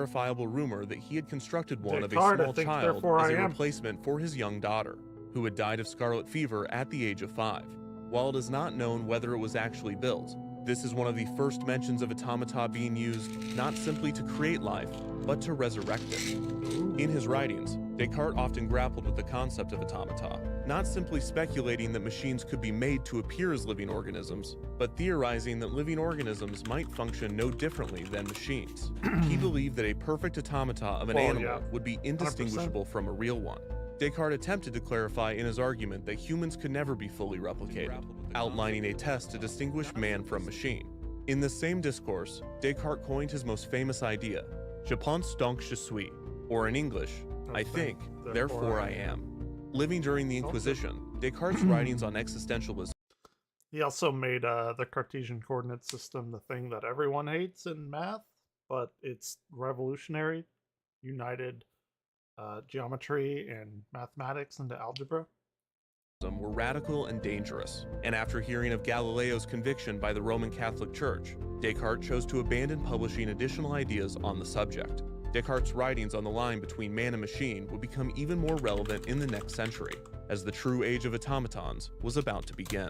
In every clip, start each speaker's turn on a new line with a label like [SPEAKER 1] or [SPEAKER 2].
[SPEAKER 1] verifiable rumor that he had constructed one of a
[SPEAKER 2] Descartes, I
[SPEAKER 1] small
[SPEAKER 2] think,
[SPEAKER 1] child
[SPEAKER 2] therefore
[SPEAKER 1] as
[SPEAKER 2] I
[SPEAKER 1] a
[SPEAKER 2] am.
[SPEAKER 1] replacement for his young daughter, who had died of scarlet fever at the age of 5. While it is not known whether it was actually built, this is one of the first mentions of automata being used not simply to create life, but to resurrect it. In his writings, Descartes often grappled with the concept of automata, not simply speculating that machines could be made to appear as living organisms, but theorizing that living organisms might function no differently than machines. He believed that a perfect automata of an animal would be indistinguishable from a real one. Descartes attempted to clarify in his argument that humans could never be fully replicated, outlining a test to distinguish man from machine. In this same discourse, Descartes coined his most famous idea, Je pense donc je suis, or in English, I think, therefore I am. Living during the Inquisition, Descartes' writings on existentialism.
[SPEAKER 2] He also made the Cartesian coordinate system the thing that everyone hates in math, but it's revolutionary, united geometry and mathematics into algebra.
[SPEAKER 1] Were radical and dangerous, and after hearing of Galileo's conviction by the Roman Catholic Church, Descartes chose to abandon publishing additional ideas on the subject. Descartes' writings on the line between man and machine would become even more relevant in the next century, as the true age of automatons was about to begin.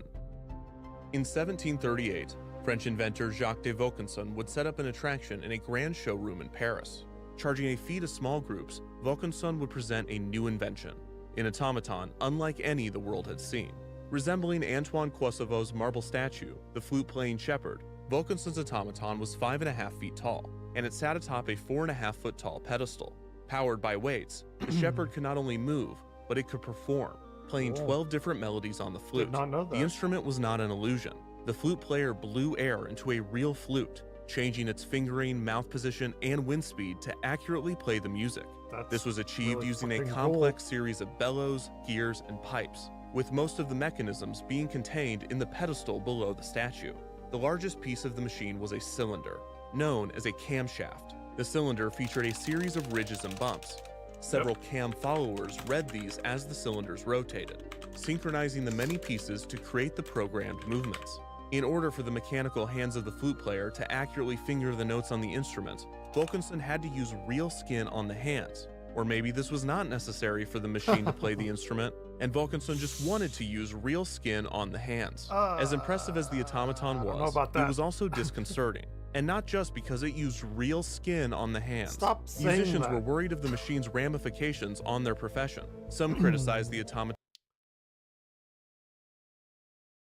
[SPEAKER 1] In 1738, French inventor Jacques de Vaucanson would set up an attraction in a grand showroom in Paris. Charging a fee to small groups, Vaucanson would present a new invention, an automaton unlike any the world had seen. Resembling Antoine Koissavau's marble statue, the flute-playing shepherd, Vaucanson's automaton was 5.5 feet tall, and it sat atop a 4.5 foot tall pedestal. Powered by weights, the shepherd could not only move, but it could perform, playing 12 different melodies on the flute.
[SPEAKER 2] Did not know that.
[SPEAKER 1] The instrument was not an illusion. The flute player blew air into a real flute, changing its fingering, mouth position, and wind speed to accurately play the music. This was achieved
[SPEAKER 2] really
[SPEAKER 1] using a
[SPEAKER 2] fucking
[SPEAKER 1] complex series of bellows, gears, and pipes, with most of the mechanisms being contained in the pedestal below the statue. The largest piece of the machine was a cylinder, known as a camshaft. The cylinder featured a series of ridges and bumps. Several cam followers read these as the cylinders rotated, synchronizing the many pieces to create the programmed movements. In order for the mechanical hands of the flute player to accurately finger the notes on the instrument, Vaucanson had to use real skin on the hands. Or maybe this was not necessary for the machine to play the instrument, and Vaucanson just wanted to use real skin on the hands. As impressive as the automaton was, it was also disconcerting. And not just because it used real skin on the hands.
[SPEAKER 2] Stop saying
[SPEAKER 1] Musicians
[SPEAKER 2] that.
[SPEAKER 1] were worried of the machine's ramifications on their profession. Some criticized the automaton.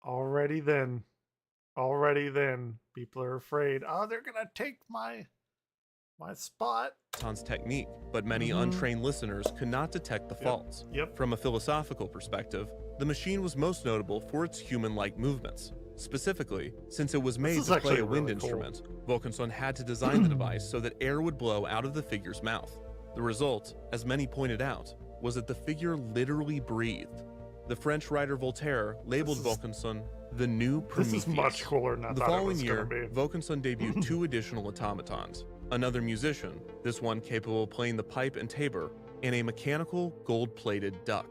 [SPEAKER 2] Already then, people are afraid. Oh, they're gonna take my spot.
[SPEAKER 1] Technique, but many untrained listeners could not detect the faults. From a philosophical perspective, the machine was most notable for its human-like movements. Specifically, since it was made to play a wind instrument, Vaucanson had to design the device so that air would blow out of the figure's mouth. The result, as many pointed out, was that the figure literally breathed. The French writer Voltaire labeled Vaucanson the new Prometheus.
[SPEAKER 2] This is much cooler than I
[SPEAKER 1] The
[SPEAKER 2] thought it
[SPEAKER 1] following
[SPEAKER 2] was
[SPEAKER 1] year,
[SPEAKER 2] gonna be.
[SPEAKER 1] Vaucanson debuted 2 additional automatons, another musician, this one capable of playing the pipe and tabor, and a mechanical gold-plated duck.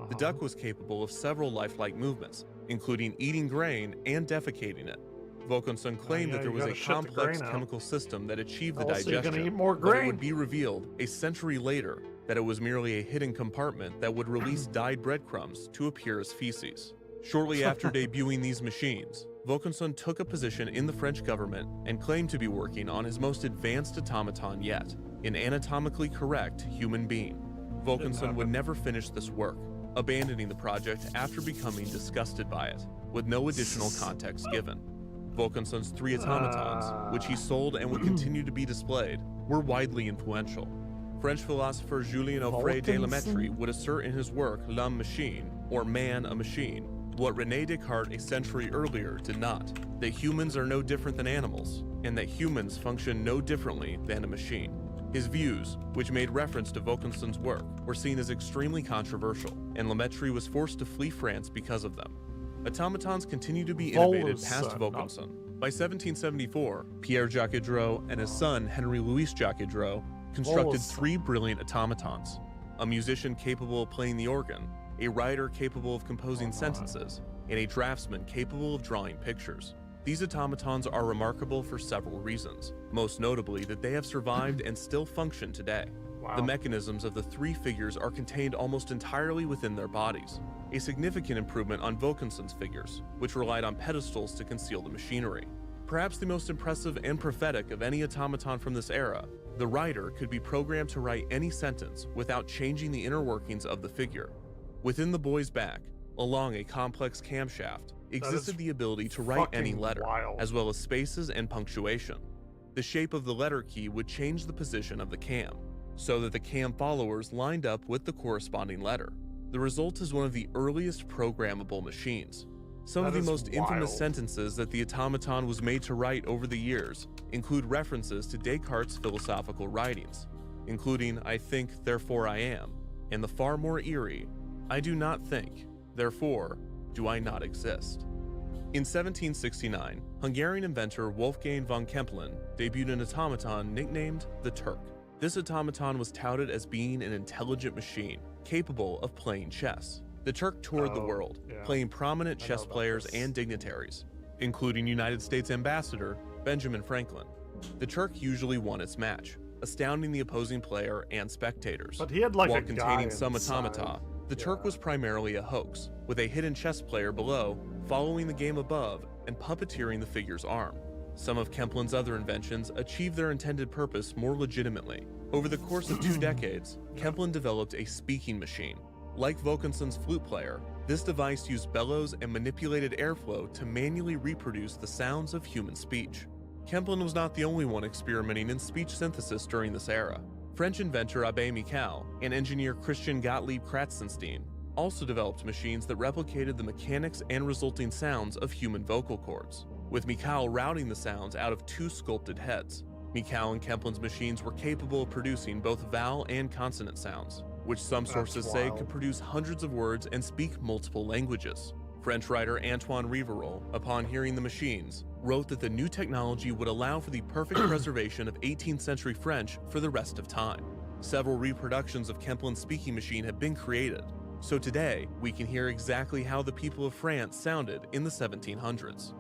[SPEAKER 1] The duck was capable of several lifelike movements, including eating grain and defecating it. Vaucanson claimed that there was a complex chemical system that achieved the digestion,
[SPEAKER 2] eat more
[SPEAKER 1] but it
[SPEAKER 2] grain.
[SPEAKER 1] would be revealed a century later that it was merely a hidden compartment that would release dyed breadcrumbs to appear as feces. Shortly after debuting these machines, Vaucanson took a position in the French government and claimed to be working on his most advanced automaton yet, an anatomically correct human being. Vaucanson would never finish this work, abandoning the project after becoming disgusted by it, with no additional context given. Vaucanson's 3 automatons, which he sold and would continue to be displayed, were widely influential. French philosopher Julien Offray de La Mettrie would assert in his work L'Homme Machine, or Man a Machine, what René Descartes a century earlier did not, that humans are no different than animals, and that humans function no differently than a machine. His views, which made reference to Vaucanson's work, were seen as extremely controversial, and La Mettrie was forced to flee France because of them. Automatons continued to be innovated past Vaucanson. By 1774, Pierre-Jacques Hidreau and his son Henri-Louis Jacques Hidreau constructed 3 brilliant automatons: a musician capable of playing the organ, a writer capable of composing sentences, and a draftsman capable of drawing pictures. These automatons are remarkable for several reasons, most notably that they have survived and still function today.
[SPEAKER 2] Wow.
[SPEAKER 1] The mechanisms of the three figures are contained almost entirely within their bodies, a significant improvement on Wilkinson's figures, which relied on pedestals to conceal the machinery. Perhaps the most impressive and prophetic of any automaton from this era, the writer could be programmed to write any sentence without changing the inner workings of the figure. Within the boy's back, along a complex camshaft, existed the ability to write any letter, as well as spaces and punctuation. The shape of the letter key would change the position of the cam, so that the cam followers lined up with the corresponding letter. The result is one of the earliest programmable machines. Some of the most infamous sentences that the automaton was made to write over the years include references to Descartes' philosophical writings, including "I think, therefore I am," and the far more eerie, "I do not think, therefore do I not exist." In 1769, Hungarian inventor Wolfgang von Kempelen debuted an automaton nicknamed the Turk. This automaton was touted as being an intelligent machine capable of playing chess. The Turk toured the world, playing prominent chess players and dignitaries, including United States Ambassador Benjamin Franklin. The Turk usually won its match, astounding the opposing player and spectators.
[SPEAKER 2] But he had like
[SPEAKER 1] While
[SPEAKER 2] a guy
[SPEAKER 1] containing some
[SPEAKER 2] inside.
[SPEAKER 1] automata, the Turk was primarily a hoax, with a hidden chess player below following the game above and puppeteering the figure's arm. Some of Kemplen's other inventions achieved their intended purpose more legitimately. Over the course of 2 decades, Kempelen developed a speaking machine. Like Wilkinson's flute player, this device used bellows and manipulated airflow to manually reproduce the sounds of human speech. Kempelen was not the only one experimenting in speech synthesis during this era. French inventor Abbé Michal and engineer Christian Gottlieb Kratzenstein also developed machines that replicated the mechanics and resulting sounds of human vocal cords, with Michal routing the sounds out of 2 sculpted heads. Michal and Kemplen's machines were capable of producing both vowel and consonant sounds, which some sources say could produce hundreds of words and speak multiple languages. French writer Antoine Rivarol, upon hearing the machines, wrote that the new technology would allow for the perfect preservation of 18th century French for the rest of time. Several reproductions of Kemplen's speaking machine have been created, so today we can hear exactly how the people of France sounded in the 1700s.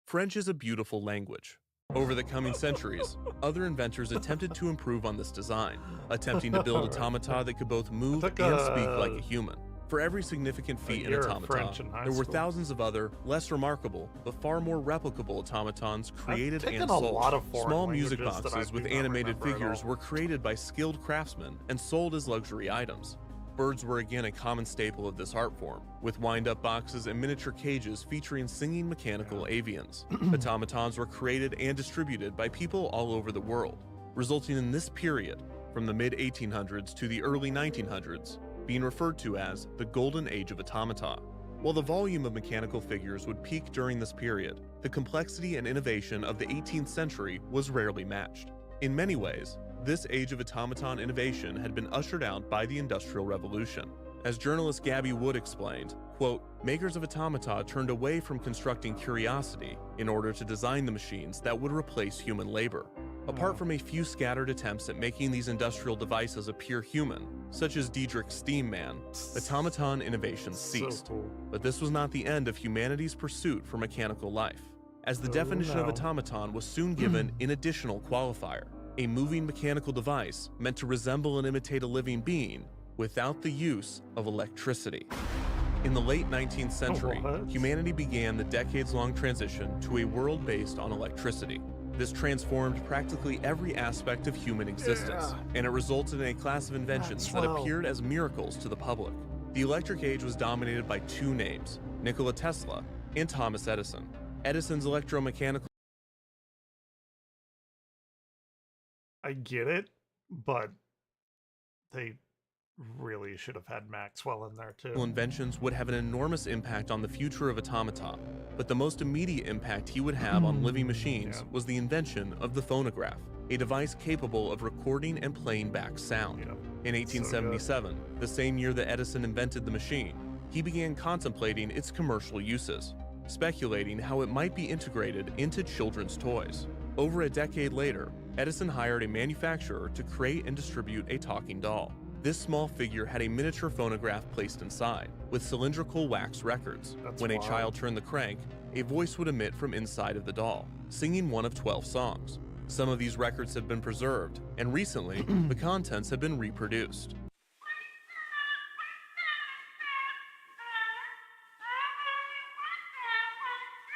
[SPEAKER 1] French is a beautiful language. Over the coming centuries, other inventors attempted to improve on this design, attempting to build automata that could both move and speak like a human. For every significant feat in automata, there were thousands of other, less remarkable, but far more replicable automatons created and sold. Small music boxes with animated figures were created by skilled craftsmen and sold as luxury items. Birds were again a common staple of this art form, with wind-up boxes and miniature cages featuring singing mechanical avians. Automatons were created and distributed by people all over the world, resulting in this period, from the mid-1800s to the early 1900s, being referred to as the Golden Age of Automata. While the volume of mechanical figures would peak during this period, the complexity and innovation of the 18th century was rarely matched. In many ways, this age of automaton innovation had been ushered out by the Industrial Revolution. As journalist Gabby Wood explained, quote, "Makers of automata turned away from constructing curiosity in order to design the machines that would replace human labor. Apart from a few scattered attempts at making these industrial devices appear human, such as Diedrich's Steam Man, automaton innovation ceased. But this was not the end of humanity's pursuit for mechanical life, as the definition of automaton was soon given an additional qualifier: a moving mechanical device meant to resemble and imitate a living being without the use of electricity." In the late 19th century, humanity began the decades-long transition to a world based on electricity. This transformed practically every aspect of human existence, and it resulted in a class of inventions that appeared as miracles to the public. The electric age was dominated by 2 names, Nikola Tesla and Thomas Edison. Edison's electromechanical
[SPEAKER 2] I get it, but they really should have had Maxwell in there too.
[SPEAKER 1] inventions would have an enormous impact on the future of automata, but the most immediate impact he would have on living machines was the invention of the phonograph, a device capable of recording and playing back sound. In 1877, the same year that Edison invented the machine, he began contemplating its commercial uses, speculating how it might be integrated into children's toys. Over a decade later, Edison hired a manufacturer to create and distribute a talking doll. This small figure had a miniature phonograph placed inside, with cylindrical wax records.
[SPEAKER 2] That's
[SPEAKER 1] When a
[SPEAKER 2] wild.
[SPEAKER 1] child turned the crank, a voice would emit from inside of the doll, singing one of 12 songs. Some of these records have been preserved, and recently, the contents have been reproduced.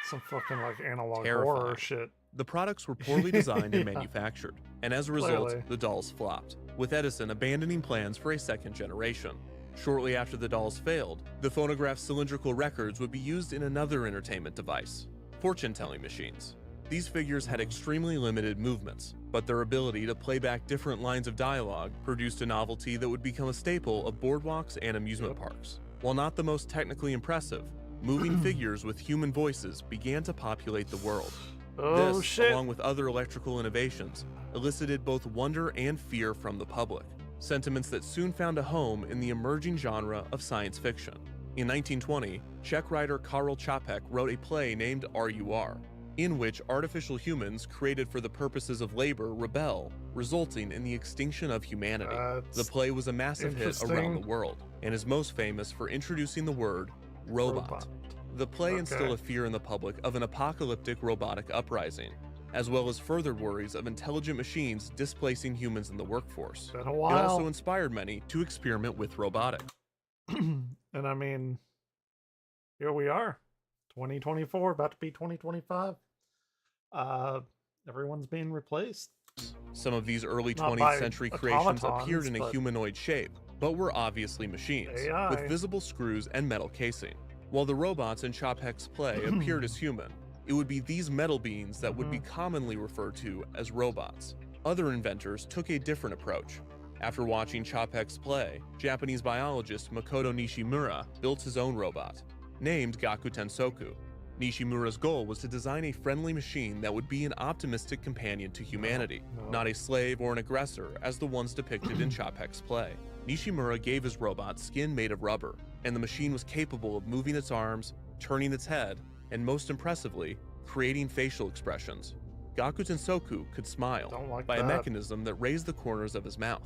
[SPEAKER 2] Some fucking like analog
[SPEAKER 1] Terrifying.
[SPEAKER 2] horror shit.
[SPEAKER 1] The products were poorly designed and
[SPEAKER 2] Yeah.
[SPEAKER 1] manufactured, and as a result,
[SPEAKER 2] Clearly.
[SPEAKER 1] the dolls flopped, with Edison abandoning plans for a second generation. Shortly after the dolls failed, the phonograph's cylindrical records would be used in another entertainment device, fortune-telling machines. These figures had extremely limited movements, but their ability to play back different lines of dialogue produced a novelty that would become a staple of boardwalks and amusement parks. While not the most technically impressive, moving figures with human voices began to populate the world.
[SPEAKER 2] Oh
[SPEAKER 1] This,
[SPEAKER 2] shit.
[SPEAKER 1] along with other electrical innovations, elicited both wonder and fear from the public, sentiments that soon found a home in the emerging genre of science fiction. In 1920, Czech writer Karel Čapek wrote a play named RUR, in which artificial humans created for the purposes of labor rebel, resulting in the extinction of humanity. The play was a massive hit around
[SPEAKER 2] interesting.
[SPEAKER 1] the world, and is most famous for introducing the word robot. The play instilled a fear in the public of an apocalyptic robotic uprising, as well as further worries of intelligent machines displacing humans in the workforce.
[SPEAKER 2] Been a
[SPEAKER 1] It
[SPEAKER 2] while.
[SPEAKER 1] also inspired many to experiment with robotics.
[SPEAKER 2] And I mean, here we are, 2024, about to be 2025. Everyone's being replaced.
[SPEAKER 1] Some of these early
[SPEAKER 2] Not
[SPEAKER 1] 20th
[SPEAKER 2] by
[SPEAKER 1] century creations
[SPEAKER 2] automatons,
[SPEAKER 1] appeared in a
[SPEAKER 2] but
[SPEAKER 1] humanoid shape, but were obviously machines,
[SPEAKER 2] AI.
[SPEAKER 1] with visible screws and metal casing. While the robots in Čapek's play appeared as human, it would be these metal beings that would be commonly referred to as robots. Other inventors took a different approach. After watching Čapek's play, Japanese biologist Makoto Nishimura built his own robot, named Gakuten Soku. Nishimura's goal was to design a friendly machine that would be an optimistic companion to humanity,
[SPEAKER 2] No.
[SPEAKER 1] not a slave or an aggressor as the ones depicted in Čapek's play. Nishimura gave his robot skin made of rubber, and the machine was capable of moving its arms, turning its head, and most impressively, creating facial expressions. Gakuten Soku could smile
[SPEAKER 2] Don't like
[SPEAKER 1] by a
[SPEAKER 2] that.
[SPEAKER 1] mechanism that raised the corners of his mouth.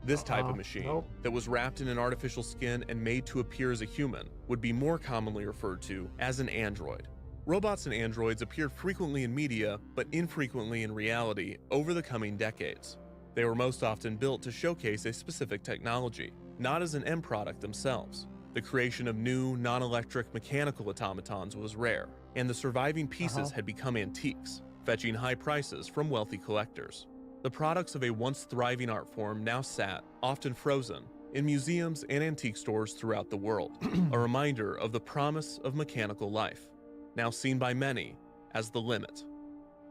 [SPEAKER 1] This type of machine,
[SPEAKER 2] Nope.
[SPEAKER 1] that was wrapped in an artificial skin and made to appear as a human, would be more commonly referred to as an android. Robots and androids appeared frequently in media, but infrequently in reality over the coming decades. They were most often built to showcase a specific technology, not as an end product themselves. The creation of new, non-electric mechanical automatons was rare, and the surviving pieces had become antiques, fetching high prices from wealthy collectors. The products of a once thriving art form now sat, often frozen, in museums and antique stores throughout the world, a reminder of the promise of mechanical life, now seen by many as the limit.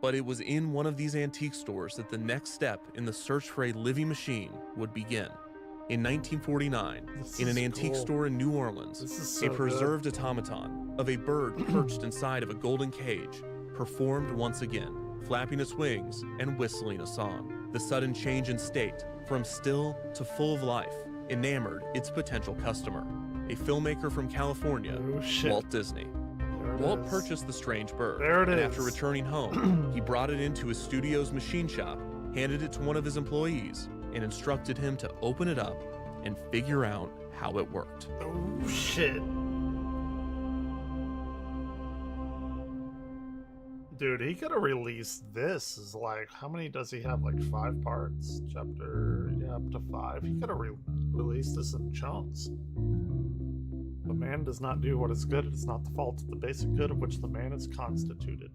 [SPEAKER 1] But it was in one of these antique stores that the next step in the search for a living machine would begin. In 1949,
[SPEAKER 2] This
[SPEAKER 1] in an
[SPEAKER 2] is
[SPEAKER 1] antique
[SPEAKER 2] cool.
[SPEAKER 1] store in New Orleans,
[SPEAKER 2] This is
[SPEAKER 1] a
[SPEAKER 2] so
[SPEAKER 1] preserved automaton of a bird perched inside of a golden cage performed once again, flapping its wings and whistling a song. The sudden change in state, from still to full of life, enamored its potential customer, a filmmaker from California,
[SPEAKER 2] Oh shit.
[SPEAKER 1] Walt Disney.
[SPEAKER 2] There it
[SPEAKER 1] Walt
[SPEAKER 2] is.
[SPEAKER 1] purchased the strange bird,
[SPEAKER 2] There it
[SPEAKER 1] and
[SPEAKER 2] is.
[SPEAKER 1] after returning home, he brought it into his studio's machine shop, handed it to one of his employees, and instructed him to open it up and figure out how it worked.
[SPEAKER 2] Oh shit. Dude, he could have released this as like, how many does he have? Like 5 parts? Chapter, yeah, up to 5. He could have released this in chunks. The man does not do what is good. It is not the fault of the basic good of which the man is constituted.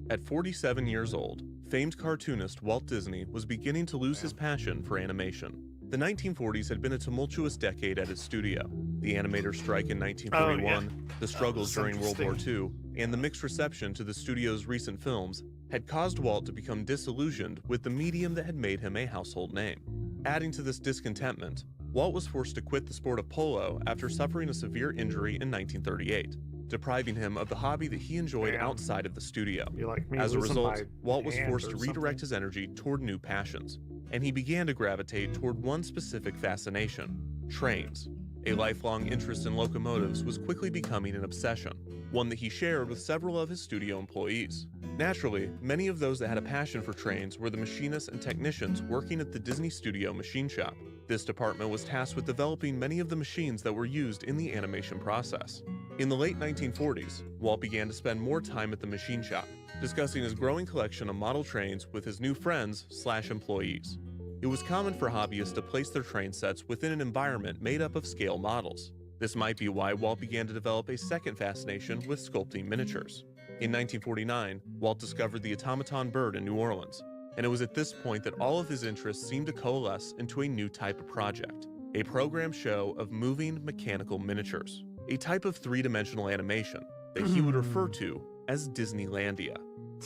[SPEAKER 1] At 47 years old, famed cartoonist Walt Disney was beginning to lose his passion for animation. The 1940s had been a tumultuous decade at his studio. The animator strike in 1941, the struggles
[SPEAKER 2] was
[SPEAKER 1] during World War
[SPEAKER 2] interesting.
[SPEAKER 1] II, and the mixed reception to the studio's recent films had caused Walt to become disillusioned with the medium that had made him a household name. Adding to this discontentment, Walt was forced to quit the sport of polo after suffering a severe injury in 1938, depriving him of the hobby that he enjoyed
[SPEAKER 2] Damn.
[SPEAKER 1] outside of the studio.
[SPEAKER 2] Be like me
[SPEAKER 1] As a
[SPEAKER 2] losing
[SPEAKER 1] result,
[SPEAKER 2] my
[SPEAKER 1] Walt was
[SPEAKER 2] hand
[SPEAKER 1] forced
[SPEAKER 2] or
[SPEAKER 1] to redirect
[SPEAKER 2] something.
[SPEAKER 1] his energy toward new passions, and he began to gravitate toward one specific fascination: trains. A lifelong interest in locomotives was quickly becoming an obsession, one that he shared with several of his studio employees. Naturally, many of those that had a passion for trains were the machinists and technicians working at the Disney Studio machine shop. This department was tasked with developing many of the machines that were used in the animation process. In the late 1940s, Walt began to spend more time at the machine shop, discussing his growing collection of model trains with his new friends/employees. It was common for hobbyists to place their train sets within an environment made up of scale models. This might be why Walt began to develop a second fascination with sculpting miniatures. In 1949, Walt discovered the automaton bird in New Orleans, and it was at this point that all of his interests seemed to coalesce into a new type of project, a program show of moving mechanical miniatures, a type of three-dimensional animation that he would refer to as Disneylandia.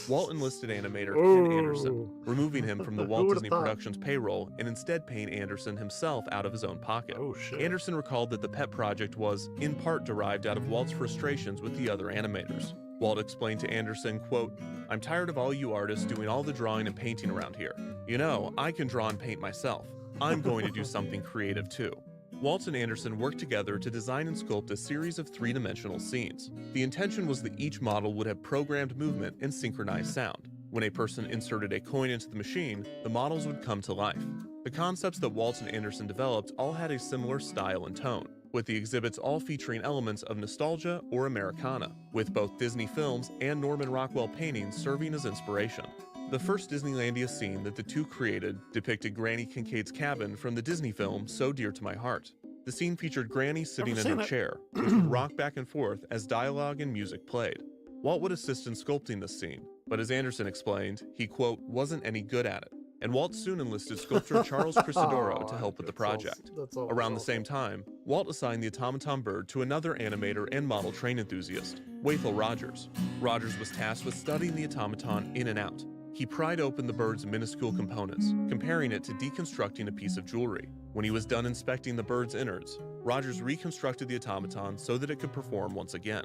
[SPEAKER 1] Walt enlisted animator Ken Anderson, removing him from the Walt Disney Productions payroll and instead paying Anderson himself out of his own pocket.
[SPEAKER 2] Oh, shit.
[SPEAKER 1] Anderson recalled that the pet project was, in part, derived out of Walt's frustrations with the other animators. Walt explained to Anderson, quote, "I'm tired of all you artists doing all the drawing and painting around here. You know, I can draw and paint myself. I'm going to do something creative too." Walt and Anderson worked together to design and sculpt a series of three-dimensional scenes. The intention was that each model would have programmed movement and synchronized sound. When a person inserted a coin into the machine, the models would come to life. The concepts that Walt and Anderson developed all had a similar style and tone, with the exhibits all featuring elements of nostalgia or Americana, with both Disney films and Norman Rockwell paintings serving as inspiration. The first Disneylandia scene that the two created depicted Granny Kincaid's cabin from the Disney film So Dear to My Heart. The scene featured Granny sitting in her chair, which would rock back and forth as dialogue and music played. Walt would assist in sculpting this scene, but as Anderson explained, he, quote, wasn't any good at it, and Walt soon enlisted sculptor Charles Crisadoro to help with the project. Around the same time, Walt assigned the automaton bird to another animator and model train enthusiast, Wathel Rogers. Rogers was tasked with studying the automaton in and out. He pried open the bird's minuscule components, comparing it to deconstructing a piece of jewelry. When he was done inspecting the bird's innards, Rogers reconstructed the automaton so that it could perform once again.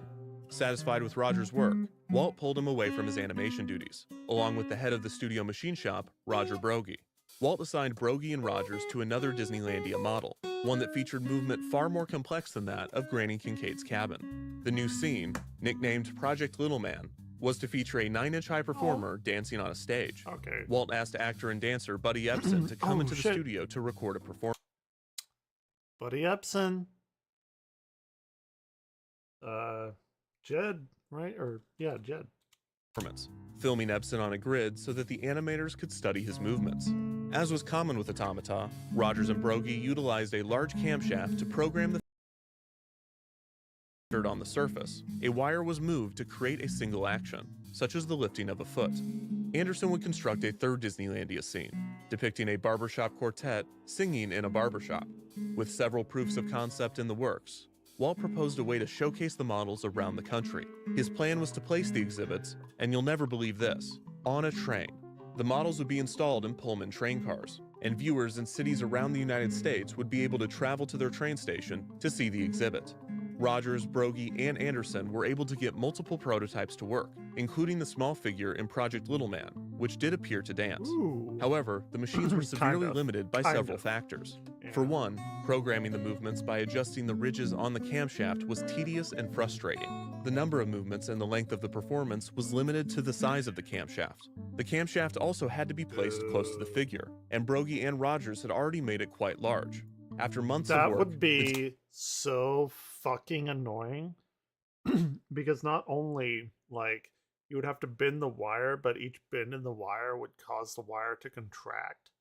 [SPEAKER 1] Satisfied with Rogers' work, Walt pulled him away from his animation duties, along with the head of the studio machine shop, Roger Broggie. Walt assigned Broggie and Rogers to another Disneylandia model, one that featured movement far more complex than that of Granny Kincaid's cabin. The new scene, nicknamed Project Little Man, was to feature a 9-inch-high performer dancing on a stage.
[SPEAKER 2] Okay.
[SPEAKER 1] Walt asked actor and dancer Buddy Epson to come into the studio to record a performance.
[SPEAKER 2] Buddy Epson. Jed, right? Or, yeah, Jed.
[SPEAKER 1] Filming Epson on a grid so that the animators could study his movements. As was common with automata, Rogers and Broggie utilized a large camshaft to program the on the surface. A wire was moved to create a single action, such as the lifting of a foot. Anderson would construct a third Disneylandia scene, depicting a barbershop quartet singing in a barbershop. With several proofs of concept in the works, Walt proposed a way to showcase the models around the country. His plan was to place the exhibits, and you'll never believe this, on a train. The models would be installed in Pullman train cars, and viewers in cities around the United States would be able to travel to their train station to see the exhibit. Rogers, Broggie, and Anderson were able to get multiple prototypes to work, including the small figure in Project Little Man, which did appear to dance.
[SPEAKER 2] Ooh.
[SPEAKER 1] However, the machines were severely limited by several factors.
[SPEAKER 2] Yeah.
[SPEAKER 1] For one, programming the movements by adjusting the ridges on the camshaft was tedious and frustrating. The number of movements and the length of the performance was limited to the size of the camshaft. The camshaft also had to be placed close to the figure, and Broggie and Rogers had already made it quite large. After months of work,
[SPEAKER 2] that would be so fucking annoying because not only like you would have to bend the wire, but each bend in the wire would cause the wire to contract,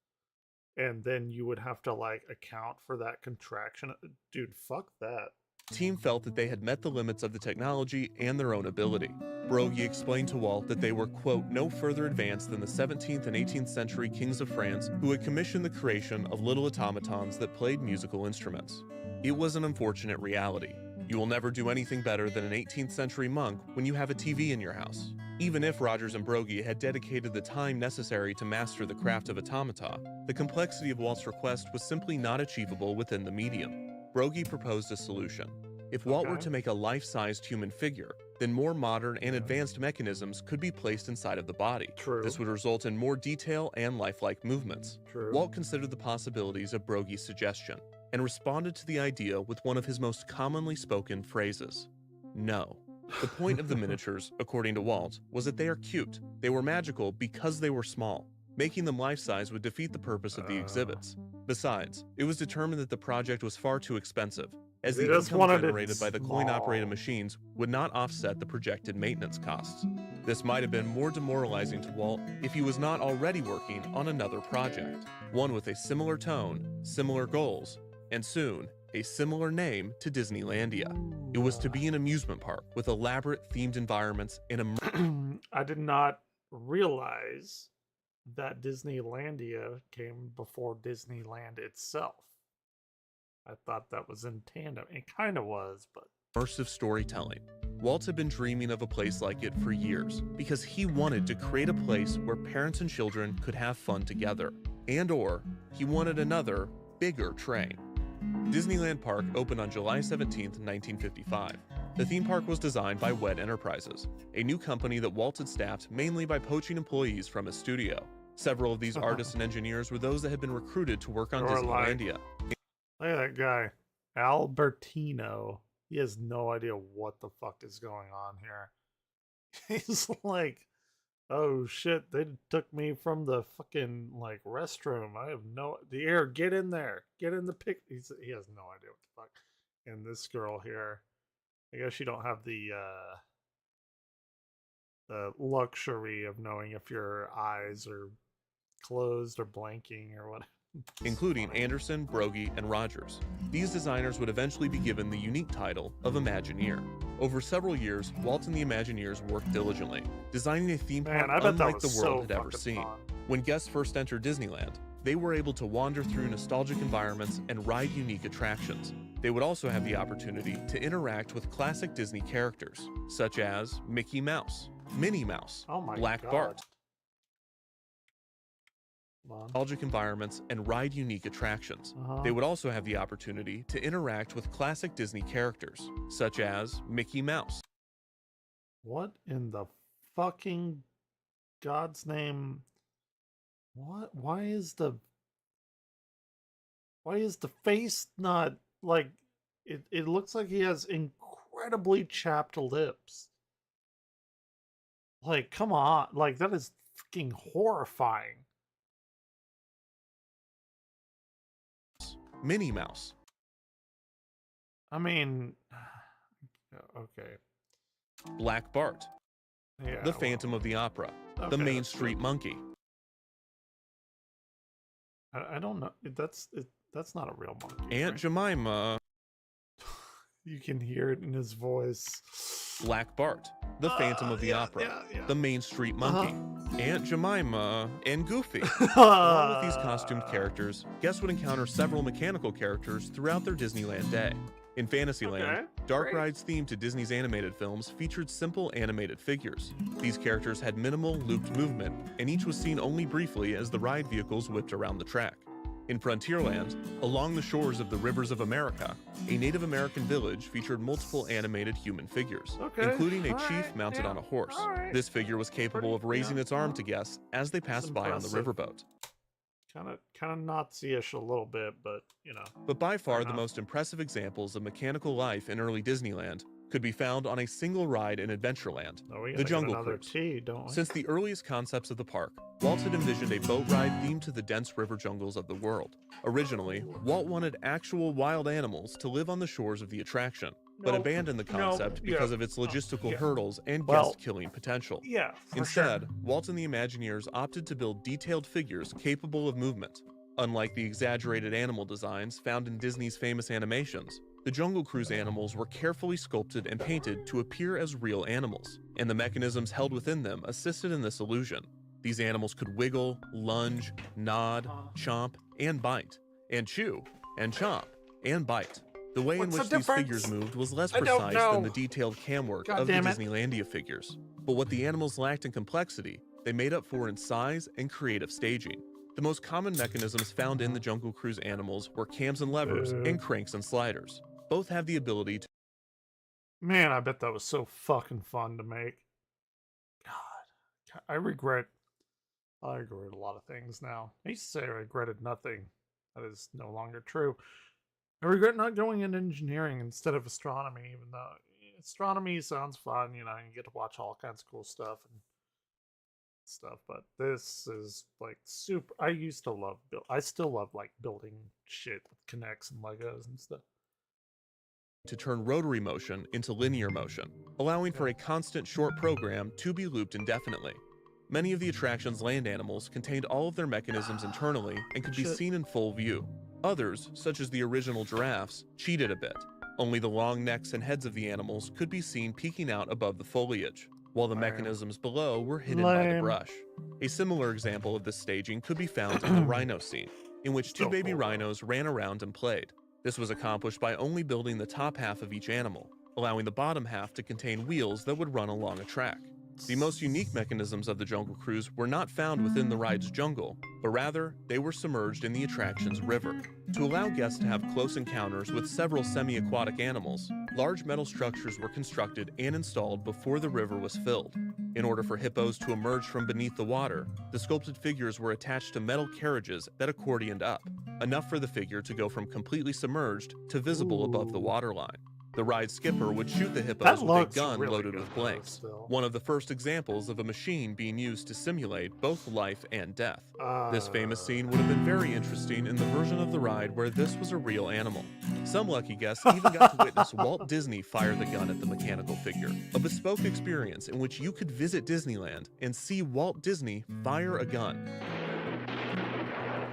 [SPEAKER 2] and then you would have to like account for that contraction. Dude, fuck that.
[SPEAKER 1] the team felt that they had met the limits of the technology and their own ability. Broggie explained to Walt that they were, quote, no further advanced than the 17th and 18th century kings of France who had commissioned the creation of little automatons that played musical instruments. It was an unfortunate reality. You will never do anything better than an 18th century monk when you have a TV in your house. Even if Rogers and Broggie had dedicated the time necessary to master the craft of automata, the complexity of Walt's request was simply not achievable within the medium. Broggie proposed a solution. If Walt were to make a life-sized human figure, then more modern and advanced mechanisms could be placed inside of the body.
[SPEAKER 2] True.
[SPEAKER 1] This would result in more detail and lifelike movements.
[SPEAKER 2] True.
[SPEAKER 1] Walt considered the possibilities of Broggie's suggestion and responded to the idea with one of his most commonly spoken phrases: no. The point of the miniatures, according to Walt, was that they are cute. They were magical because they were small. Making them life-size would defeat the purpose of the exhibits. Besides, it was determined that the project was far too expensive, as
[SPEAKER 2] They
[SPEAKER 1] the
[SPEAKER 2] just
[SPEAKER 1] income
[SPEAKER 2] wanted it
[SPEAKER 1] generated by the coin-operated
[SPEAKER 2] small.
[SPEAKER 1] machines would not offset the projected maintenance costs. This might have been more demoralizing to Walt if he was not already working on another project, one with a similar tone, similar goals, and soon, a similar name to Disneylandia. It was to be an amusement park with elaborate themed environments and
[SPEAKER 2] I did not realize that Disneylandia came before Disneyland itself. I thought that was in tandem. It kind of was, but
[SPEAKER 1] immersive storytelling. Walt had been dreaming of a place like it for years because he wanted to create a place where parents and children could have fun together, and/or he wanted another, bigger train. Disneyland Park opened on July 17, 1955. The theme park was designed by WED Enterprises, a new company that Walt had staffed mainly by poaching employees from his studio. Several of these artists and engineers were those that had been recruited to work on
[SPEAKER 2] Or like-
[SPEAKER 1] Disneylandia.
[SPEAKER 2] look at that guy, Albertino. He has no idea what the fuck is going on here. He's like, oh shit, they took me from the fucking like restroom. I have no the air. Get in there. Get in the pic. He has no idea what the fuck. And this girl here, I guess you don't have the luxury of knowing if your eyes are closed or blanking or what.
[SPEAKER 1] Including Anderson, Broggie, and Rogers. These designers would eventually be given the unique title of Imagineer. Over several years, Walt and the Imagineers worked diligently, designing a theme park
[SPEAKER 2] Man, I bet that
[SPEAKER 1] unlike
[SPEAKER 2] was
[SPEAKER 1] the world
[SPEAKER 2] so
[SPEAKER 1] had ever
[SPEAKER 2] fucking
[SPEAKER 1] seen.
[SPEAKER 2] fun.
[SPEAKER 1] When guests first entered Disneyland, they were able to wander through nostalgic environments and ride unique attractions. They would also have the opportunity to interact with classic Disney characters, such as Mickey Mouse, Minnie Mouse,
[SPEAKER 2] Oh my
[SPEAKER 1] Black
[SPEAKER 2] god.
[SPEAKER 1] Bart,
[SPEAKER 2] Come on.
[SPEAKER 1] nostalgic environments, and ride unique attractions.
[SPEAKER 2] Uh-huh.
[SPEAKER 1] They would also have the opportunity to interact with classic Disney characters, such as Mickey Mouse.
[SPEAKER 2] What in the fucking God's name? What? Why is the face not like it? It looks like he has incredibly chapped lips. Like, come on. Like, that is fucking horrifying.
[SPEAKER 1] Minnie Mouse,
[SPEAKER 2] I mean, okay.
[SPEAKER 1] Black Bart,
[SPEAKER 2] Yeah.
[SPEAKER 1] the Phantom of the Opera, the
[SPEAKER 2] okay,
[SPEAKER 1] Main
[SPEAKER 2] that's
[SPEAKER 1] Street
[SPEAKER 2] good.
[SPEAKER 1] Monkey,
[SPEAKER 2] I don't know. That's not a real monkey.
[SPEAKER 1] Aunt
[SPEAKER 2] right?
[SPEAKER 1] Jemima,
[SPEAKER 2] You can hear it in his voice.
[SPEAKER 1] Black Bart, the Phantom of the
[SPEAKER 2] yeah,
[SPEAKER 1] Opera,
[SPEAKER 2] yeah.
[SPEAKER 1] the Main Street Monkey, Aunt Jemima, and Goofy. Along
[SPEAKER 2] Along
[SPEAKER 1] with these costumed characters, guests would encounter several mechanical characters throughout their Disneyland day. In Fantasyland,
[SPEAKER 2] Okay,
[SPEAKER 1] Dark
[SPEAKER 2] great.
[SPEAKER 1] Rides themed to Disney's animated films featured simple animated figures. These characters had minimal looped movement, and each was seen only briefly as the ride vehicles whipped around the track. In Frontierland, along the shores of the rivers of America, a Native American village featured multiple animated human figures,
[SPEAKER 2] Okay,
[SPEAKER 1] including a chief
[SPEAKER 2] alright,
[SPEAKER 1] mounted
[SPEAKER 2] yeah,
[SPEAKER 1] on a horse.
[SPEAKER 2] alright.
[SPEAKER 1] This figure was capable
[SPEAKER 2] Pretty-
[SPEAKER 1] of raising
[SPEAKER 2] yeah,
[SPEAKER 1] its arm
[SPEAKER 2] yeah.
[SPEAKER 1] to guests as they passed by on the
[SPEAKER 2] impressive.
[SPEAKER 1] riverboat.
[SPEAKER 2] kind of Nazi-ish a little bit, but you know.
[SPEAKER 1] But by far the
[SPEAKER 2] enough.
[SPEAKER 1] most impressive examples of mechanical life in early Disneyland could be found on a single ride in Adventureland,
[SPEAKER 2] Oh, we
[SPEAKER 1] the
[SPEAKER 2] gotta get
[SPEAKER 1] Jungle
[SPEAKER 2] another
[SPEAKER 1] Cruise.
[SPEAKER 2] tea, don't we?
[SPEAKER 1] Since the earliest concepts of the park, Walt had envisioned a boat ride themed to the dense river jungles of the world. Originally, Walt wanted actual wild animals to live on the shores of the attraction, but
[SPEAKER 2] Nope,
[SPEAKER 1] abandoned the concept
[SPEAKER 2] yeah,
[SPEAKER 1] because of its logistical
[SPEAKER 2] yeah.
[SPEAKER 1] hurdles and
[SPEAKER 2] Well,
[SPEAKER 1] guest-killing potential.
[SPEAKER 2] Yeah. For
[SPEAKER 1] Instead,
[SPEAKER 2] sure.
[SPEAKER 1] Walt and the Imagineers opted to build detailed figures capable of movement. Unlike the exaggerated animal designs found in Disney's famous animations, the Jungle Cruise animals were carefully sculpted and painted to appear as real animals, and the mechanisms held within them assisted in this illusion. These animals could wiggle, lunge, nod, chomp, and bite, and chew, and chomp, and bite. The way in
[SPEAKER 2] What's
[SPEAKER 1] which
[SPEAKER 2] the
[SPEAKER 1] these figures
[SPEAKER 2] difference?
[SPEAKER 1] moved was less
[SPEAKER 2] I don't
[SPEAKER 1] precise
[SPEAKER 2] know.
[SPEAKER 1] than the detailed cam work
[SPEAKER 2] God
[SPEAKER 1] of the
[SPEAKER 2] damn it.
[SPEAKER 1] Disneylandia figures. But what the animals lacked in complexity, they made up for in size and creative staging. The most common mechanisms found in the Jungle Cruise animals were cams and levers and cranks and sliders. Both have the ability to
[SPEAKER 2] Man, I bet that was so fucking fun to make. God, I regret a lot of things now. I used to say I regretted nothing. That is no longer true. I regret not going into engineering instead of astronomy, even though astronomy sounds fun. You know, you get to watch all kinds of cool stuff. And stuff, but this is like super. I used to love build. I still love like building shit with Kinects and Legos and stuff.
[SPEAKER 1] To turn rotary motion into linear motion, allowing for a constant short program to be looped indefinitely. Many of the attraction's land animals contained all of their mechanisms internally and could be seen in full view. Others, such as the original giraffes, cheated a bit. Only the long necks and heads of the animals could be seen peeking out above the foliage, while the mechanisms below were hidden by the brush. A similar example of this staging could be found in the rhino scene, in which two baby rhinos ran around and played. This was accomplished by only building the top half of each animal, allowing the bottom half to contain wheels that would run along a track. The most unique mechanisms of the Jungle Cruise were not found within the ride's jungle, but rather, they were submerged in the attraction's river. To allow guests to have close encounters with several semi-aquatic animals, large metal structures were constructed and installed before the river was filled. In order for hippos to emerge from beneath the water, the sculpted figures were attached to metal carriages that accordioned up, enough for the figure to go from completely submerged to visible above the waterline. The ride skipper would shoot the hippos with a gun loaded with blanks, one of the first examples of a machine being used to simulate both life and death. This famous scene would have been very interesting in the version of the ride where this was a real animal. Some lucky guests even got to witness Walt Disney fire the gun at the mechanical figure, a bespoke experience in which you could visit Disneyland and see Walt Disney fire a gun.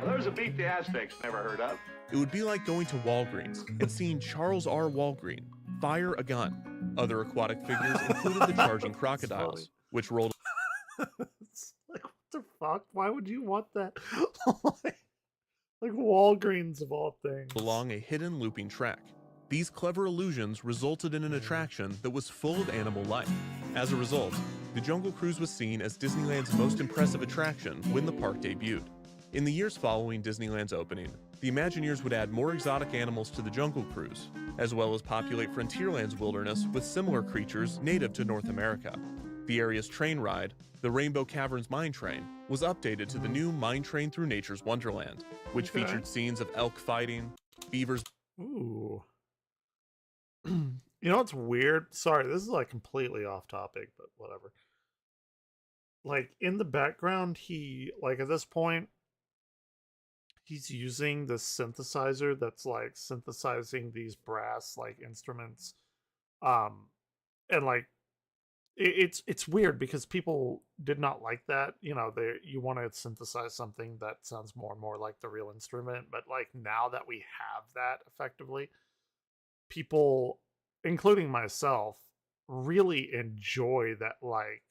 [SPEAKER 3] Well, there's a beat the Aztecs never heard of.
[SPEAKER 1] It would be like going to Walgreens and seeing Charles R. Walgreen fire a gun. Other aquatic figures included the charging crocodiles, which rolled.
[SPEAKER 2] It's like, what the fuck? Why would you want that? Like Walgreens of all things.
[SPEAKER 1] Along a hidden looping track. These clever illusions resulted in an attraction that was full of animal life. As a result, the Jungle Cruise was seen as Disneyland's most impressive attraction when the park debuted. In the years following Disneyland's opening, the Imagineers would add more exotic animals to the Jungle Cruise, as well as populate Frontierland's wilderness with similar creatures native to North America. The area's train ride, the Rainbow Caverns Mine Train, was updated to the new Mine Train Through Nature's Wonderland, which featured scenes of elk fighting, beavers.
[SPEAKER 2] Ooh. You know what's weird? Sorry, this is like completely off topic, but whatever. Like in the background, at this point, he's using this synthesizer that's like synthesizing these brass like instruments. And like it's weird because people did not like that. You know, you want to synthesize something that sounds more and more like the real instrument, but like now that we have that effectively, people, including myself, really enjoy that like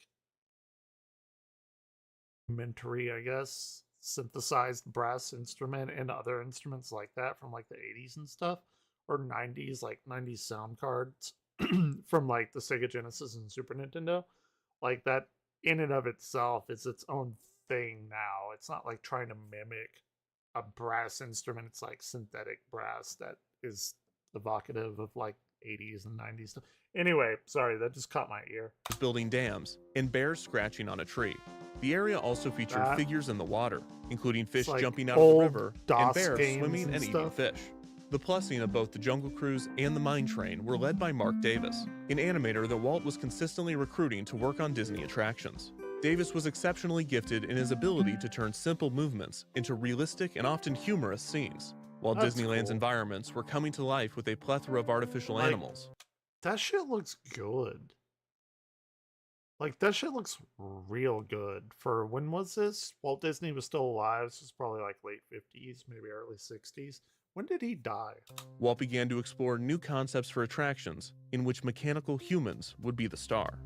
[SPEAKER 2] rudimentary, I guess, synthesized brass instrument and other instruments like that from like the 80s and stuff, or 90s, like 90s sound cards from like the Sega Genesis and Super Nintendo. Like that in and of itself is its own thing now. It's not like trying to mimic a brass instrument. It's like synthetic brass that is evocative of like 80s and 90s stuff. Anyway, sorry, that just caught my ear.
[SPEAKER 1] Building dams and bears scratching on a tree. The area also featured figures in the water, including fish
[SPEAKER 2] like
[SPEAKER 1] jumping out of the river and
[SPEAKER 2] DOS
[SPEAKER 1] bears swimming and eating
[SPEAKER 2] stuff.
[SPEAKER 1] fish. The plussing of both the Jungle Cruise and the Mine Train were led by Mark Davis, an animator that Walt was consistently recruiting to work on Disney attractions. Davis was exceptionally gifted in his ability to turn simple movements into realistic and often humorous scenes, while Disneyland's environments were coming to life with a plethora of artificial animals.
[SPEAKER 2] That shit looks good. Like, that shit looks real good. For when was this? Walt Disney was still alive. This was probably like late 50s, maybe early 60s. When did he die?
[SPEAKER 1] Walt began to explore new concepts for attractions, in which mechanical humans would be the star.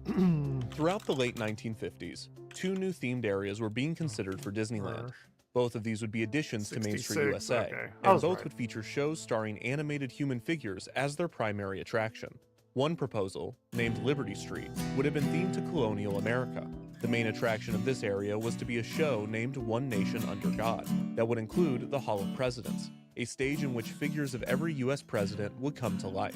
[SPEAKER 1] Throughout the late 1950s, two new themed areas were being considered for Disneyland. Both of these would be additions to Main Street USA, and both would feature shows starring animated human figures as their primary attraction. One proposal, named Liberty Street, would have been themed to colonial America. The main attraction of this area was to be a show named One Nation Under God, that would include the Hall of Presidents, a stage in which figures of every U.S. president would come to life.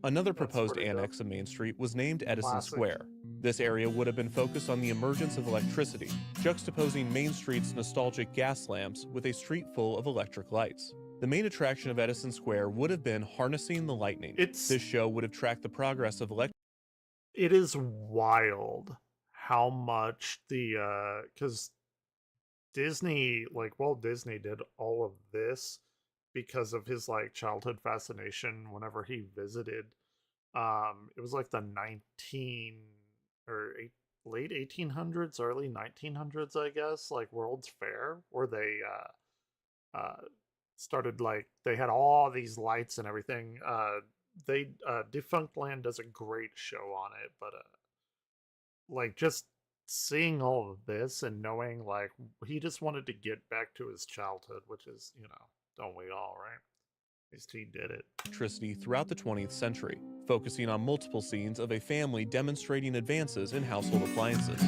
[SPEAKER 1] Another proposed annex of Main Street was named Edison Square. This area would have been focused on the emergence of electricity, juxtaposing Main Street's nostalgic gas lamps with a street full of electric lights. The main attraction of Edison Square would have been Harnessing the Lightning. This show would have tracked the progress of
[SPEAKER 2] It is wild how much the because Disney, like Walt Disney, did all of this because of his like childhood fascination whenever he visited. It was like the 19 or late 1800s, early 1900s, I guess, like World's Fair, where they started like they had all these lights and everything. They Defunctland does a great show on it, but like just seeing all of this and knowing like he just wanted to get back to his childhood, which is, don't we all, right? At least he did it.
[SPEAKER 1] Electricity throughout the 20th century, focusing on multiple scenes of a family demonstrating advances in household appliances.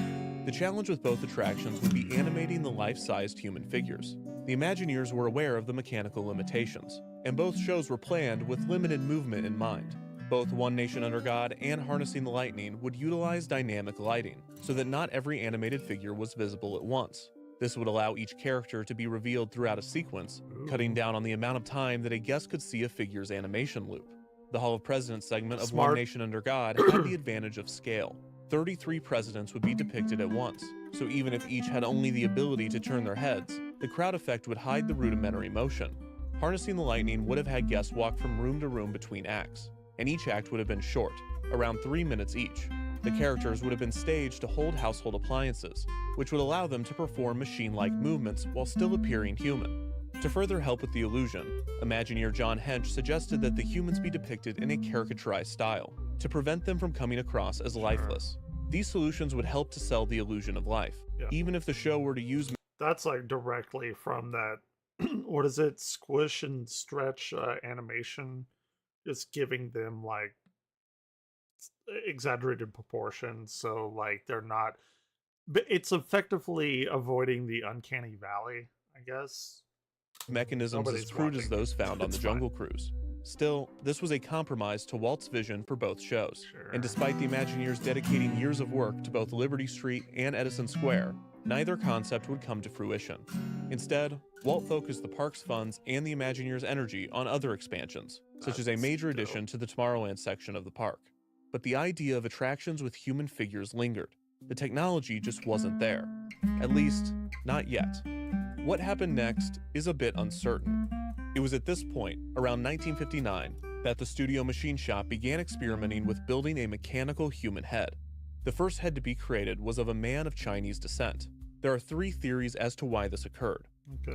[SPEAKER 1] The challenge with both attractions would be animating the life-sized human figures. The Imagineers were aware of the mechanical limitations, and both shows were planned with limited movement in mind. Both One Nation Under God and Harnessing the Lightning would utilize dynamic lighting, so that not every animated figure was visible at once. This would allow each character to be revealed throughout a sequence, cutting down on the amount of time that a guest could see a figure's animation loop. The Hall of Presidents segment of One Nation Under God had the advantage of scale. 33 presidents would be depicted at once, so even if each had only the ability to turn their heads, the crowd effect would hide the rudimentary motion. Harnessing the Lightning would have had guests walk from room to room between acts, and each act would have been short, around 3 minutes each. The characters would have been staged to hold household appliances, which would allow them to perform machine-like movements while still appearing human. To further help with the illusion, Imagineer John Hench suggested that the humans be depicted in a caricaturized style, to prevent them from coming across as lifeless. These solutions would help to sell the illusion of life, even if the show were to use...
[SPEAKER 2] That's like directly from that, what is it, squish and stretch animation, just giving them like exaggerated proportions, so like they're not, but it's effectively avoiding the uncanny valley, I guess.
[SPEAKER 1] Mechanisms as crude as those found on the Jungle Cruise. Still, this was a compromise to Walt's vision for both shows, and despite the Imagineers dedicating years of work to both Liberty Street and Edison Square, neither concept would come to fruition. Instead, Walt focused the park's funds and the Imagineers' energy on other expansions, such as a major addition to the Tomorrowland section of the park. But the idea of attractions with human figures lingered. The technology just wasn't there. At least, not yet. What happened next is a bit uncertain. It was at this point, around 1959, that the Studio Machine Shop began experimenting with building a mechanical human head. The first head to be created was of a man of Chinese descent. There are 3 theories as to why this occurred.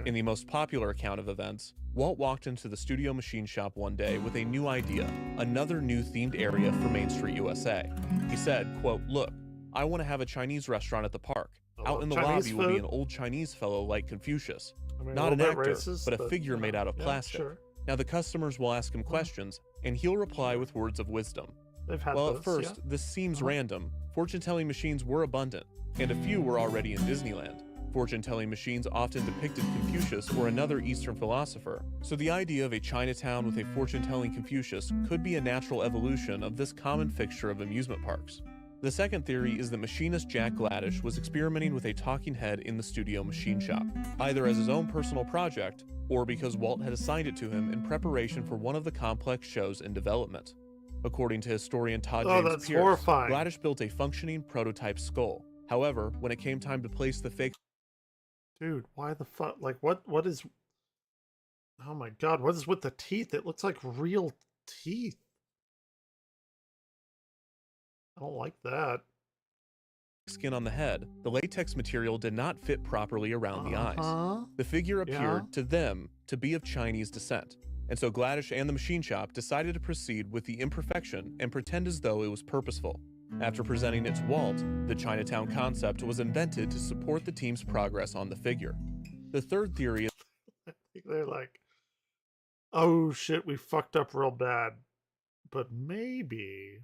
[SPEAKER 1] In the most popular account of events, Walt walked into the Studio Machine Shop one day with a new idea, another new themed area for Main Street, USA. He said, quote, "Look, I want to have a Chinese restaurant at the park. Out in the lobby will be an old Chinese fellow like Confucius. Not an actor, but a figure made out of plastic. Now the customers will ask him questions, and he'll reply with words of wisdom." Well, at first, this seems random. Fortune-telling machines were abundant, and a few were already in Disneyland. Fortune-telling machines often depicted Confucius or another Eastern philosopher, so the idea of a Chinatown with a fortune-telling Confucius could be a natural evolution of this common fixture of amusement parks. The second theory is that machinist Jack Gladish was experimenting with a talking head in the Studio Machine Shop, either as his own personal project, or because Walt had assigned it to him in preparation for one of the complex shows in development. According to historian Todd James Pierce, Gladish built a functioning prototype skull. However, when it came time to place the fake...
[SPEAKER 2] Dude, why the fuck? Like, what is... Oh my god, what is with the teeth? It looks like real teeth. I don't like that.
[SPEAKER 1] Skin on the head, the latex material did not fit properly around the eyes. The figure appeared to them to be of Chinese descent, and so Gladish and the machine shop decided to proceed with the imperfection and pretend as though it was purposeful. After presenting it to Walt, the Chinatown concept was invented to support the team's progress on the figure. The third theory is...
[SPEAKER 2] I think they're like, oh shit, we fucked up real bad. But maybe...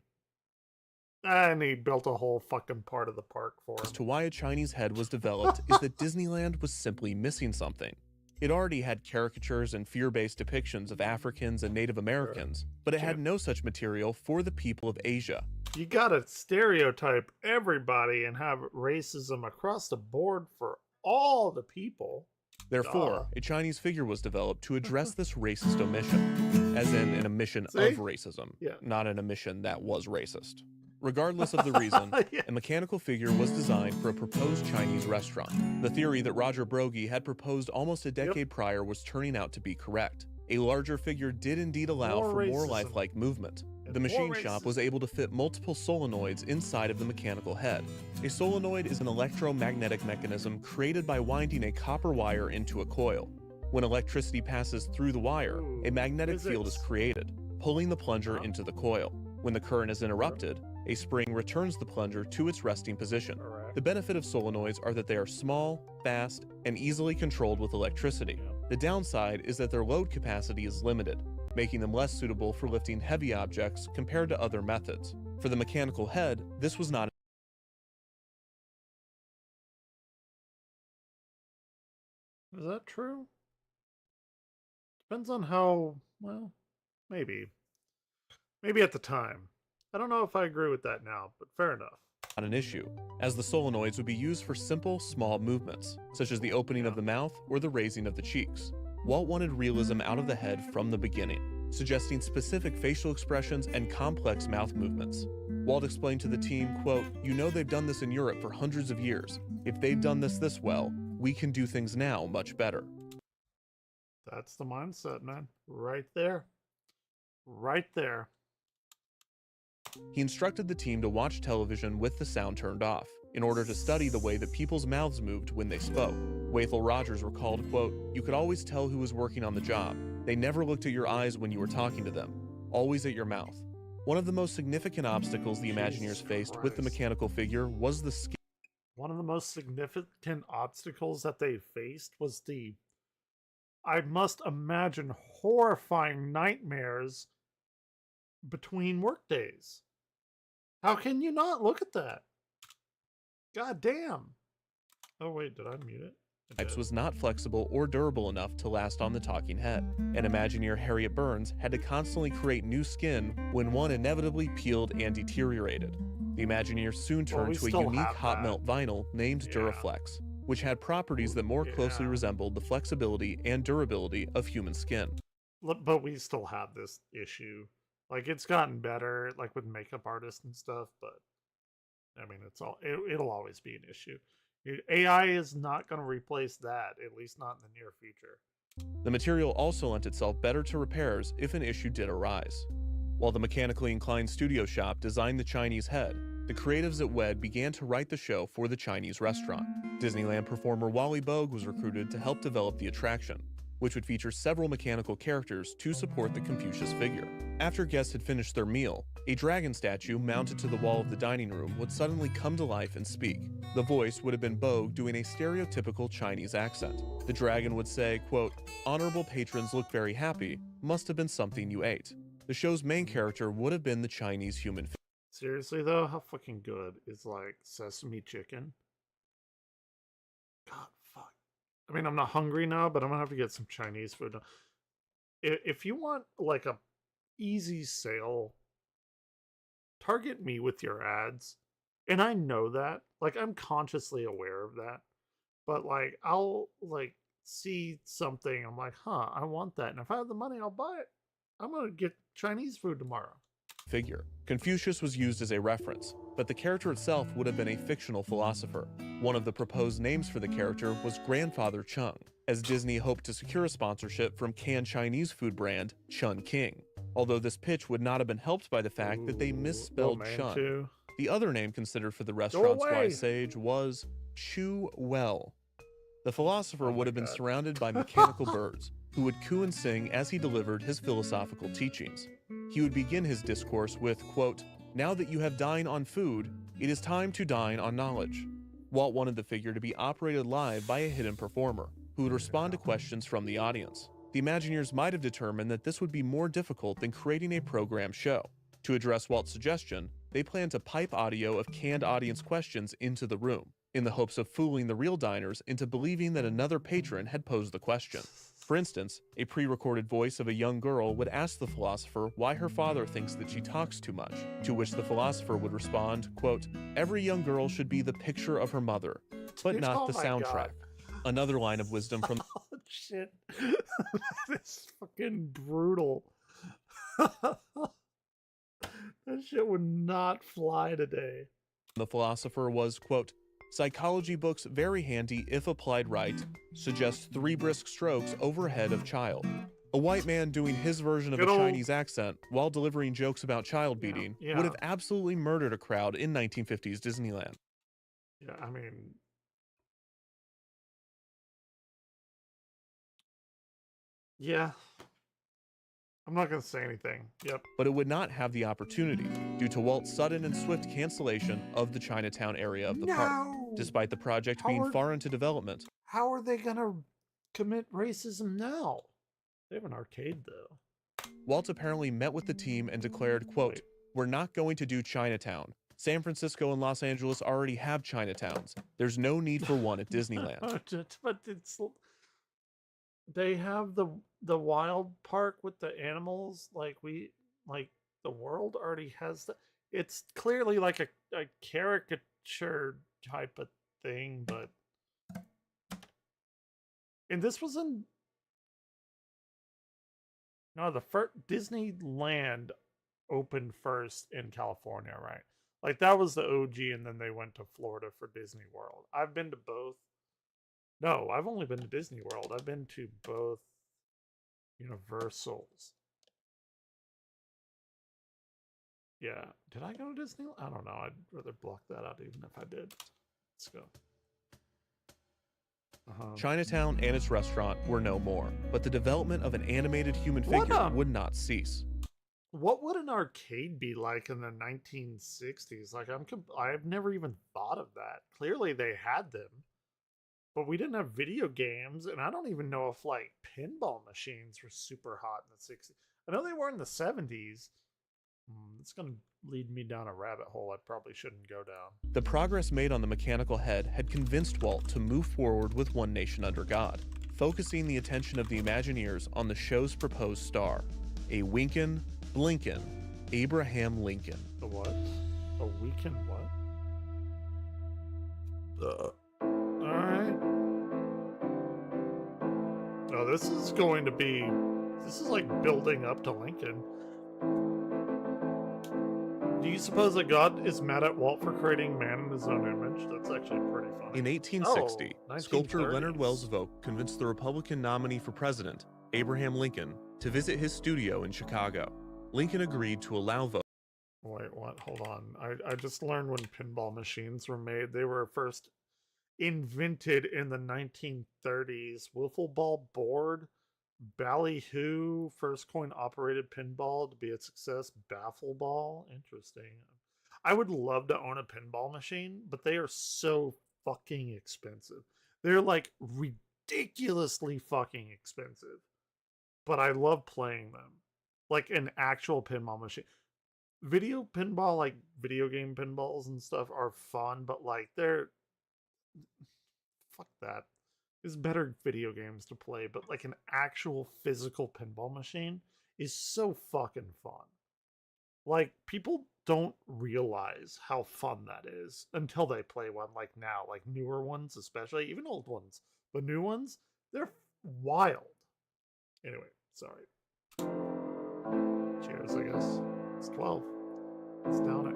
[SPEAKER 2] And he built a whole fucking part of the park for him.
[SPEAKER 1] As to why a Chinese head was developed is that Disneyland was simply missing something. It already had caricatures and fear-based depictions of Africans and Native Americans, but it had no such material for the people of Asia.
[SPEAKER 2] You gotta stereotype everybody and have racism across the board for all the people.
[SPEAKER 1] Therefore, a Chinese figure was developed to address this racist omission, as in an omission of racism, not an omission that was racist. Regardless of the reason,
[SPEAKER 2] Yeah.
[SPEAKER 1] a mechanical figure was designed for a proposed Chinese restaurant. The theory that Roger Broggie had proposed almost a decade prior was turning out to be correct. A larger figure did indeed allow
[SPEAKER 2] More
[SPEAKER 1] for more
[SPEAKER 2] racism.
[SPEAKER 1] lifelike movement.
[SPEAKER 2] And
[SPEAKER 1] The machine
[SPEAKER 2] more
[SPEAKER 1] shop
[SPEAKER 2] racism.
[SPEAKER 1] was able to fit multiple solenoids inside of the mechanical head. A solenoid is an electromagnetic mechanism created by winding a copper wire into a coil. When electricity passes through the wire, a magnetic field is
[SPEAKER 2] physics.
[SPEAKER 1] created, pulling the plunger
[SPEAKER 2] Uh-huh.
[SPEAKER 1] into the coil. When the current is interrupted, a spring returns the plunger to its resting position.
[SPEAKER 2] Correct.
[SPEAKER 1] The benefit of solenoids are that they are small, fast, and easily controlled with electricity.
[SPEAKER 2] Yeah.
[SPEAKER 1] The downside is that their load capacity is limited, making them less suitable for lifting heavy objects compared to other methods. For the mechanical head, this was not
[SPEAKER 2] Is that true? Depends on how, well, maybe. Maybe at the time. I don't know if I agree with that now, but fair enough.
[SPEAKER 1] an issue, as the solenoids would be used for simple, small movements, such as the opening of the mouth or the raising of the cheeks. Walt wanted realism out of the head from the beginning, suggesting specific facial expressions and complex mouth movements. Walt explained to the team, quote, "You know they've done this in Europe for hundreds of years. If they've done this well, we can do things now much better."
[SPEAKER 2] That's the mindset, man. Right there. Right there.
[SPEAKER 1] He instructed the team to watch television with the sound turned off, in order to study the way that people's mouths moved when they spoke. Wathel Rogers recalled, quote, "You could always tell who was working on the job. They never looked at your eyes when you were talking to them, always at your mouth." One of the most significant obstacles the Imagineers faced with the
[SPEAKER 2] Christ.
[SPEAKER 1] mechanical figure was the skin.
[SPEAKER 2] One of the most significant obstacles that they faced was the, I must imagine, horrifying nightmares between workdays. How can you not look at that? God damn. Oh wait, did I mute it? I did.
[SPEAKER 1] Was not flexible or durable enough to last on the talking head, and Imagineer Harriet Burns had to constantly create new skin when one inevitably peeled and deteriorated. The Imagineers soon
[SPEAKER 2] Well, we
[SPEAKER 1] turned to a
[SPEAKER 2] still
[SPEAKER 1] unique
[SPEAKER 2] have
[SPEAKER 1] hot
[SPEAKER 2] that.
[SPEAKER 1] melt vinyl named
[SPEAKER 2] Yeah.
[SPEAKER 1] Duraflex, which had properties that more closely
[SPEAKER 2] Yeah.
[SPEAKER 1] resembled the flexibility and durability of human skin.
[SPEAKER 2] But we still have this issue. Like, it's gotten better, like with makeup artists and stuff, but I mean, it'll always be an issue. AI is not going to replace that, at least not in the near future.
[SPEAKER 1] The material also lent itself better to repairs if an issue did arise. While the mechanically inclined studio shop designed the Chinese head, the creatives at WED began to write the show for the Chinese restaurant. Disneyland performer Wally Bogue was recruited to help develop the attraction, which would feature several mechanical characters to support the Confucius figure. After guests had finished their meal, a dragon statue mounted to the wall of the dining room would suddenly come to life and speak. The voice would have been Bogue doing a stereotypical Chinese accent. The dragon would say, quote, "Honorable patrons look very happy, must have been something you ate." The show's main character would have been the Chinese human figure.
[SPEAKER 2] Seriously, though, how fucking good is, like, sesame chicken? God, fuck. I mean, I'm not hungry now, but I'm gonna have to get some Chinese food now. If you want, like, a easy sale, target me with your ads. And I know that. Like, I'm consciously aware of that. But, like, I'll, like, see something. I'm like, huh, I want that. And if I have the money, I'll buy it. I'm gonna get Chinese food tomorrow.
[SPEAKER 1] Figure. Confucius was used as a reference, but the character itself would have been a fictional philosopher. One of the proposed names for the character was Grandfather Chung, as Disney hoped to secure a sponsorship from canned Chinese food brand Chun King, although this pitch would not have been helped by the fact that they misspelled Chun.
[SPEAKER 2] Too.
[SPEAKER 1] The other name considered for the restaurant's
[SPEAKER 2] away!
[SPEAKER 1] wise sage was Chew Well. The philosopher
[SPEAKER 2] Oh my
[SPEAKER 1] would have been
[SPEAKER 2] God.
[SPEAKER 1] surrounded by mechanical birds, who would coo and sing as he delivered his philosophical teachings. He would begin his discourse with, quote, "Now that you have dined on food, it is time to dine on knowledge." Walt wanted the figure to be operated live by a hidden performer, who would respond to questions from the audience. The Imagineers might have determined that this would be more difficult than creating a program show. To address Walt's suggestion, they planned to pipe audio of canned audience questions into the room, in the hopes of fooling the real diners into believing that another patron had posed the question. For instance, a pre-recorded voice of a young girl would ask the philosopher why her father thinks that she talks too much, to which the philosopher would respond, quote, "Every young girl should be the picture of her mother, but not
[SPEAKER 2] Oh
[SPEAKER 1] the
[SPEAKER 2] my
[SPEAKER 1] soundtrack."
[SPEAKER 2] God.
[SPEAKER 1] Another line of wisdom from
[SPEAKER 2] Oh, shit. That's fucking brutal. That shit would not fly today.
[SPEAKER 1] The philosopher was, quote, psychology books very handy if applied right, suggest 3 brisk strokes overhead of child. A white man doing his version of
[SPEAKER 2] Good
[SPEAKER 1] a
[SPEAKER 2] old-
[SPEAKER 1] Chinese accent while delivering jokes about child beating
[SPEAKER 2] Yeah.
[SPEAKER 1] would have absolutely murdered a crowd in 1950s Disneyland.
[SPEAKER 2] Yeah, I mean, yeah. I'm not gonna say anything. Yep.
[SPEAKER 1] But it would not have the opportunity due to Walt's sudden and swift cancellation of the Chinatown area of the park, despite the project being
[SPEAKER 2] Howard-
[SPEAKER 1] far into development.
[SPEAKER 2] How are they gonna commit racism now? They have an arcade though.
[SPEAKER 1] Walt apparently met with the team and declared, quote, we're not going to do Chinatown. San Francisco and Los Angeles already have Chinatowns. There's no need for one at Disneyland.
[SPEAKER 2] But it's they have the wild park with the animals like the world already has that. It's clearly like a caricature type of thing, but and this was in no the first Disneyland opened first in California, right? Like that was the OG, and then they went to Florida for Disney World. I've been to both. No, I've only been to Disney World. I've been to both Universals. Yeah. Did I go to Disney? I don't know. I'd rather block that out even if I did. Let's go.
[SPEAKER 1] Chinatown and its restaurant were no more, but the development of an animated human figure would not cease.
[SPEAKER 2] What would an arcade be like in the 1960s? Like I've never even thought of that. Clearly they had them. But we didn't have video games, and I don't even know if like pinball machines were super hot in the 60s. I know they were in the 70s. It's going to lead me down a rabbit hole I probably shouldn't go down.
[SPEAKER 1] The progress made on the mechanical head had convinced Walt to move forward with One Nation Under God, focusing the attention of the Imagineers on the show's proposed star, a winkin', blinkin' Abraham Lincoln.
[SPEAKER 2] The what? A weekend what? Alright. Oh, this is like building up to Lincoln. Do you suppose that God is mad at Walt for creating man in his own image? That's actually pretty funny.
[SPEAKER 1] In 1860, sculptor
[SPEAKER 2] 1930s.
[SPEAKER 1] Leonard Wells Vogt convinced the Republican nominee for president, Abraham Lincoln, to visit his studio in Chicago. Lincoln agreed to allow Vogt.
[SPEAKER 2] Wait, what? Hold on. I just learned when pinball machines were made. They were first invented in the 1930s. Wiffle ball board, ballyhoo, first coin operated pinball to be a success. Baffle ball, interesting. I would love to own a pinball machine, but they are so fucking expensive. They're like ridiculously fucking expensive. But I love playing them. Like an actual pinball machine. Video pinball, like video game pinballs and stuff, are fun, but like they're fuck that. There's better video games to play, but like an actual physical pinball machine is so fucking fun. Like people don't realize how fun that is until they play one, like now, like newer ones especially, even old ones. But new ones, they're wild. Anyway, sorry. Cheers, I guess. It's 12. Let's down it.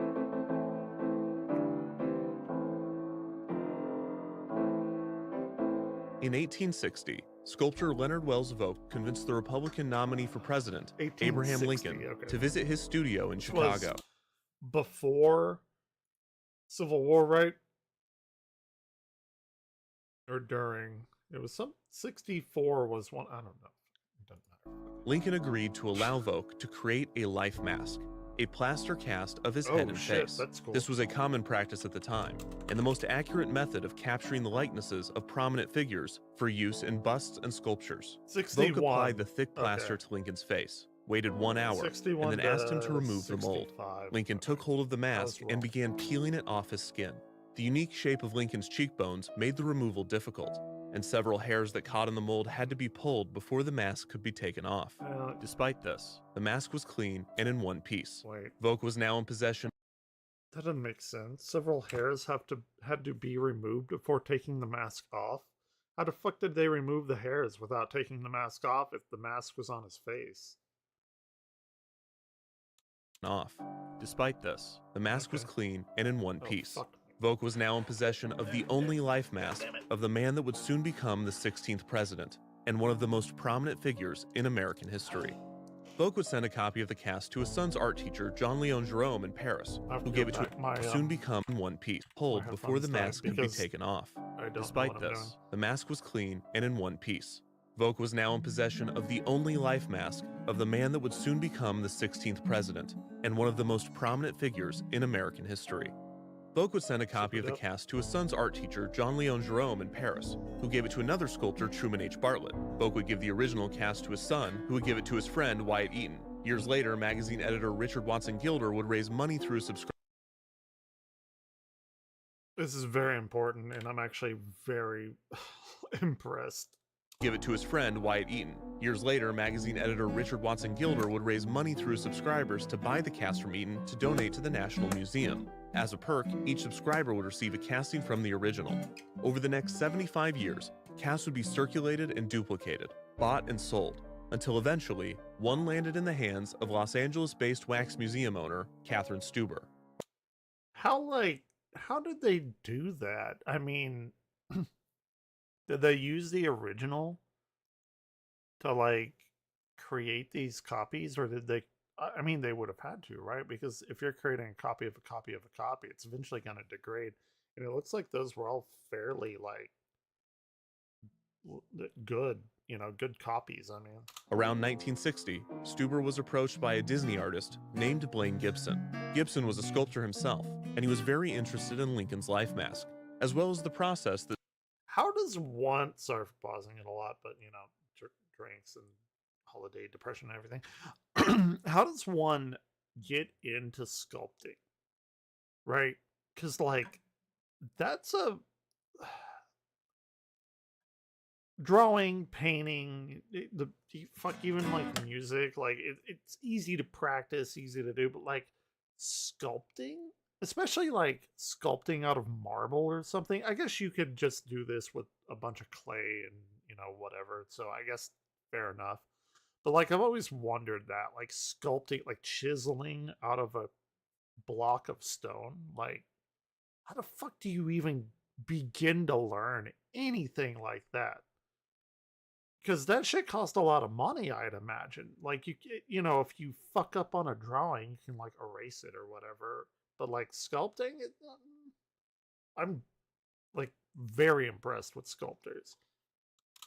[SPEAKER 1] In 1860, sculptor Leonard Wells Vogt convinced the Republican nominee for president, Abraham
[SPEAKER 2] 1860,
[SPEAKER 1] Lincoln,
[SPEAKER 2] okay.
[SPEAKER 1] to visit his studio in
[SPEAKER 2] Which was
[SPEAKER 1] Chicago.
[SPEAKER 2] before Civil War, right? Or during. It was some 64 was one. I don't know. It doesn't matter.
[SPEAKER 1] Lincoln agreed to allow Vogt to create a life mask, a plaster cast of his head and face.
[SPEAKER 2] That's cool.
[SPEAKER 1] This was a common practice at the time, and the most accurate method of capturing the likenesses of prominent figures for use in busts and sculptures.
[SPEAKER 2] 61.
[SPEAKER 1] Vogt applied the thick plaster to Lincoln's face, waited 1 hour,
[SPEAKER 2] 61
[SPEAKER 1] and then asked him to remove the
[SPEAKER 2] 65.
[SPEAKER 1] mold. Lincoln took hold of the mask
[SPEAKER 2] wrong.
[SPEAKER 1] and began peeling it off his skin. The unique shape of Lincoln's cheekbones made the removal difficult, and several hairs that caught in the mold had to be pulled before the mask could be taken off. Despite this, the mask was clean and in one piece.
[SPEAKER 2] Wait,
[SPEAKER 1] Vogt was now in possession.
[SPEAKER 2] that doesn't make sense. Several hairs had to be removed before taking the mask off. How the fuck did they remove the hairs without taking the mask off if the mask was on his face?
[SPEAKER 1] off. Despite this, the mask was
[SPEAKER 2] Okay.
[SPEAKER 1] clean and in one
[SPEAKER 2] Oh,
[SPEAKER 1] piece.
[SPEAKER 2] fuck.
[SPEAKER 1] Volk was now in possession of the only life mask
[SPEAKER 2] Damn it.
[SPEAKER 1] of the man that would soon become the 16th president and one of the most prominent figures in American history. Volk would send a copy of the cast to his son's art teacher, John Leon Jerome, in Paris,
[SPEAKER 2] I have
[SPEAKER 1] who
[SPEAKER 2] to
[SPEAKER 1] gave
[SPEAKER 2] go
[SPEAKER 1] it to
[SPEAKER 2] back. My,
[SPEAKER 1] him soon become in one piece, pulled
[SPEAKER 2] my
[SPEAKER 1] before the
[SPEAKER 2] headphones died
[SPEAKER 1] mask could be
[SPEAKER 2] because
[SPEAKER 1] taken off.
[SPEAKER 2] I don't know
[SPEAKER 1] Despite
[SPEAKER 2] what I'm
[SPEAKER 1] this,
[SPEAKER 2] doing.
[SPEAKER 1] the mask was clean and in one piece. Volk was now in possession of the only life mask of the man that would soon become the 16th president and one of the most prominent figures in American history. Volk would send a copy of the cast to his son's art teacher, John Leon Jerome, in Paris, who gave it to another sculptor, Truman H. Bartlett. Volk would give the original cast to his son, who would give it to his friend, Wyatt Eaton. Years later, magazine editor Richard Watson Gilder would raise money through his subscribers.
[SPEAKER 2] This is very important, and I'm actually very impressed.
[SPEAKER 1] Give it to his friend, Wyatt Eaton. Years later, magazine editor Richard Watson Gilder would raise money through his subscribers to buy the cast from Eaton to donate to the National Museum. As a perk, each subscriber would receive a casting from the original. Over the next 75 years, casts would be circulated and duplicated, bought and sold, until eventually, one landed in the hands of Los Angeles-based wax museum owner, Catherine Stuber.
[SPEAKER 2] How did they do that? I mean, did they use the original to create these copies, or did they? I mean, they would have had to, right? Because if you're creating a copy of a copy of a copy, it's eventually going to degrade. And it looks like those were all fairly good, good copies. I mean,
[SPEAKER 1] Around 1960, Stuber was approached by a Disney artist named Blaine Gibson. Gibson was a sculptor himself, and he was very interested in Lincoln's life mask, as well as the process that
[SPEAKER 2] how does one? Sorry for pausing it a lot, but drinks and holiday depression and everything. How does one get into sculpting, right? Because that's a drawing, painting, even music. It's easy to practice, easy to do, but sculpting, especially sculpting out of marble or something. I guess you could just do this with a bunch of clay and whatever. So I guess fair enough. But I've always wondered that, sculpting, chiseling out of a block of stone, how the fuck do you even begin to learn anything like that? Because that shit costs a lot of money, I'd imagine. If you fuck up on a drawing, you can erase it or whatever. But sculpting, I'm very impressed with sculptors.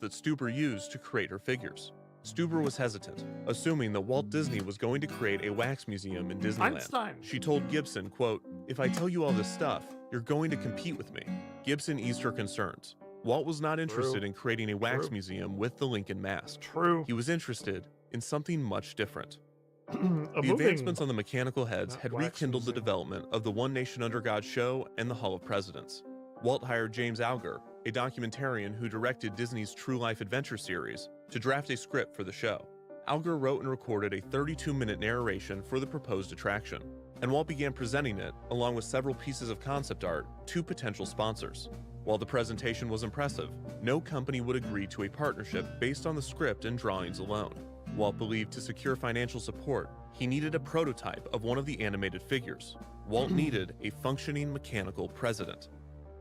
[SPEAKER 1] that Stuber used to create her figures. Stuber was hesitant, assuming that Walt Disney was going to create a wax museum in Disneyland.
[SPEAKER 2] Einstein.
[SPEAKER 1] She told Gibson, quote, "If I tell you all this stuff, you're going to compete with me." Gibson eased her concerns. Walt was not interested
[SPEAKER 2] True.
[SPEAKER 1] in creating a wax
[SPEAKER 2] True.
[SPEAKER 1] museum with the Lincoln mask.
[SPEAKER 2] True.
[SPEAKER 1] He was interested in something much different.
[SPEAKER 2] A
[SPEAKER 1] The
[SPEAKER 2] moving-
[SPEAKER 1] advancements on the mechanical heads
[SPEAKER 2] Not
[SPEAKER 1] had
[SPEAKER 2] wax
[SPEAKER 1] rekindled the
[SPEAKER 2] museum.
[SPEAKER 1] development of the One Nation Under God show and the Hall of Presidents. Walt hired James Alger, a documentarian who directed Disney's True Life Adventure series, to draft a script for the show. Alger wrote and recorded a 32-minute narration for the proposed attraction, and Walt began presenting it, along with several pieces of concept art, to potential sponsors. While the presentation was impressive, no company would agree to a partnership based on the script and drawings alone. Walt believed to secure financial support, he needed a prototype of one of the animated figures. Walt needed a functioning mechanical president.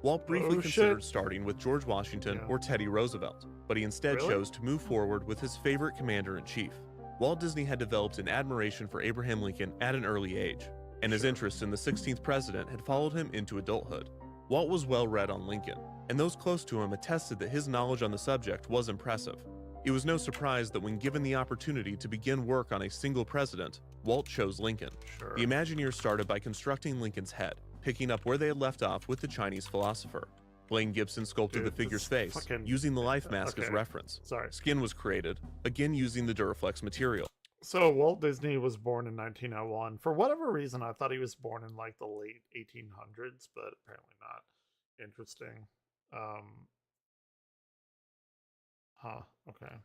[SPEAKER 1] Walt briefly
[SPEAKER 2] Oh,
[SPEAKER 1] considered
[SPEAKER 2] shit.
[SPEAKER 1] starting with George Washington
[SPEAKER 2] Yeah.
[SPEAKER 1] or Teddy Roosevelt, but he instead
[SPEAKER 2] Really?
[SPEAKER 1] chose to move forward with his favorite commander-in-chief. Walt Disney had developed an admiration for Abraham Lincoln at an early age, and his
[SPEAKER 2] Sure.
[SPEAKER 1] interest in the 16th president had followed him into adulthood. Walt was well read on Lincoln, and those close to him attested that his knowledge on the subject was impressive. It was no surprise that when given the opportunity to begin work on a single president, Walt chose Lincoln.
[SPEAKER 2] Sure.
[SPEAKER 1] The Imagineers started by constructing Lincoln's head, picking up where they had left off with the Chinese philosopher. Blaine Gibson sculpted
[SPEAKER 2] Dude,
[SPEAKER 1] the figure's
[SPEAKER 2] this
[SPEAKER 1] face,
[SPEAKER 2] fucking-
[SPEAKER 1] using the life mask as
[SPEAKER 2] okay.
[SPEAKER 1] reference.
[SPEAKER 2] Sorry.
[SPEAKER 1] Skin was created, again using the Duraflex material.
[SPEAKER 2] So Walt Disney was born in 1901. For whatever reason, I thought he was born in the late 1800s, but apparently not. Interesting. Okay.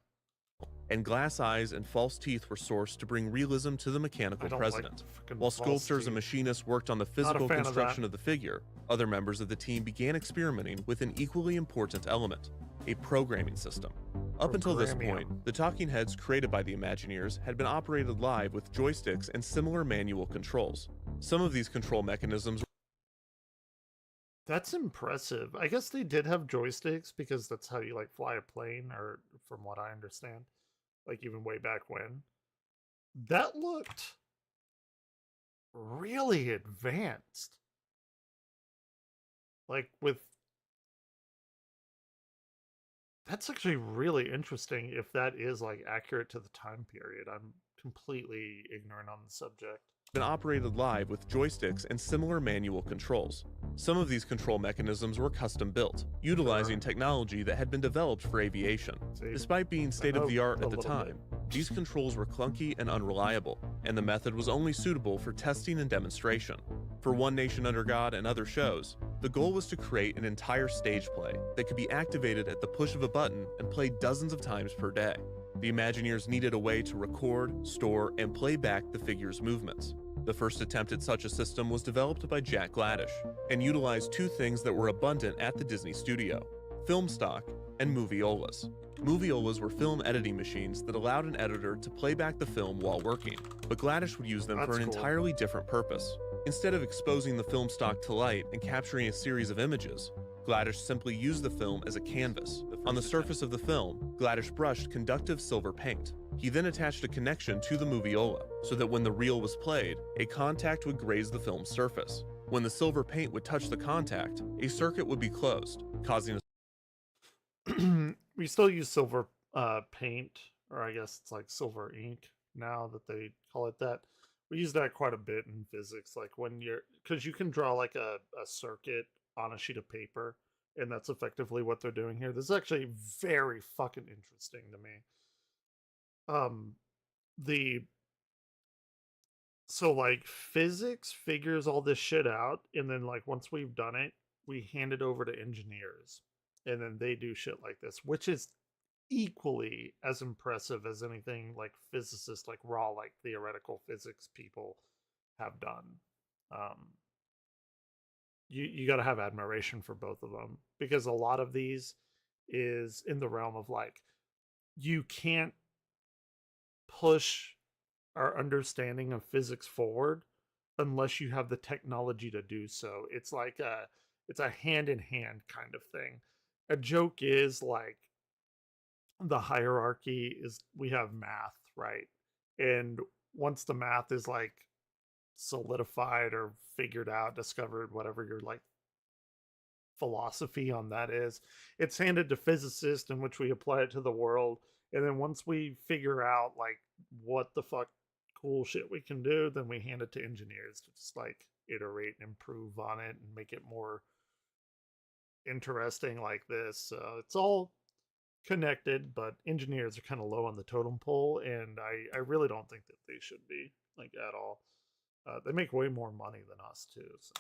[SPEAKER 1] And glass eyes and false teeth were sourced to bring realism to the
[SPEAKER 2] I
[SPEAKER 1] mechanical
[SPEAKER 2] don't
[SPEAKER 1] president.
[SPEAKER 2] like fucking
[SPEAKER 1] While
[SPEAKER 2] false
[SPEAKER 1] sculptors and
[SPEAKER 2] teeth.
[SPEAKER 1] machinists worked on the physical
[SPEAKER 2] fan of
[SPEAKER 1] construction
[SPEAKER 2] that.
[SPEAKER 1] of the figure, other members of the team began experimenting with an equally important element, a programming system. Up until this
[SPEAKER 2] Gramium.
[SPEAKER 1] point, the talking heads created by the Imagineers had been operated live with joysticks and similar manual controls. Some of these control mechanisms.
[SPEAKER 2] That's impressive. I guess they did have joysticks because that's how you like fly a plane, or from what I understand, like even way back when. That looked really advanced. Like with that's actually really interesting if that is like accurate to the time period. I'm completely ignorant on the subject.
[SPEAKER 1] Been operated live with joysticks and similar manual controls. Some of these control mechanisms were custom built, utilizing technology that had been developed for aviation.
[SPEAKER 2] See,
[SPEAKER 1] Despite being state-of-the-art
[SPEAKER 2] a
[SPEAKER 1] at the
[SPEAKER 2] little
[SPEAKER 1] time, these controls were clunky and unreliable, and the method was only suitable for testing and demonstration. For One Nation Under God and other shows, the goal was to create an entire stage play that could be activated at the push of a button and played dozens of times per day. The Imagineers needed a way to record, store, and play back the figure's movements. The first attempt at such a system was developed by Jack Gladish and utilized two things that were abundant at the Disney studio: film stock and moviolas. Moviolas were film editing machines that allowed an editor to play back the film while working, but Gladish would use them for an entirely different purpose. Instead of exposing the film stock to light and capturing a series of images, Gladish simply used the film as a canvas. On the surface of the film, Gladish brushed conductive silver paint. He then attached a connection to the moviola so that when the reel was played, a contact would graze the film's surface. When the silver paint would touch the contact, a circuit would be closed, causing a
[SPEAKER 2] We still use silver paint, or I guess it's like silver ink now that they call it that. We use that quite a bit in physics, like when because you can draw like a circuit on a sheet of paper, and that's effectively what they're doing here. This is actually very fucking interesting to me. So like physics figures all this shit out, and then like once we've done it, we hand it over to engineers, and then they do shit like this, which is equally as impressive as anything like physicists, like raw, like theoretical physics people have done. You got to have admiration for both of them, because a lot of these is in the realm of like, you can't push our understanding of physics forward unless you have the technology to do so. It's like it's a hand in hand kind of thing. A joke is like, the hierarchy is, we have math, right? And once the math is like solidified or figured out, discovered, whatever your like philosophy on that is, it's handed to physicists, in which we apply it to the world. And then once we figure out like what the fuck cool shit we can do, then we hand it to engineers to just like iterate and improve on it and make it more interesting like this. So it's all connected, but engineers are kind of low on the totem pole, and I really don't think that they should be, like, at all. They make way more money than us too, so.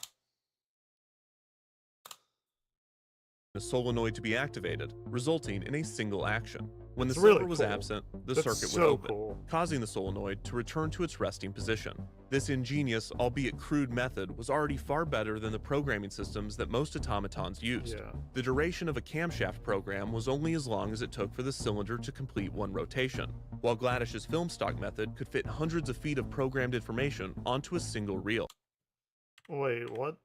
[SPEAKER 1] A solenoid to be activated, resulting in a single action. When the
[SPEAKER 2] It's
[SPEAKER 1] silver
[SPEAKER 2] really
[SPEAKER 1] was
[SPEAKER 2] cool.
[SPEAKER 1] absent, the
[SPEAKER 2] That's
[SPEAKER 1] circuit would
[SPEAKER 2] so
[SPEAKER 1] open,
[SPEAKER 2] cool.
[SPEAKER 1] causing the solenoid to return to its resting position. This ingenious, albeit crude method was already far better than the programming systems that most automatons used.
[SPEAKER 2] Yeah.
[SPEAKER 1] The duration of a camshaft program was only as long as it took for the cylinder to complete one rotation, while Gladish's film stock method could fit hundreds of feet of programmed information onto a single reel.
[SPEAKER 2] Wait, what?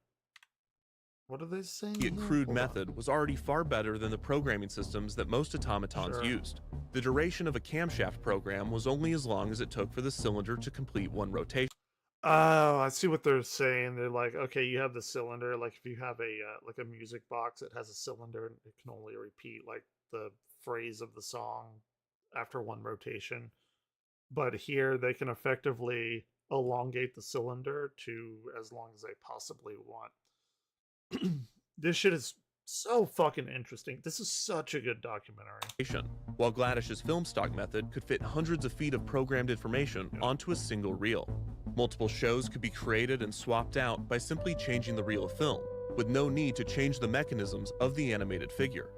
[SPEAKER 2] What are they saying?
[SPEAKER 1] The crude method was already far better than the programming systems that most automatons used. The duration of a camshaft program was only as long as it took for the cylinder to complete one rotation.
[SPEAKER 2] Oh, I see what they're saying. They're like, okay, you have the cylinder. Like if you have a like a music box, it has a cylinder, and it can only repeat like the phrase of the song after one rotation. But here they can effectively elongate the cylinder to as long as they possibly want. This shit is so fucking interesting. This is such a good documentary.
[SPEAKER 1] While Gladish's film stock method could fit hundreds of feet of programmed information onto a single reel. Multiple shows could be created and swapped out by simply changing the reel of film, with no need to change the mechanisms of the animated figure.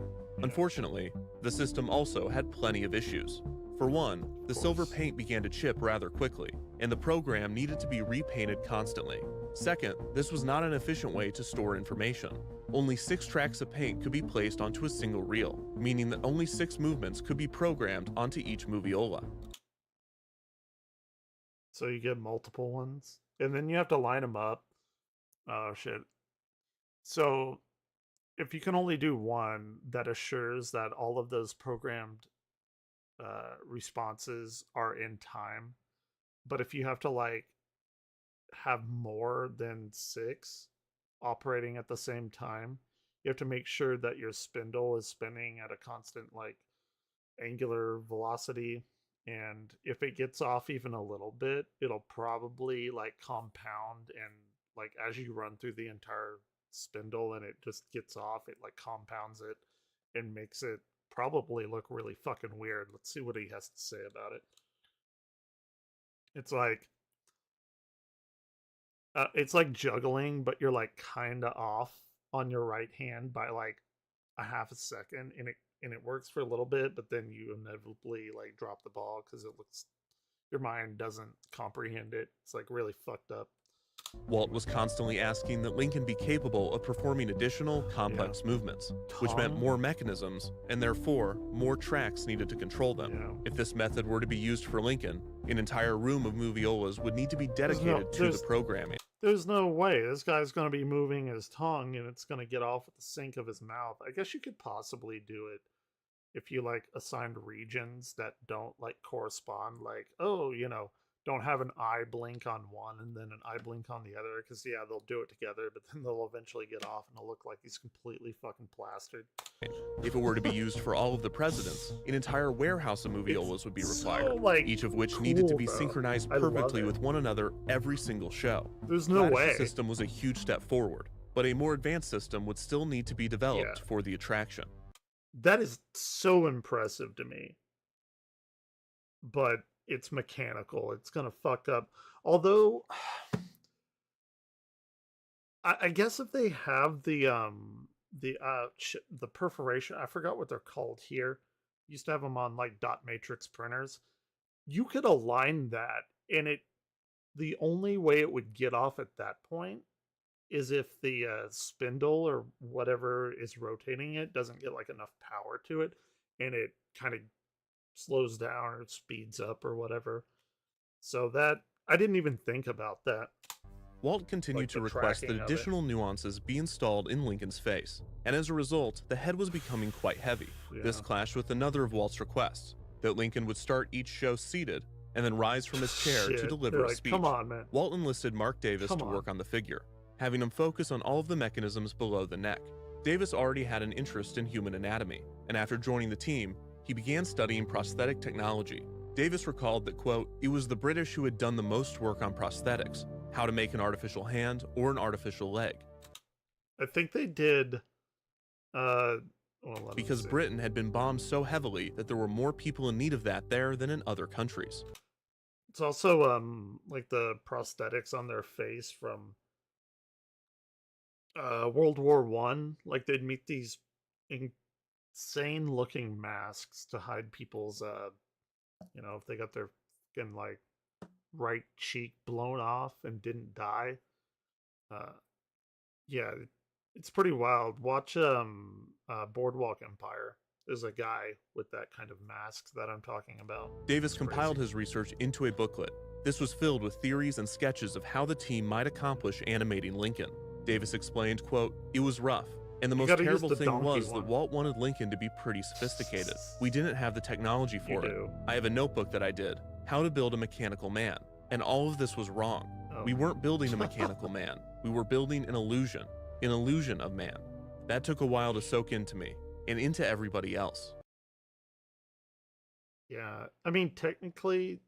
[SPEAKER 1] Unfortunately, the system also had plenty of issues. For one, the silver paint began to chip rather quickly, and the program needed to be repainted constantly. Second, this was not an efficient way to store information. only 6 tracks of paint could be placed onto a single reel, meaning that only 6 movements could be programmed onto each moviola.
[SPEAKER 2] So you get multiple ones, and then you have to line them up. Oh shit. So if you can only do one, that assures that all of those programmed responses are in time. But if you have to like have more than 6 operating at the same time, you have to make sure that your spindle is spinning at a constant like angular velocity, and if it gets off even a little bit, it'll probably like compound, and like as you run through the entire spindle and it just gets off, it like compounds it and makes it probably look really fucking weird. Let's see what he has to say about it. It's like juggling, but you're like kind of off on your right hand by like a half a second, and it works for a little bit, but then you inevitably like drop the ball because it looks, your mind doesn't comprehend it. It's like really fucked up.
[SPEAKER 1] Walt was constantly asking that Lincoln be capable of performing additional, complex movements, which meant more mechanisms, and therefore, more tracks needed to control them.
[SPEAKER 2] Yeah.
[SPEAKER 1] If this method were to be used for Lincoln, an entire room of moviolas would need to be dedicated to the programming.
[SPEAKER 2] There's no way this guy's going to be moving his tongue and it's going to get off at the sink of his mouth. I guess you could possibly do it if you like assigned regions that don't like correspond, like, oh, you know, don't have an eye blink on one and then an eye blink on the other, because yeah, they'll do it together, but then they'll eventually get off and it'll look like he's completely fucking plastered.
[SPEAKER 1] If it were to be used for all of the presidents, an entire warehouse of moviolas would be required,
[SPEAKER 2] so, like,
[SPEAKER 1] each of which
[SPEAKER 2] cool,
[SPEAKER 1] needed to be
[SPEAKER 2] bro.
[SPEAKER 1] synchronized
[SPEAKER 2] I love
[SPEAKER 1] perfectly
[SPEAKER 2] it.
[SPEAKER 1] with one another every single show.
[SPEAKER 2] There's no
[SPEAKER 1] That
[SPEAKER 2] way.
[SPEAKER 1] system was a huge step forward, but a more advanced system would still need to be developed
[SPEAKER 2] Yeah.
[SPEAKER 1] for the attraction.
[SPEAKER 2] That is so impressive to me. But it's mechanical. It's gonna fuck up. Although, I guess if they have the perforation, I forgot what they're called here. Used to have them on like dot matrix printers. You could align that, and the only way it would get off at that point is if the spindle or whatever is rotating it doesn't get like enough power to it, and it kind of slows down or speeds up or whatever. So that, I didn't even think about that.
[SPEAKER 1] Walt continued
[SPEAKER 2] Like
[SPEAKER 1] to
[SPEAKER 2] the
[SPEAKER 1] request that
[SPEAKER 2] tracking of it.
[SPEAKER 1] additional nuances be installed in Lincoln's face, and as a result, the head was becoming quite heavy. This
[SPEAKER 2] Yeah.
[SPEAKER 1] clashed with another of Walt's requests, that Lincoln would start each show seated and then rise from his chair to
[SPEAKER 2] Shit.
[SPEAKER 1] deliver
[SPEAKER 2] They're
[SPEAKER 1] a
[SPEAKER 2] like,
[SPEAKER 1] speech.
[SPEAKER 2] come on, man.
[SPEAKER 1] Walt enlisted Mark Davis
[SPEAKER 2] Come
[SPEAKER 1] to
[SPEAKER 2] on.
[SPEAKER 1] work on the figure, having him focus on all of the mechanisms below the neck. Davis already had an interest in human anatomy, and after joining the team, he began studying prosthetic technology. Davis recalled that, quote, it was the British who had done the most work on prosthetics, how to make an artificial hand or an artificial leg.
[SPEAKER 2] I think they did. Well, let me
[SPEAKER 1] Because
[SPEAKER 2] see.
[SPEAKER 1] Britain had been bombed so heavily that there were more people in need of that there than in other countries.
[SPEAKER 2] It's also like the prosthetics on their face from World War One. Like they'd meet these insane looking masks to hide people's you know, if they got their fucking like right cheek blown off and didn't die. Yeah, it's pretty wild. Watch Boardwalk Empire. There's a guy with that kind of mask that I'm talking about.
[SPEAKER 1] Davis
[SPEAKER 2] It's
[SPEAKER 1] compiled
[SPEAKER 2] crazy.
[SPEAKER 1] his research into a booklet. This was filled with theories and sketches of how the team might accomplish animating Lincoln. Davis explained, quote, it was rough, and the most
[SPEAKER 2] gotta use
[SPEAKER 1] terrible
[SPEAKER 2] the
[SPEAKER 1] thing
[SPEAKER 2] donkey
[SPEAKER 1] was
[SPEAKER 2] one.
[SPEAKER 1] that Walt wanted Lincoln to be pretty sophisticated. We didn't have the technology
[SPEAKER 2] You
[SPEAKER 1] for it.
[SPEAKER 2] do.
[SPEAKER 1] I have a notebook that I did, how to build a mechanical man, and all of this was wrong.
[SPEAKER 2] Oh.
[SPEAKER 1] We weren't building a mechanical man, we were building an illusion of man. That took a while to soak into me, and into everybody else.
[SPEAKER 2] Yeah, I mean, technically,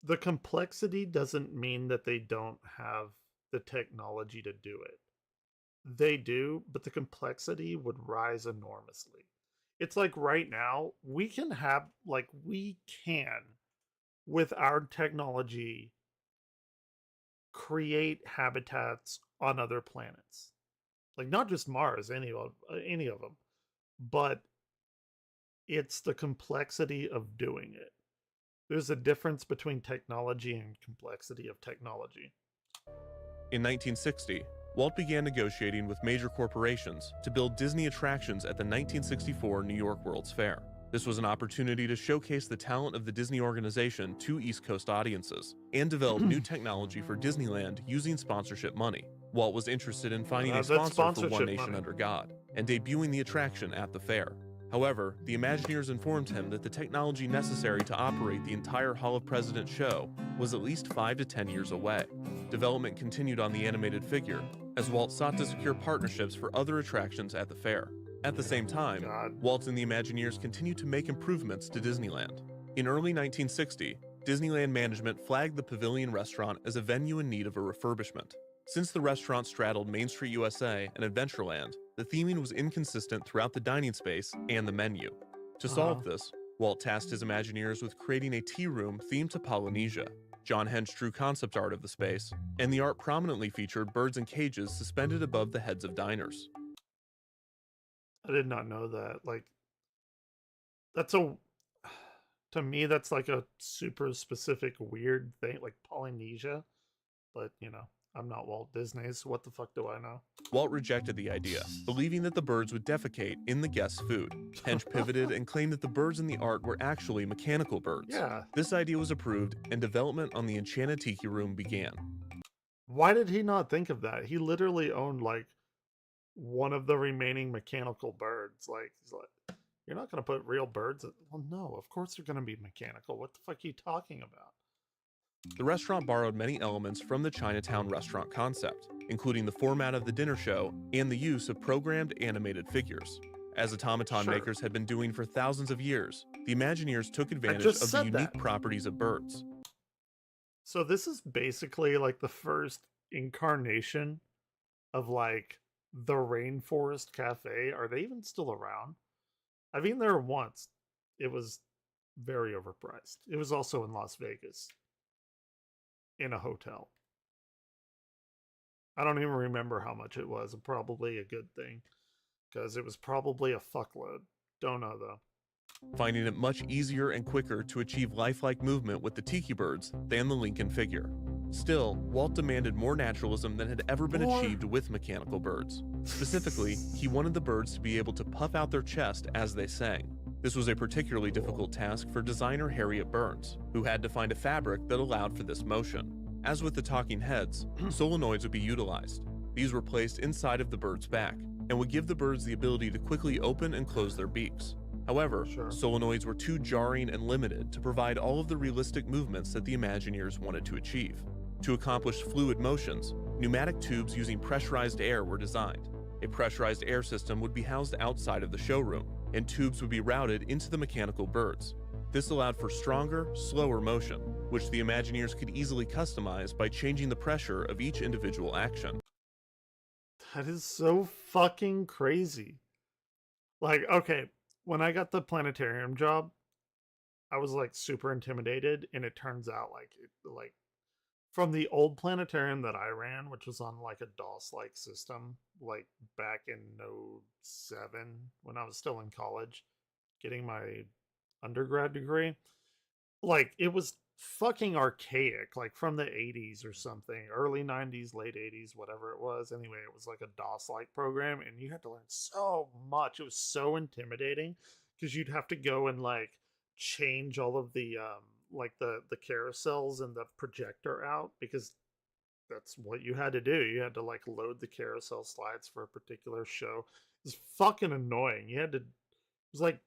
[SPEAKER 2] the complexity doesn't mean that they don't have the technology to do it. They do, but the complexity would rise enormously. It's like right now, we can, with our technology, create habitats on other planets. Like, not just Mars, any of them, but it's the complexity of doing it. There's a difference between technology and complexity of technology.
[SPEAKER 1] In 1960, Walt began negotiating with major corporations to build Disney attractions at the 1964 New York World's Fair. This was an opportunity to showcase the talent of the Disney organization to East Coast audiences and develop new technology for Disneyland using sponsorship money. Walt was interested in finding a
[SPEAKER 2] That
[SPEAKER 1] sponsor for One
[SPEAKER 2] sponsorship
[SPEAKER 1] Nation
[SPEAKER 2] money.
[SPEAKER 1] Under God and debuting the attraction at the fair. However, the Imagineers informed him that the technology necessary to operate the entire Hall of Presidents show was at least 5 to 10 years away. Development continued on the animated figure, as Walt sought to secure partnerships for other attractions at the fair. At the same time, Walt and the Imagineers continued to make improvements to Disneyland. In early 1960, Disneyland management flagged the Pavilion restaurant as a venue in need of a refurbishment. Since the restaurant straddled Main Street USA and Adventureland, the theming was inconsistent throughout the dining space and the menu. To solve this, Walt tasked his Imagineers with creating a tea room themed to Polynesia. John Hench drew concept art of the space, and the art prominently featured birds in cages suspended above the heads of diners.
[SPEAKER 2] I did not know that. Like, to me, that's like a super specific weird thing, like Polynesia. But, I'm not Walt Disney, so what the fuck do I know?
[SPEAKER 1] Walt rejected the idea, believing that the birds would defecate in the guests' food. Hench pivoted and claimed that the birds in the art were actually mechanical birds.
[SPEAKER 2] Yeah.
[SPEAKER 1] This idea was approved, and development on the Enchanted Tiki Room began.
[SPEAKER 2] Why did he not think of that? He literally owned, like, one of the remaining mechanical birds. Like, he's like, you're not going to put real birds? Well, no, of course they're going to be mechanical. What the fuck are you talking about?
[SPEAKER 1] The restaurant borrowed many elements from the Chinatown restaurant concept, including the format of the dinner show and the use of programmed animated figures. As automaton makers had been doing for thousands of years, the Imagineers took advantage of the unique properties of birds.
[SPEAKER 2] So this is basically like the first incarnation of like the Rainforest Cafe. Are they even still around? I've been there once. It was very overpriced. It was also in Las Vegas. In a hotel. I don't even remember how much it was. Probably a good thing, because it was probably a fuckload. Don't know though.
[SPEAKER 1] Finding it much easier and quicker to achieve lifelike movement with the tiki birds than the Lincoln figure. Still, Walt demanded more naturalism than had ever been achieved with mechanical birds. Specifically, he wanted the birds to be able to puff out their chest as they sang. This was a particularly difficult task for designer Harriet Burns, who had to find a fabric that allowed for this motion. As with the talking heads, solenoids would be utilized. These were placed inside of the bird's back and would give the birds the ability to quickly open and close their beaks. However, solenoids were too jarring and limited to provide all of the realistic movements that the Imagineers wanted to achieve. To accomplish fluid motions, pneumatic tubes using pressurized air were designed. A pressurized air system would be housed outside of the showroom, and tubes would be routed into the mechanical birds. This allowed for stronger, slower motion, which the Imagineers could easily customize by changing the pressure of each individual action.
[SPEAKER 2] That is so fucking crazy. Like, okay, when I got the planetarium job, I was like super intimidated, and it turns out like from the old planetarium that I ran, which was on like a DOS-like system, like back in '07 when I was still in college, getting my undergrad degree, like it was fucking archaic, like from the 80s or something, early 90s, late 80s, whatever it was. Anyway, it was like a DOS-like program, and you had to learn so much. It was so intimidating because you'd have to go and like change all of the like the carousels and the projector out, because that's what you had to do. You had to like load the carousel slides for a particular show. It was fucking annoying. It was like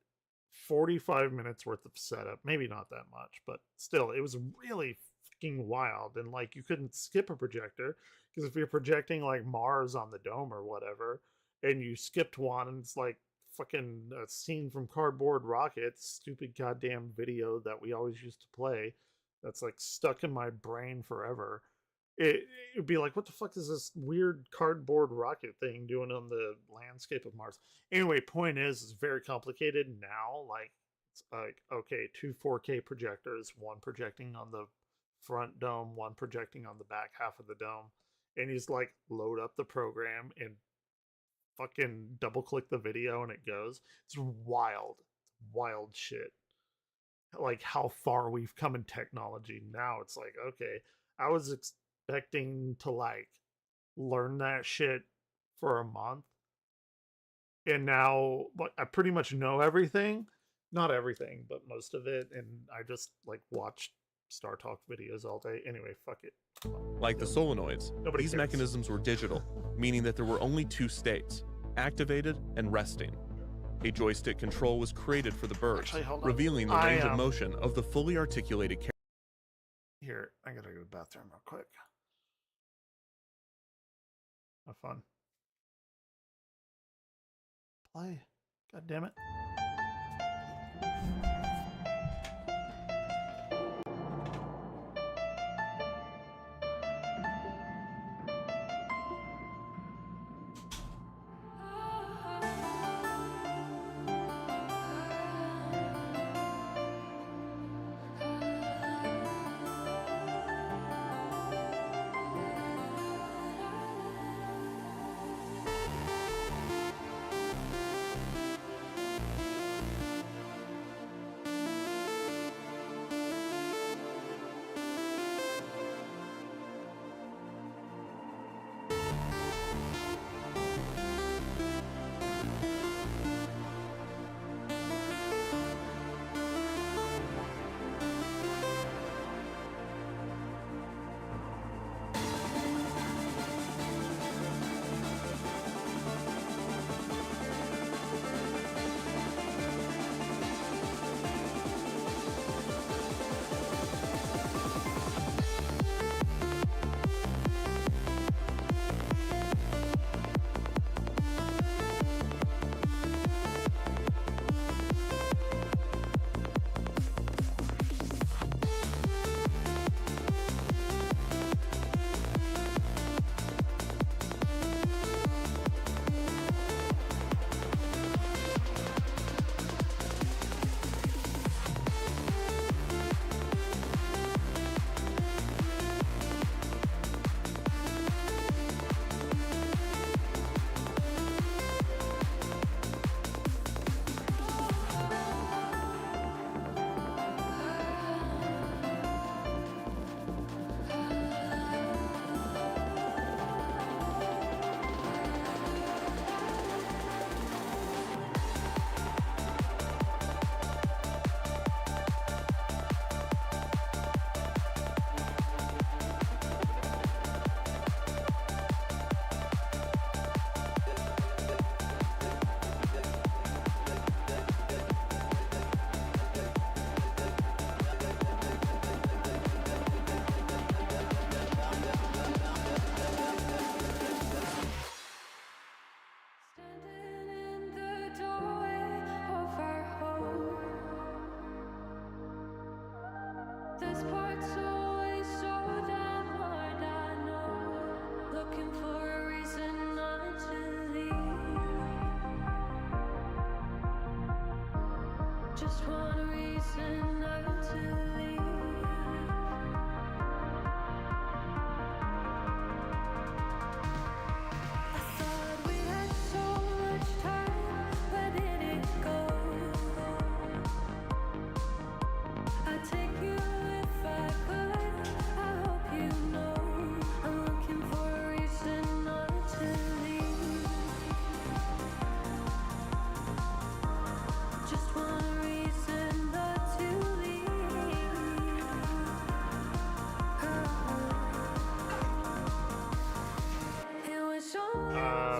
[SPEAKER 2] 45 minutes worth of setup. Maybe not that much, but still, it was really fucking wild. And like, you couldn't skip a projector, because if you're projecting like Mars on the dome or whatever, and you skipped one, and it's like fucking a scene from Cardboard Rocket, stupid goddamn video that we always used to play, that's like stuck in my brain forever. It would be like, what the fuck is this weird cardboard rocket thing doing on the landscape of Mars? Anyway, point is, it's very complicated now. Like, it's like, okay, two 4K projectors, one projecting on the front dome, one projecting on the back half of the dome. And he's like, load up the program and fucking double click the video, and it goes. It's wild. Wild shit. Like how far we've come in technology. Now it's like, okay, I was expecting to like learn that shit for a month, and now like I pretty much know everything. Not everything, but most of it, and I just like watch Star Talk videos all day. Anyway, fuck it.
[SPEAKER 1] Like the solenoids,
[SPEAKER 2] Nobody
[SPEAKER 1] these
[SPEAKER 2] cares.
[SPEAKER 1] mechanisms were digital, meaning that there were only two states, activated and resting. A joystick control was created for the birds,
[SPEAKER 2] Actually, hold on.
[SPEAKER 1] revealing the
[SPEAKER 2] I,
[SPEAKER 1] range of motion of the fully articulated character.
[SPEAKER 2] Here, I gotta go to the bathroom real quick. Have fun. Play. God damn it.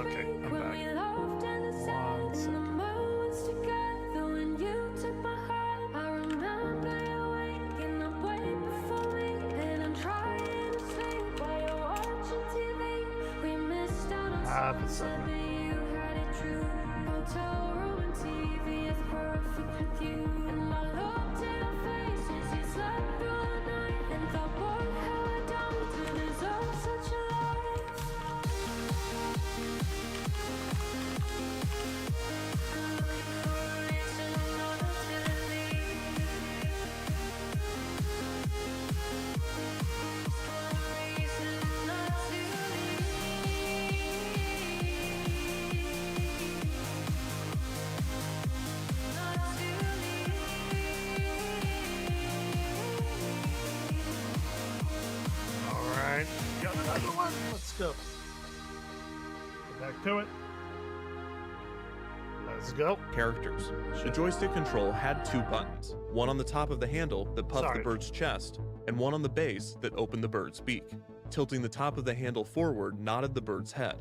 [SPEAKER 2] Okay, I'm back. 1 second. Half a second. Got another one. Let's go. Back to it. Let's go.
[SPEAKER 1] Characters. The joystick control had two buttons, one on the top of the handle that puffed the bird's chest, and one on the base that opened the bird's beak. Tilting the top of the handle forward nodded the bird's head.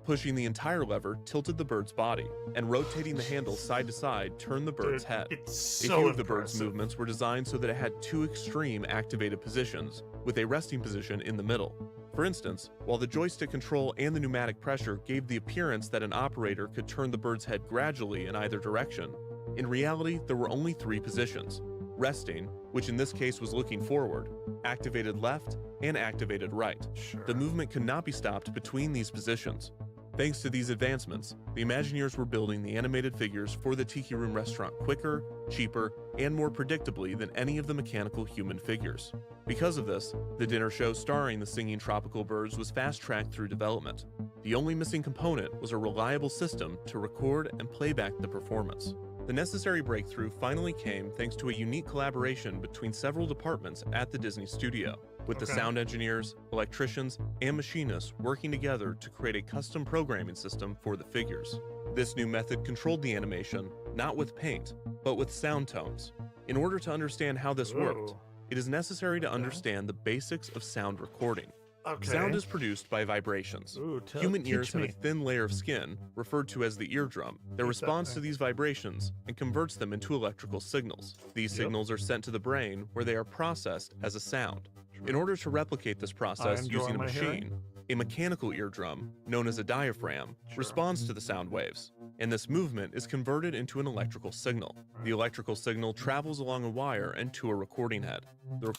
[SPEAKER 1] Pushing the entire lever tilted the bird's body, and rotating the handle side to side turned the bird's head.
[SPEAKER 2] It's
[SPEAKER 1] A
[SPEAKER 2] so
[SPEAKER 1] few of the bird's
[SPEAKER 2] impressive.
[SPEAKER 1] movements were designed so that it had two extreme activated positions, with a resting position in the middle. For instance, while the joystick control and the pneumatic pressure gave the appearance that an operator could turn the bird's head gradually in either direction, in reality there were only three positions: resting, which in this case was looking forward, activated left, and activated right.
[SPEAKER 2] Sure.
[SPEAKER 1] The movement could not be stopped between these positions. Thanks to these advancements, the Imagineers were building the animated figures for the Tiki Room restaurant quicker, cheaper, and more predictably than any of the mechanical human figures. Because of this, the dinner show starring the singing tropical birds was fast-tracked through development. The only missing component was a reliable system to record and playback the performance. The necessary breakthrough finally came thanks to a unique collaboration between several departments at the Disney studio, with the sound engineers, electricians, and machinists working together to create a custom programming system for the figures. This new method controlled the animation, not with paint, but with sound tones. In order to understand how this worked,
[SPEAKER 2] Ooh.
[SPEAKER 1] it is necessary to understand the basics of sound recording.
[SPEAKER 2] Okay.
[SPEAKER 1] Sound is produced by vibrations.
[SPEAKER 2] Ooh,
[SPEAKER 1] Human ears
[SPEAKER 2] teach
[SPEAKER 1] have
[SPEAKER 2] me.
[SPEAKER 1] a thin layer of skin, referred to as the eardrum, that
[SPEAKER 2] Eat
[SPEAKER 1] responds
[SPEAKER 2] that
[SPEAKER 1] to
[SPEAKER 2] thing.
[SPEAKER 1] these vibrations and converts them into electrical signals. These
[SPEAKER 2] Yep.
[SPEAKER 1] signals are sent to the brain, where they are processed as a sound. In order to replicate this process
[SPEAKER 2] enjoy
[SPEAKER 1] using a
[SPEAKER 2] my hearing.
[SPEAKER 1] machine, a mechanical eardrum, known as a diaphragm, responds to the sound waves, and this movement is converted into an electrical signal. The electrical signal travels along a wire and to a recording head.
[SPEAKER 2] If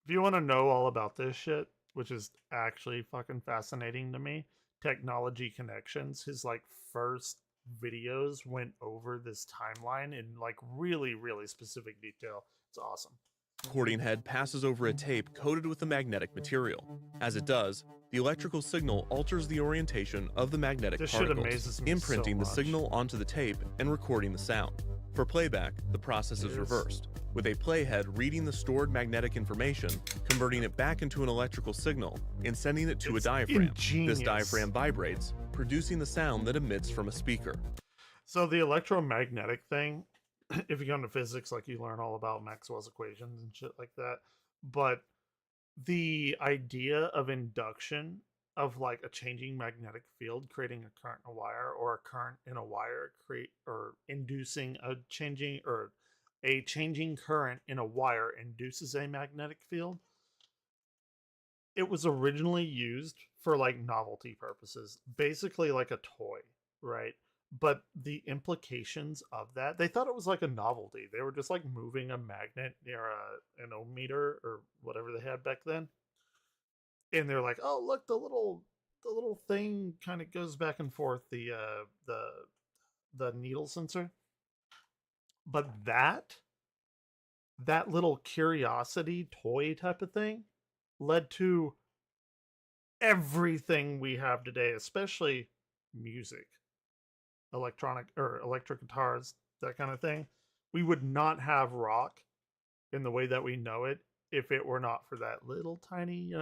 [SPEAKER 2] you want to know all about this shit, which is actually fucking fascinating to me, Technology Connections, his like first videos went over this timeline in like really, really specific detail. It's awesome.
[SPEAKER 1] Recording head passes over a tape coated with a magnetic material. As it does, the electrical signal alters the orientation of the magnetic
[SPEAKER 2] This shit
[SPEAKER 1] particles,
[SPEAKER 2] amazes me
[SPEAKER 1] imprinting
[SPEAKER 2] so
[SPEAKER 1] the
[SPEAKER 2] much.
[SPEAKER 1] signal onto the tape and recording the sound. For playback, the process is
[SPEAKER 2] Yes.
[SPEAKER 1] reversed, with a playhead reading the stored magnetic information, converting it back into an electrical signal, and sending it to
[SPEAKER 2] It's
[SPEAKER 1] a diaphragm.
[SPEAKER 2] ingenious.
[SPEAKER 1] This diaphragm vibrates, producing the sound that emits from a speaker.
[SPEAKER 2] So the electromagnetic thing, if you go into physics, like you learn all about Maxwell's equations and shit like that. But the idea of induction of like a changing magnetic field creating a current in a wire, or a current in a wire inducing a changing current in a wire induces a magnetic field. It was originally used for like novelty purposes, basically like a toy, right? But the implications of that, they thought it was like a novelty. They were just like moving a magnet near an ohmmeter or whatever they had back then. And they're like, "Oh, look, the little thing kind of goes back and forth, the needle sensor." But that little curiosity toy type of thing led to everything we have today, especially music, electric guitars, that kind of thing. We would not have rock in the way that we know it if it were not for that little tiny,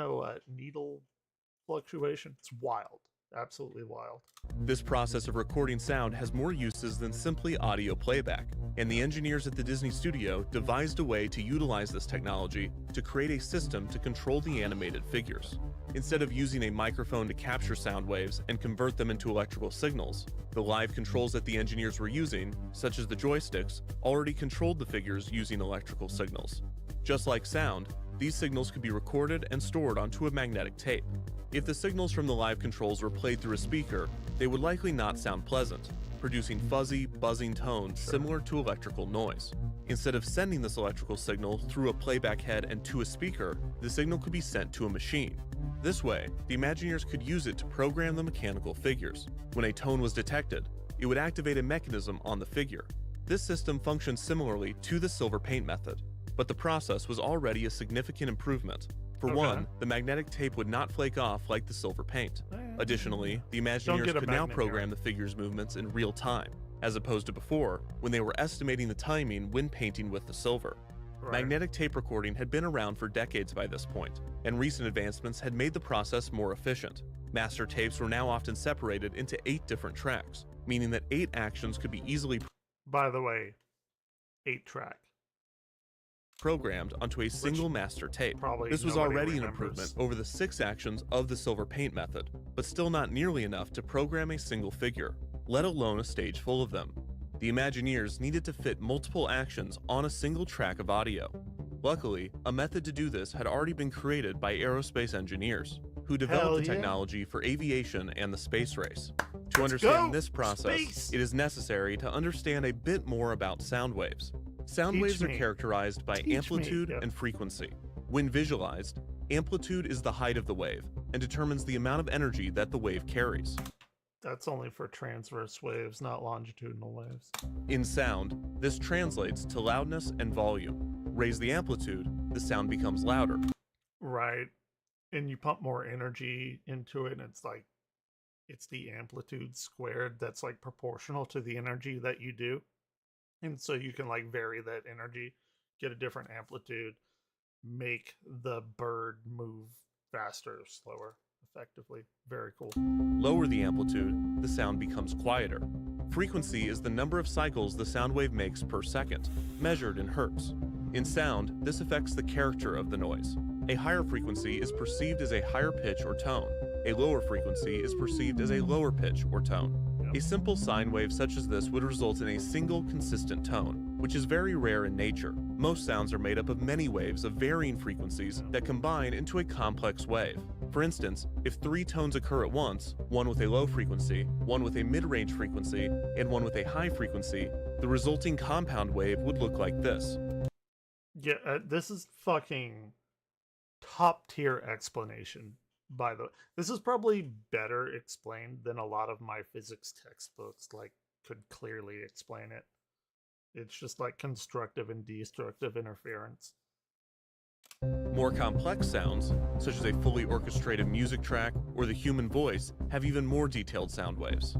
[SPEAKER 2] needle fluctuation. It's wild. Absolutely wild.
[SPEAKER 1] This process of recording sound has more uses than simply audio playback, and the engineers at the Disney studio devised a way to utilize this technology to create a system to control the animated figures. Instead of using a microphone to capture sound waves and convert them into electrical signals, the live controls that the engineers were using, such as the joysticks, already controlled the figures using electrical signals. Just like sound, these signals could be recorded and stored onto a magnetic tape. If the signals from the live controls were played through a speaker, they would likely not sound pleasant, producing fuzzy, buzzing tones similar to electrical noise. Instead of sending this electrical signal through a playback head and to a speaker, the signal could be sent to a machine. This way, the Imagineers could use it to program the mechanical figures. When a tone was detected, it would activate a mechanism on the figure. This system functioned similarly to the silver paint method, but the process was already a significant improvement. For one, the magnetic tape would not flake off like the silver paint. Additionally, the Imagineers
[SPEAKER 2] get a
[SPEAKER 1] could now
[SPEAKER 2] magnet
[SPEAKER 1] program the figures' movements in real time, as opposed to before, when they were estimating the timing when painting with the silver.
[SPEAKER 2] Right.
[SPEAKER 1] Magnetic tape recording had been around for decades by this point, and recent advancements had made the process more efficient. Master tapes were now often separated into 8 different tracks, meaning that 8 actions could be easily
[SPEAKER 2] By the way, 8-track.
[SPEAKER 1] programmed onto a single master tape.
[SPEAKER 2] Probably
[SPEAKER 1] This was
[SPEAKER 2] nobody
[SPEAKER 1] already an
[SPEAKER 2] remembers.
[SPEAKER 1] improvement over the 6 actions of the silver paint method, but still not nearly enough to program a single figure, let alone a stage full of them. The Imagineers needed to fit multiple actions on a single track of audio. Luckily, a method to do this had already been created by aerospace engineers, who developed
[SPEAKER 2] Hell
[SPEAKER 1] the
[SPEAKER 2] yeah.
[SPEAKER 1] technology for aviation and the space race. To
[SPEAKER 2] Let's
[SPEAKER 1] understand
[SPEAKER 2] go!
[SPEAKER 1] this process,
[SPEAKER 2] Space!
[SPEAKER 1] it is necessary to understand a bit more about sound waves. Sound
[SPEAKER 2] Teach
[SPEAKER 1] waves are
[SPEAKER 2] me.
[SPEAKER 1] characterized by
[SPEAKER 2] Teach me.
[SPEAKER 1] amplitude
[SPEAKER 2] Yep.
[SPEAKER 1] and frequency. When visualized, amplitude is the height of the wave and determines the amount of energy that the wave carries.
[SPEAKER 2] That's only for transverse waves, not longitudinal waves.
[SPEAKER 1] In sound, this translates to loudness and volume. Raise the amplitude, the sound becomes louder.
[SPEAKER 2] Right. And you pump more energy into it, and it's the amplitude squared that's like proportional to the energy that you do. And so you can like vary that energy, get a different amplitude, make the bird move faster or slower effectively. Very cool.
[SPEAKER 1] Lower the amplitude, the sound becomes quieter. Frequency is the number of cycles the sound wave makes per second, measured in hertz. In sound, this affects the character of the noise. A higher frequency is perceived as a higher pitch or tone. A lower frequency is perceived as a lower pitch or tone. A simple sine wave such as this would result in a single consistent tone, which is very rare in nature. Most sounds are made up of many waves of varying frequencies that combine into a complex wave. For instance, if 3 tones occur at once, one with a low frequency, one with a mid-range frequency, and one with a high frequency, the resulting compound wave would look like this.
[SPEAKER 2] Yeah, this is fucking top tier explanation. By the way, this is probably better explained than a lot of my physics textbooks like could clearly explain it. It's just like constructive and destructive interference.
[SPEAKER 1] More complex sounds, such as a fully orchestrated music track or the human voice, have even more detailed sound waves.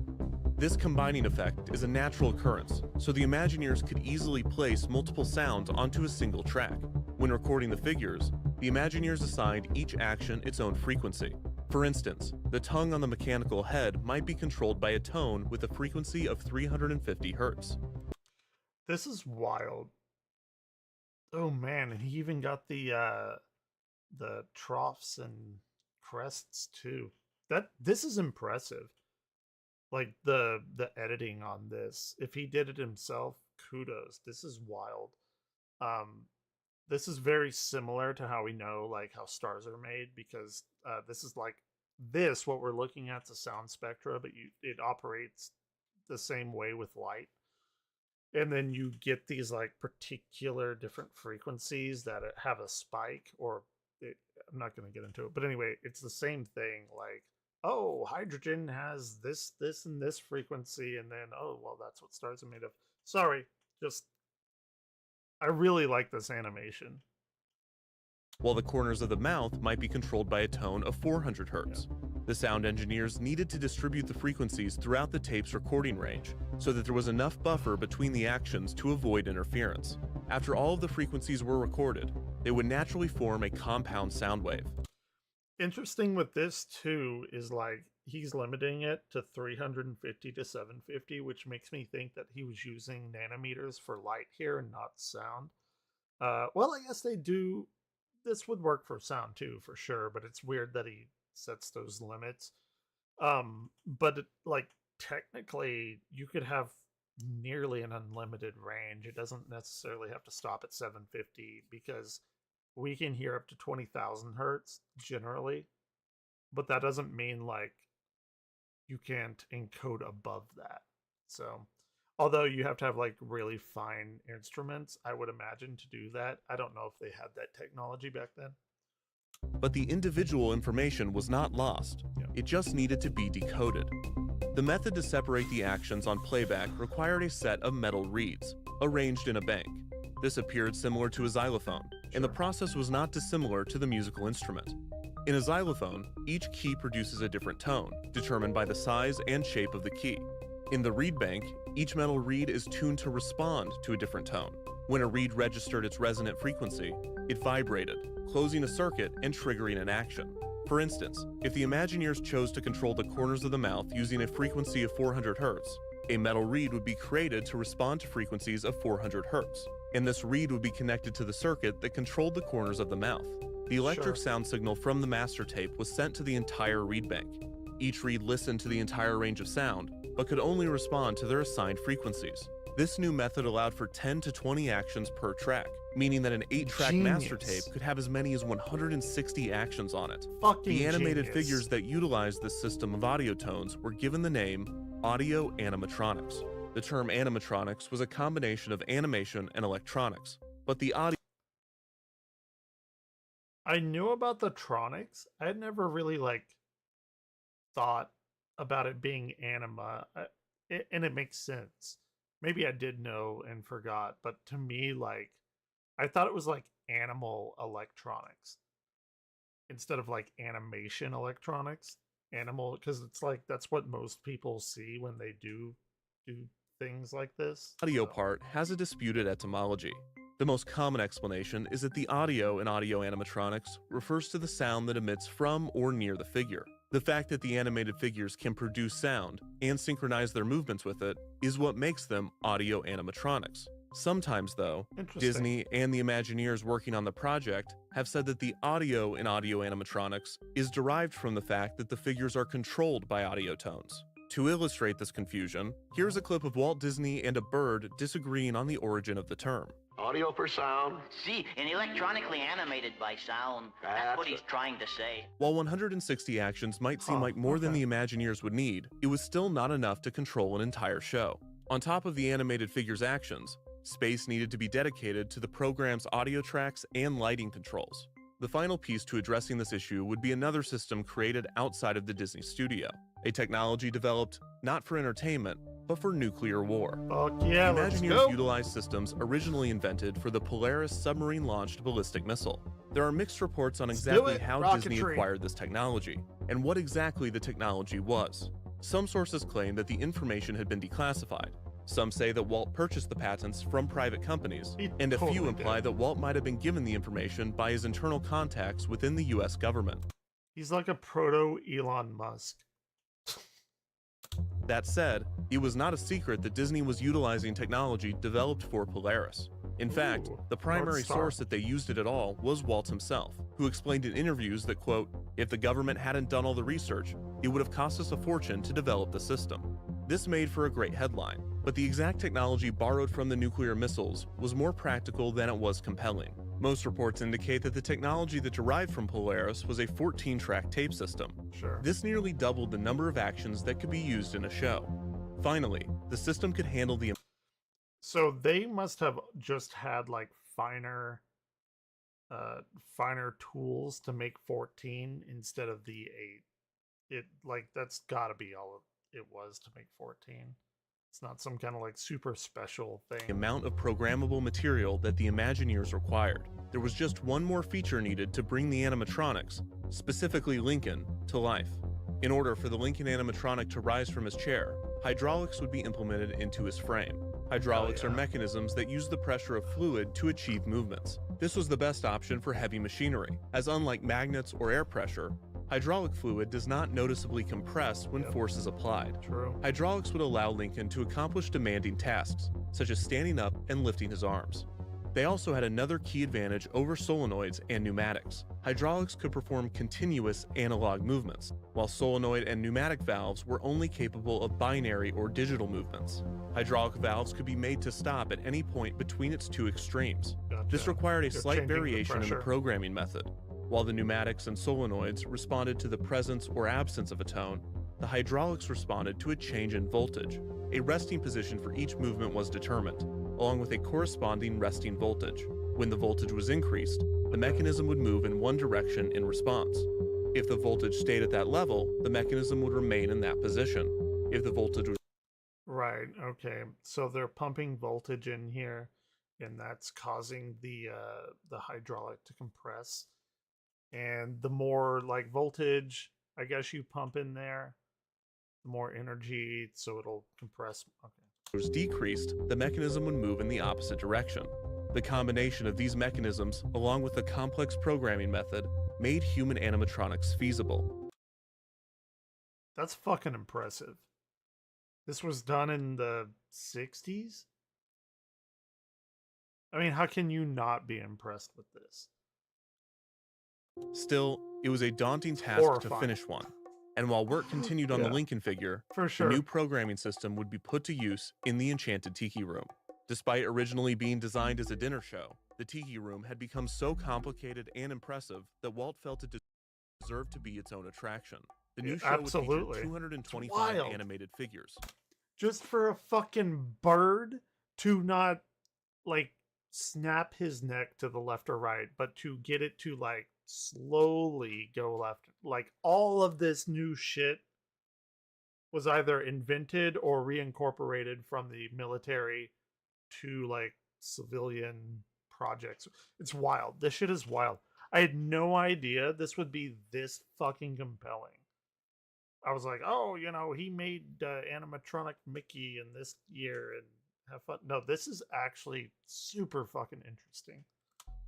[SPEAKER 1] This combining effect is a natural occurrence, so the Imagineers could easily place multiple sounds onto a single track. When recording the figures, the Imagineers assigned each action its own frequency. For instance, the tongue on the mechanical head might be controlled by a tone with a frequency of 350 Hz.
[SPEAKER 2] This is wild. Oh man, and he even got the troughs and crests too. This is impressive. Like the editing on this. If he did it himself, kudos. This is wild. This is very similar to how we know like how stars are made, because this is like what we're looking at is a sound spectra, but it operates the same way with light. And then you get these like particular different frequencies that have a spike, or I'm not going to get into it, but anyway, it's the same thing. Like, oh, hydrogen has this, and this frequency, and then, oh, well, that's what stars are made of. Sorry, I really like this animation.
[SPEAKER 1] While the corners of the mouth might be controlled by a tone of 400 Hz. The sound engineers needed to distribute the frequencies throughout the tape's recording range, so that there was enough buffer between the actions to avoid interference. After all of the frequencies were recorded, they would naturally form a compound sound wave.
[SPEAKER 2] Interesting with this too is like he's limiting it to 350 to 750, which makes me think that he was using nanometers for light here and not sound. Well, I guess they do. This would work for sound too, for sure, but it's weird that he sets those limits. But like technically, you could have nearly an unlimited range. It doesn't necessarily have to stop at 750, because we can hear up to 20,000 hertz generally, but that doesn't mean like you can't encode above that. So, although you have to have like really fine instruments, I would imagine, to do that. I don't know if they had that technology back then.
[SPEAKER 1] But the individual information was not lost. It just needed to be decoded. The method to separate the actions on playback required a set of metal reeds, arranged in a bank. This appeared similar to a xylophone, and the process was not dissimilar to the musical instrument. In a xylophone, each key produces a different tone, determined by the size and shape of the key. In the reed bank, each metal reed is tuned to respond to a different tone. When a reed registered its resonant frequency, it vibrated, closing a circuit and triggering an action. For instance, if the Imagineers chose to control the corners of the mouth using a frequency of 400 Hz, a metal reed would be created to respond to frequencies of 400 Hz, and this reed would be connected to the circuit that controlled the corners of the mouth. The electric sound signal from the master tape was sent to the entire reed bank. Each reed listened to the entire range of sound, but could only respond to their assigned frequencies. This new method allowed for 10 to 20 actions per track, meaning that an 8-track master tape could have as many as 160 actions on it. The animated figures that utilized this system of audio tones were given the name Audio Animatronics. The term animatronics was a combination of animation and electronics, but the audio
[SPEAKER 2] I knew about the tronics. I had never really thought about it being anima, and it makes sense. Maybe I did know and forgot, but to me, I thought it was like animal electronics instead of animation electronics. Animal, because it's that's what most people see when they do things like this.
[SPEAKER 1] audio part has a disputed etymology. The most common explanation is that the audio in audio animatronics refers to the sound that emits from or near the figure. The fact that the animated figures can produce sound and synchronize their movements with it is what makes them audio animatronics. Sometimes, though, Disney and the Imagineers working on the project have said that the audio in audio animatronics is derived from the fact that the figures are controlled by audio tones. To illustrate this confusion, here's a clip of Walt Disney and a bird disagreeing on the origin of the term.
[SPEAKER 3] Audio for sound.
[SPEAKER 4] See, and electronically animated by sound. That's what he's trying to say.
[SPEAKER 1] While 160 actions might seem like more than the Imagineers would need, it was still not enough to control an entire show. On top of the animated figures' actions, space needed to be dedicated to the program's audio tracks and lighting controls. The final piece to addressing this issue would be another system created outside of the Disney studio, a technology developed not for entertainment, but for nuclear war.
[SPEAKER 2] Yeah,
[SPEAKER 1] the Imagineers utilized systems originally invented for the Polaris submarine-launched ballistic missile. There are mixed reports on exactly how Disney acquired this technology, and what exactly the technology was. Some sources claim that the information had been declassified. Some say that Walt purchased the patents from private companies, and a few imply that Walt might have been given the information by his internal contacts within the US government.
[SPEAKER 2] He's like a proto-Elon Musk.
[SPEAKER 1] That said, it was not a secret that Disney was utilizing technology developed for Polaris. In fact, the primary source that they used it at all was Walt himself, who explained in interviews that, quote, if the government hadn't done all the research, it would have cost us a fortune to develop the system. This made for a great headline, but the exact technology borrowed from the nuclear missiles was more practical than it was compelling. Most reports indicate that the technology that derived from Polaris was a 14-track tape system. This nearly doubled the number of actions that could be used in a show. Finally, the system could handle the...
[SPEAKER 2] So they must have just had finer tools to make 14 instead of the 8. That's gotta be all it was to make 14. It's not some kind of super special thing.
[SPEAKER 1] The amount of programmable material that the Imagineers required. There was just one more feature needed to bring the animatronics, specifically Lincoln, to life. In order for the Lincoln animatronic to rise from his chair, hydraulics would be implemented into his frame. Hydraulics are mechanisms that use the pressure of fluid to achieve movements. This was the best option for heavy machinery, as unlike magnets or air pressure, hydraulic fluid does not noticeably compress when force is applied. Hydraulics would allow Lincoln to accomplish demanding tasks, such as standing up and lifting his arms. They also had another key advantage over solenoids and pneumatics. Hydraulics could perform continuous analog movements, while solenoid and pneumatic valves were only capable of binary or digital movements. Hydraulic valves could be made to stop at any point between its two extremes. This required a slight variation in the programming method. While the pneumatics and solenoids responded to the presence or absence of a tone, the hydraulics responded to a change in voltage. A resting position for each movement was determined, along with a corresponding resting voltage. When the voltage was increased, the mechanism would move in one direction in response. If the voltage stayed at that level, the mechanism would remain in that position. If the voltage was...
[SPEAKER 2] Right, okay. So they're pumping voltage in here, and that's causing the hydraulic to compress. And the more voltage, I guess, you pump in there, the more energy, so it'll compress. Okay.
[SPEAKER 1] Was decreased, the mechanism would move in the opposite direction. The combination of these mechanisms, along with the complex programming method, made human animatronics feasible.
[SPEAKER 2] That's fucking impressive. This was done in the 60s? I mean, how can you not be impressed with this?
[SPEAKER 1] Still, it was a daunting task
[SPEAKER 2] Horrifying.
[SPEAKER 1] to finish one, and while work continued on the
[SPEAKER 2] Yeah.
[SPEAKER 1] Lincoln figure,
[SPEAKER 2] For
[SPEAKER 1] the
[SPEAKER 2] sure.
[SPEAKER 1] new programming system would be put to use in the Enchanted Tiki Room. Despite originally being designed as a dinner show, the Tiki Room had become so complicated and impressive that Walt felt it deserved to be its own attraction. The new show would
[SPEAKER 2] Absolutely.
[SPEAKER 1] feature 225
[SPEAKER 2] Wild.
[SPEAKER 1] animated figures.
[SPEAKER 2] Just for a fucking bird to not, like, snap his neck to the left or right, but to get it to, like, slowly go left. Like, all of this new shit was either invented or reincorporated from the military to, like, civilian projects. It's wild. This shit is wild. I had no idea this would be this fucking compelling. I was like, oh, you know, he made animatronic Mickey in this year and have fun. No, this is actually super fucking interesting.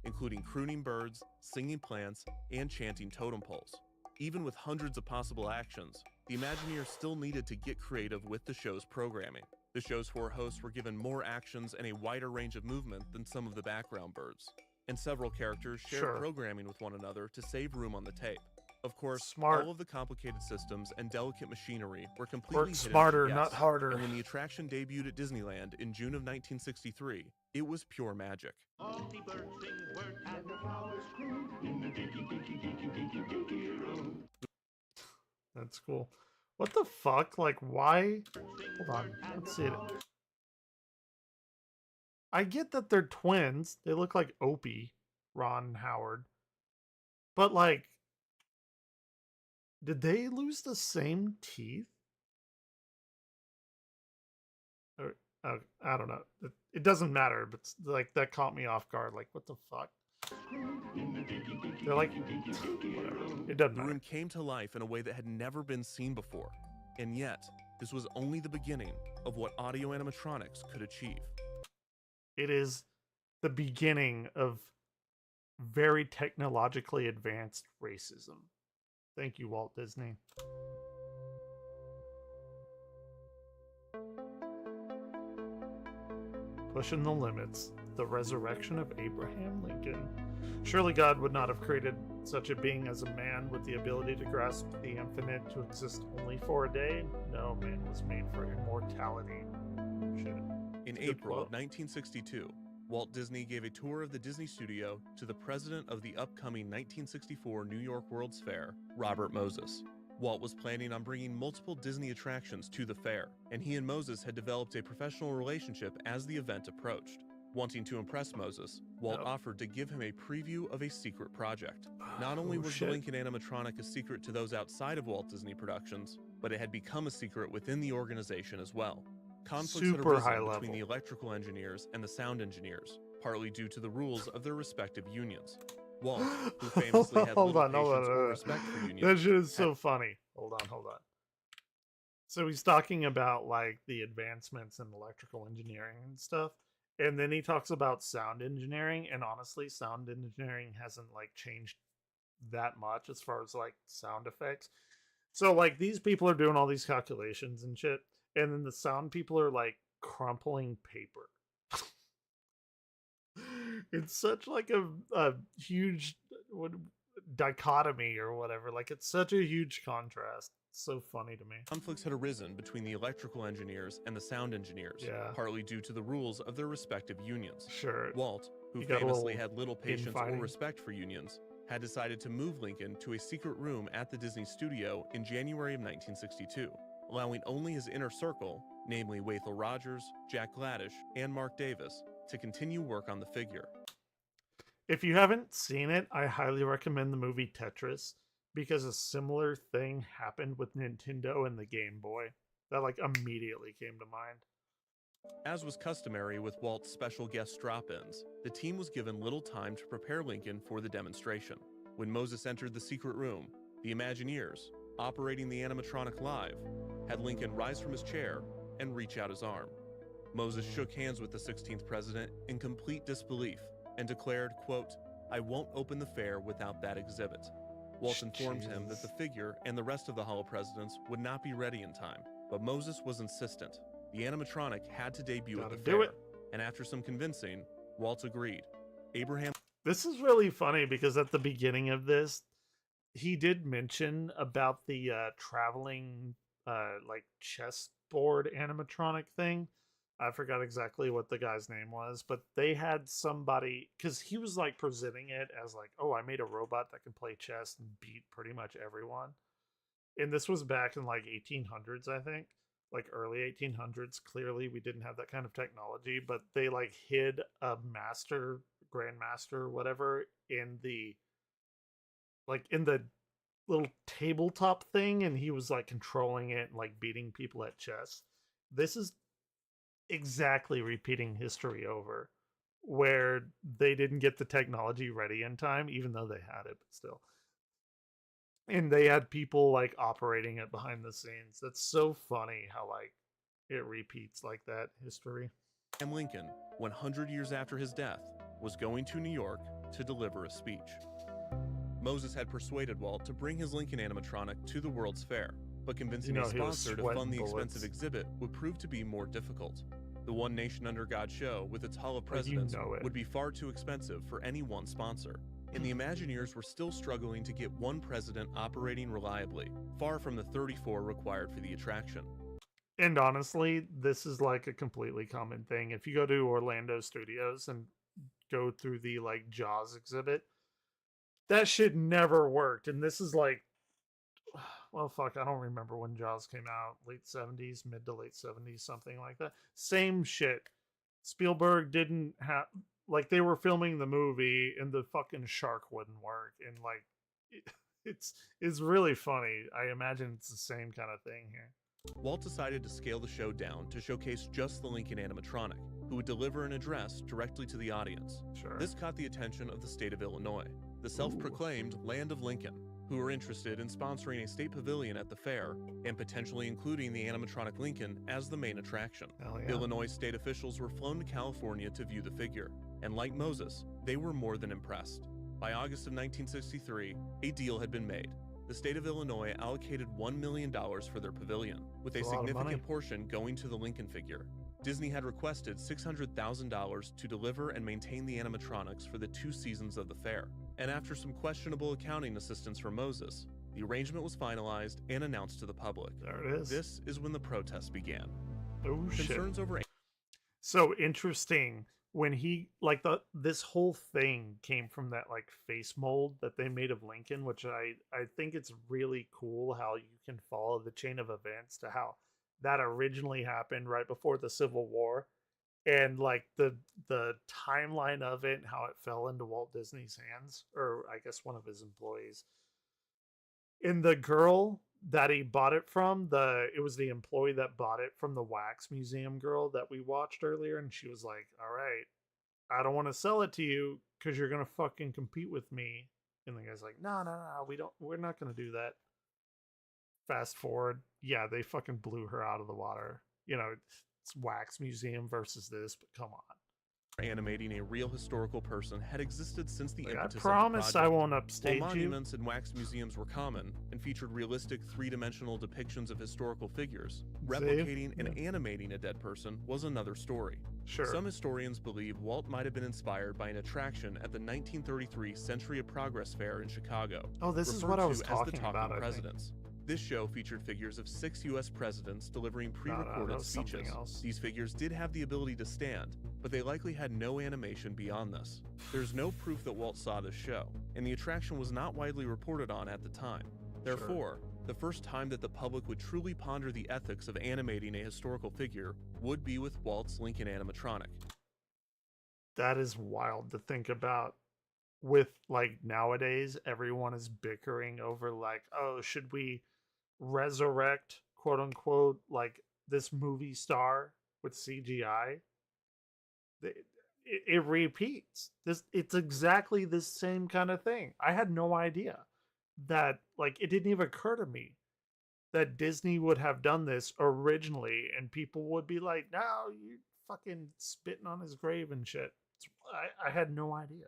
[SPEAKER 1] Including crooning birds, singing plants, and chanting totem poles. Even with hundreds of possible actions, the Imagineers still needed to get creative with the show's programming. The show's 4 hosts were given more actions and a wider range of movement than some of the background birds, and several characters shared programming with one another to save room on the tape. Of course, all of the complicated systems and delicate machinery were completely hidden
[SPEAKER 2] smarter,
[SPEAKER 1] from
[SPEAKER 2] not
[SPEAKER 1] guests,
[SPEAKER 2] harder.
[SPEAKER 1] and when the attraction debuted at Disneyland in June of 1963, it was pure magic.
[SPEAKER 2] That's cool. What the fuck? Like, why? Hold on. Let's see it. I get that they're twins. They look like Opie, Ron and Howard. But, like, did they lose the same teeth? Or, I don't know. It doesn't matter, but, like, that caught me off guard. Like, what the fuck? They're like, whatever. It doesn't
[SPEAKER 1] The
[SPEAKER 2] matter.
[SPEAKER 1] room came to life in a way that had never been seen before. And yet, this was only the beginning of what audio animatronics could achieve.
[SPEAKER 2] It is the beginning of very technologically advanced racism. Thank you, Walt Disney. Pushing the limits. The resurrection of Abraham Lincoln. Surely God would not have created such a being as a man with the ability to grasp the infinite to exist only for a day. No, man was made for immortality. Shit.
[SPEAKER 1] In
[SPEAKER 2] Good
[SPEAKER 1] April
[SPEAKER 2] quote.
[SPEAKER 1] of 1962, Walt Disney gave a tour of the Disney studio to the president of the upcoming 1964 New York World's Fair, Robert Moses. Walt was planning on bringing multiple Disney attractions to the fair, and he and Moses had developed a professional relationship as the event approached. Wanting to impress Moses, Walt offered to give him a preview of a secret project. Not only was the Lincoln animatronic a secret to those outside of Walt Disney Productions, but it had become a secret within the organization as well. Conflicts had
[SPEAKER 2] Super
[SPEAKER 1] arisen
[SPEAKER 2] high
[SPEAKER 1] between
[SPEAKER 2] level.
[SPEAKER 1] the electrical engineers and the sound engineers, partly due to the rules of their respective unions. Walt, who famously had little patience or respect for unions,
[SPEAKER 2] that shit is so funny. Hold on. So he's talking about, like, the advancements in electrical engineering and stuff, and then he talks about sound engineering, and honestly, sound engineering hasn't, like, changed that much as far as, like, sound effects. So, like, these people are doing all these calculations and shit, and then the sound people are, like, crumpling paper. It's such, like, a huge dichotomy or whatever. Like, it's such a huge contrast. It's so funny to me.
[SPEAKER 1] conflicts had arisen between the electrical engineers and the sound engineers, partly due to the rules of their respective unions.
[SPEAKER 2] Sure.
[SPEAKER 1] Walt, who
[SPEAKER 2] You got a
[SPEAKER 1] famously
[SPEAKER 2] little
[SPEAKER 1] had little patience or
[SPEAKER 2] infighting.
[SPEAKER 1] respect for unions, had decided to move Lincoln to a secret room at the Disney studio in January of 1962, allowing only his inner circle, namely Wathel Rogers, Jack Gladish, and Mark Davis, to continue work on the figure.
[SPEAKER 2] If you haven't seen it, I highly recommend the movie Tetris, because a similar thing happened with Nintendo and the Game Boy. That, like, immediately came to mind.
[SPEAKER 1] As was customary with Walt's special guest drop-ins, the team was given little time to prepare Lincoln for the demonstration. When Moses entered the secret room, the Imagineers, operating the animatronic live, had Lincoln rise from his chair and reach out his arm. Moses shook hands with the 16th president in complete disbelief and declared, quote, "I won't open the fair without that exhibit." Walt informed him that the figure and the rest of the Hall of Presidents would not be ready in time, but Moses was insistent. The animatronic had to debut at
[SPEAKER 2] Gotta
[SPEAKER 1] the
[SPEAKER 2] do
[SPEAKER 1] fair,
[SPEAKER 2] it.
[SPEAKER 1] and after some convincing, Walt agreed. Abraham
[SPEAKER 2] This is really funny because at the beginning of this, he did mention about the traveling like chessboard animatronic thing. I forgot exactly what the guy's name was, but they had somebody, because he was like presenting it as like, oh, I made a robot that can play chess and beat pretty much everyone. And this was back in like 1800s, I think, like early 1800s. Clearly we didn't have that kind of technology, but they like hid a grandmaster, whatever, in the little tabletop thing, and he was like controlling it and like beating people at chess. This is exactly repeating history over, where they didn't get the technology ready in time, even though they had it, but still. And they had people like operating it behind the scenes. That's so funny how like it repeats like that history.
[SPEAKER 1] Lincoln, 100 years after his death, was going to New York to deliver a speech. Moses had persuaded Walt to bring his Lincoln animatronic to the World's Fair, but convincing a sponsor to fund the expensive exhibit would prove to be more difficult. The One Nation Under God show, with its Hall of Presidents, would be far too expensive for any one sponsor, and the Imagineers were still struggling to get one president operating reliably, far from the 34 required for the attraction.
[SPEAKER 2] And honestly, this is like a completely common thing. If you go to Orlando Studios and go through the like Jaws exhibit, that shit never worked. And this is like, well, fuck, I don't remember when Jaws came out. Late 70s, mid to late 70s, something like that. Same shit. Spielberg didn't have, like, they were filming the movie and the fucking shark wouldn't work. And like, it's really funny. I imagine it's the same kind of thing here.
[SPEAKER 1] Walt decided to scale the show down to showcase just the Lincoln animatronic, who would deliver an address directly to the audience.
[SPEAKER 2] Sure.
[SPEAKER 1] This caught the attention of the state of Illinois, the self-proclaimed Land of Lincoln, who were interested in sponsoring a state pavilion at the fair and potentially including the animatronic Lincoln as the main attraction.
[SPEAKER 2] Yeah.
[SPEAKER 1] Illinois state officials were flown to California to view the figure, and like Moses, they were more than impressed. By August of 1963, a deal had been made. The state of Illinois allocated $1 million for their pavilion, with a significant portion going to the Lincoln figure. Disney had requested $600,000 to deliver and maintain the animatronics for the 2 seasons of the fair. And after some questionable accounting assistance from Moses, the arrangement was finalized and announced to the public.
[SPEAKER 2] There it is.
[SPEAKER 1] This is when the protests began.
[SPEAKER 2] Oh,
[SPEAKER 1] Concerns
[SPEAKER 2] shit.
[SPEAKER 1] over...
[SPEAKER 2] So interesting. When he, like, this whole thing came from that like face mold that they made of Lincoln, which I think it's really cool how you can follow the chain of events to how that originally happened right before the Civil War, and like the timeline of it and how it fell into Walt Disney's hands, or I guess one of his employees. And the girl that he bought it from, it was the employee that bought it from the wax museum girl that we watched earlier, and she was like, all right, I don't want to sell it to you because you're gonna fucking compete with me. And the guy's like, no, we're not gonna do that. Fast forward, yeah, they fucking blew her out of the water. You know, it's wax museum versus this, but come on.
[SPEAKER 1] Animating a real historical person had existed since the
[SPEAKER 2] Like,
[SPEAKER 1] impetus
[SPEAKER 2] I
[SPEAKER 1] of the
[SPEAKER 2] promise I
[SPEAKER 1] project.
[SPEAKER 2] won't
[SPEAKER 1] While
[SPEAKER 2] upstage you.
[SPEAKER 1] monuments and wax museums were common and featured realistic three-dimensional depictions of historical figures, replicating and animating a dead person was another story.
[SPEAKER 2] Sure.
[SPEAKER 1] Some historians believe Walt might have been inspired by an attraction at the 1933 Century of Progress Fair in Chicago.
[SPEAKER 2] Oh, this is
[SPEAKER 1] referred
[SPEAKER 2] what I
[SPEAKER 1] to
[SPEAKER 2] was
[SPEAKER 1] as
[SPEAKER 2] talking
[SPEAKER 1] the Talking
[SPEAKER 2] about, I think.
[SPEAKER 1] Presidents. This show featured figures of 6 U.S. presidents delivering pre-recorded
[SPEAKER 2] that was something
[SPEAKER 1] speeches.
[SPEAKER 2] else.
[SPEAKER 1] These figures did have the ability to stand, but they likely had no animation beyond this. There's no proof that Walt saw this show, and the attraction was not widely reported on at the time. Therefore, the first time that the public would truly ponder the ethics of animating a historical figure would be with Walt's Lincoln animatronic.
[SPEAKER 2] That is wild to think about. With like nowadays, everyone is bickering over like, oh, should we resurrect, quote unquote, like this movie star with CGI? It repeats. It's exactly the same kind of thing. I had no idea that, like, it didn't even occur to me that Disney would have done this originally, and people would be like, no, you fucking spitting on his grave and shit. I had no idea.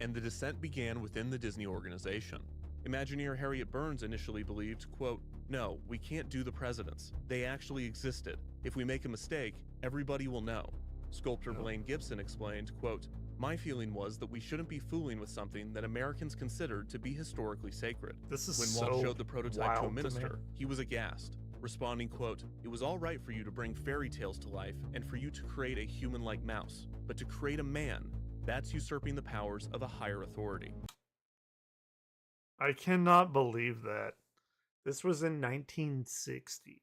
[SPEAKER 1] And the descent began within the Disney organization. Imagineer Harriet Burns initially believed, quote, "No, we can't do the presidents. They actually existed. If we make a mistake, everybody will know." Sculptor Blaine Gibson explained, quote, "My feeling was that we shouldn't be fooling with something that Americans considered to be historically sacred."
[SPEAKER 2] This is
[SPEAKER 1] When
[SPEAKER 2] so
[SPEAKER 1] Walt showed the prototype to a
[SPEAKER 2] wild to me.
[SPEAKER 1] minister, he was aghast, responding, quote, "It was all right for you to bring fairy tales to life and for you to create a human-like mouse, but to create a man, that's usurping the powers of a higher authority."
[SPEAKER 2] I cannot believe that. This was in 1960.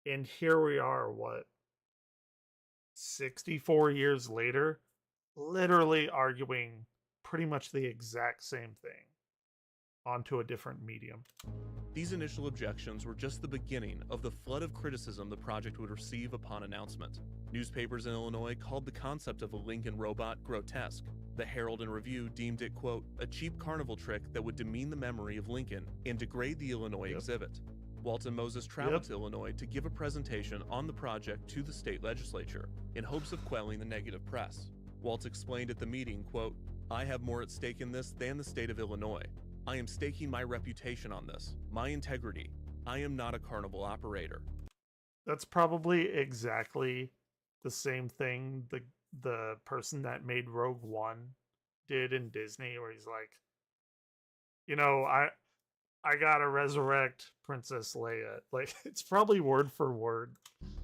[SPEAKER 2] And here we are, what, 64 years later, literally arguing pretty much the exact same thing onto a different medium.
[SPEAKER 1] These initial objections were just the beginning of the flood of criticism the project would receive upon announcement. Newspapers in Illinois called the concept of a Lincoln robot grotesque. The Herald and Review deemed it, quote, "a cheap carnival trick that would demean the memory of Lincoln and degrade the Illinois exhibit." Walt and Moses traveled to Illinois to give a presentation on the project to the state legislature in hopes of quelling the negative press. Walt explained at the meeting, quote, "I have more at stake in this than the state of Illinois. I am staking my reputation on this, my integrity. I am not a carnival operator."
[SPEAKER 2] That's probably exactly the same thing the person that made Rogue One did in Disney, where he's like, you know, I gotta resurrect Princess Leia. Like, it's probably word for word.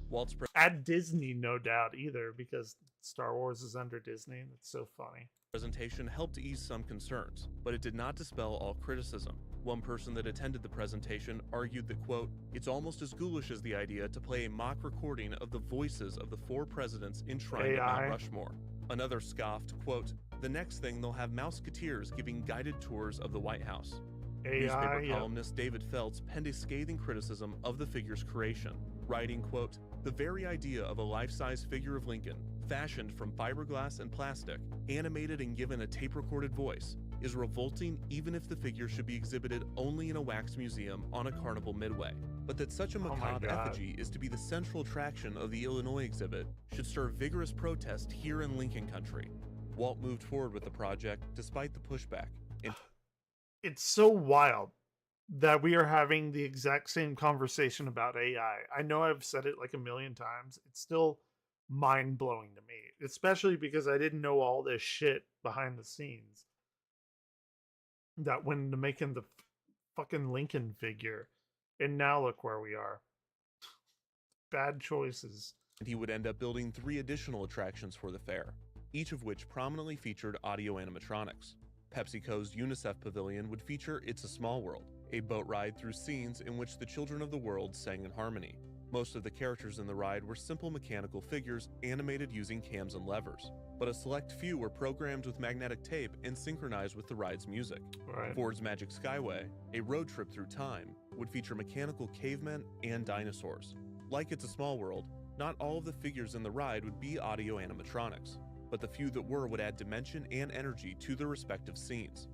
[SPEAKER 1] Walt's
[SPEAKER 2] At Disney, no doubt, either, because Star Wars is under Disney, and it's so funny.
[SPEAKER 1] presentation helped ease some concerns, but it did not dispel all criticism. One person that attended the presentation argued that, quote, "It's almost as ghoulish as the idea to play a mock recording of the voices of the 4 presidents enshrined at Mount Rushmore." Another scoffed, quote, "The next thing they'll have Mouseketeers giving guided tours of the White House." Newspaper columnist David Feltz penned a scathing criticism of the figure's creation, writing, quote, "The very idea of a life-size figure of Lincoln, fashioned from fiberglass and plastic, animated and given a tape-recorded voice, is revolting even if the figure should be exhibited only in a wax museum on a carnival midway. But that such a macabre effigy is to be the central attraction of the Illinois exhibit should stir vigorous protest here in Lincoln country." Walt moved forward with the project despite the pushback.
[SPEAKER 2] It's so wild that we are having the exact same conversation about AI. I know I've said it like a million times. It's still mind-blowing to me, especially because I didn't know all this shit behind the scenes that went into making the fucking Lincoln figure. And now look where we are. Bad choices.
[SPEAKER 1] And he would end up building 3 additional attractions for the fair, each of which prominently featured audio animatronics. PepsiCo's UNICEF Pavilion would feature It's a Small World, a boat ride through scenes in which the children of the world sang in harmony. Most of the characters in the ride were simple mechanical figures animated using cams and levers, but a select few were programmed with magnetic tape and synchronized with the ride's music. Ford's Magic Skyway, a road trip through time, would feature mechanical cavemen and dinosaurs. Like It's a Small World, not all of the figures in the ride would be audio animatronics, but the few that were would add dimension and energy to the respective scenes.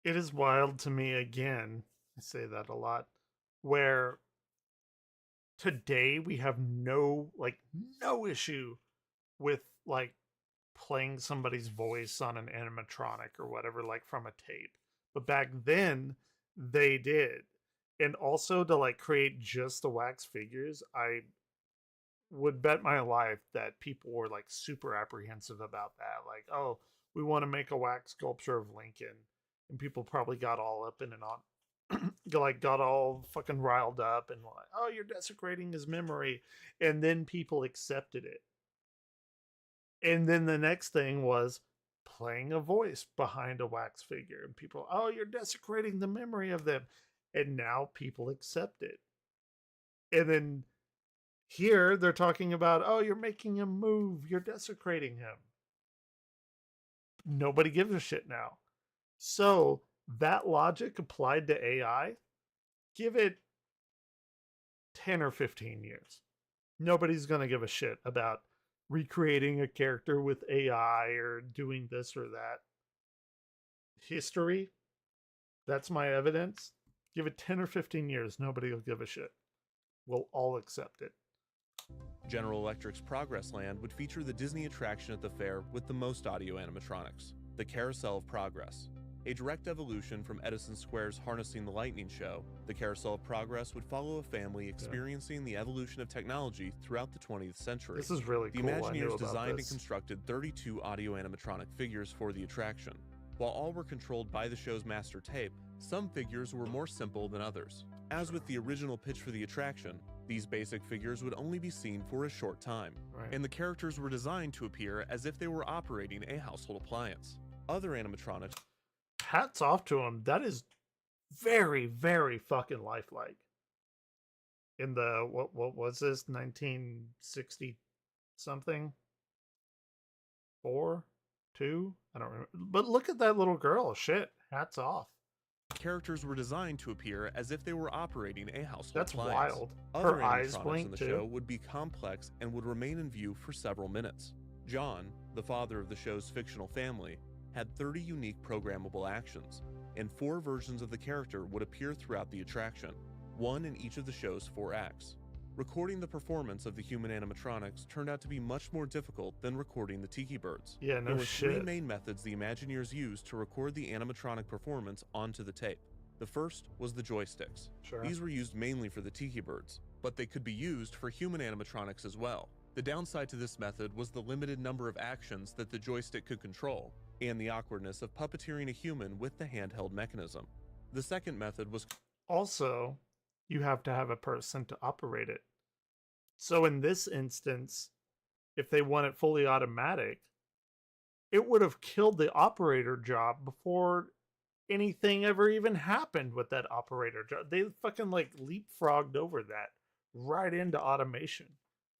[SPEAKER 2] It is wild to me, again, I say that a lot, where today we have no issue with like playing somebody's voice on an animatronic or whatever, like from a tape. But back then they did. And also to like create just the wax figures, I would bet my life that people were like super apprehensive about that. Like, oh, we want to make a wax sculpture of Lincoln. And people probably got all up in and on, like got all fucking riled up and like, oh, you're desecrating his memory. And then people accepted it. And then the next thing was playing a voice behind a wax figure. And people, oh, you're desecrating the memory of them. And now people accept it. And then here they're talking about, oh, you're making him move. You're desecrating him. Nobody gives a shit now. So that logic applied to AI, give it 10 or 15 years. Nobody's going to give a shit about recreating a character with AI or doing this or that. History, that's my evidence. Give it 10 or 15 years, nobody will give a shit. We'll all accept it.
[SPEAKER 1] General Electric's Progress Land would feature the Disney attraction at the fair with the most audio animatronics, the Carousel of Progress. A direct evolution from Edison Square's Harnessing the Lightning show, the Carousel of Progress would follow a family experiencing the evolution of technology throughout the 20th century.
[SPEAKER 2] This is really
[SPEAKER 1] The
[SPEAKER 2] cool. I knew
[SPEAKER 1] Imagineers
[SPEAKER 2] about
[SPEAKER 1] designed
[SPEAKER 2] this.
[SPEAKER 1] and constructed 32 audio animatronic figures for the attraction. While all were controlled by the show's master tape, some figures were more simple than others. As with the original pitch for the attraction, these basic figures would only be seen for a short time, and the characters were designed to appear as if they were operating a household appliance. Other animatronics...
[SPEAKER 2] Hats off to him. That is very, very fucking lifelike. In the, what was this, 1960 something? 4? 2? I don't remember. But look at that little girl. Shit. Hats off.
[SPEAKER 1] Characters were designed to appear as if they were operating a household
[SPEAKER 2] That's
[SPEAKER 1] appliance.
[SPEAKER 2] wild.
[SPEAKER 1] Other
[SPEAKER 2] Her eyes
[SPEAKER 1] animatronics
[SPEAKER 2] blink
[SPEAKER 1] in the
[SPEAKER 2] too.
[SPEAKER 1] show would be complex and would remain in view for several minutes. John, the father of the show's fictional family, had 30 unique programmable actions, and 4 versions of the character would appear throughout the attraction, one in each of the show's 4 acts. Recording the performance of the human animatronics turned out to be much more difficult than recording the Tiki Birds.
[SPEAKER 2] Yeah, no
[SPEAKER 1] There were
[SPEAKER 2] shit.
[SPEAKER 1] 3 main methods the Imagineers used to record the animatronic performance onto the tape. The first was the joysticks.
[SPEAKER 2] Sure.
[SPEAKER 1] These were used mainly for the Tiki Birds, but they could be used for human animatronics as well. The downside to this method was the limited number of actions that the joystick could control, and the awkwardness of puppeteering a human with the handheld mechanism. The second method was...
[SPEAKER 2] Also, you have to have a person to operate it. So in this instance, if they want it fully automatic, it would have killed the operator job before anything ever even happened with that operator job. They fucking like leapfrogged over that right into automation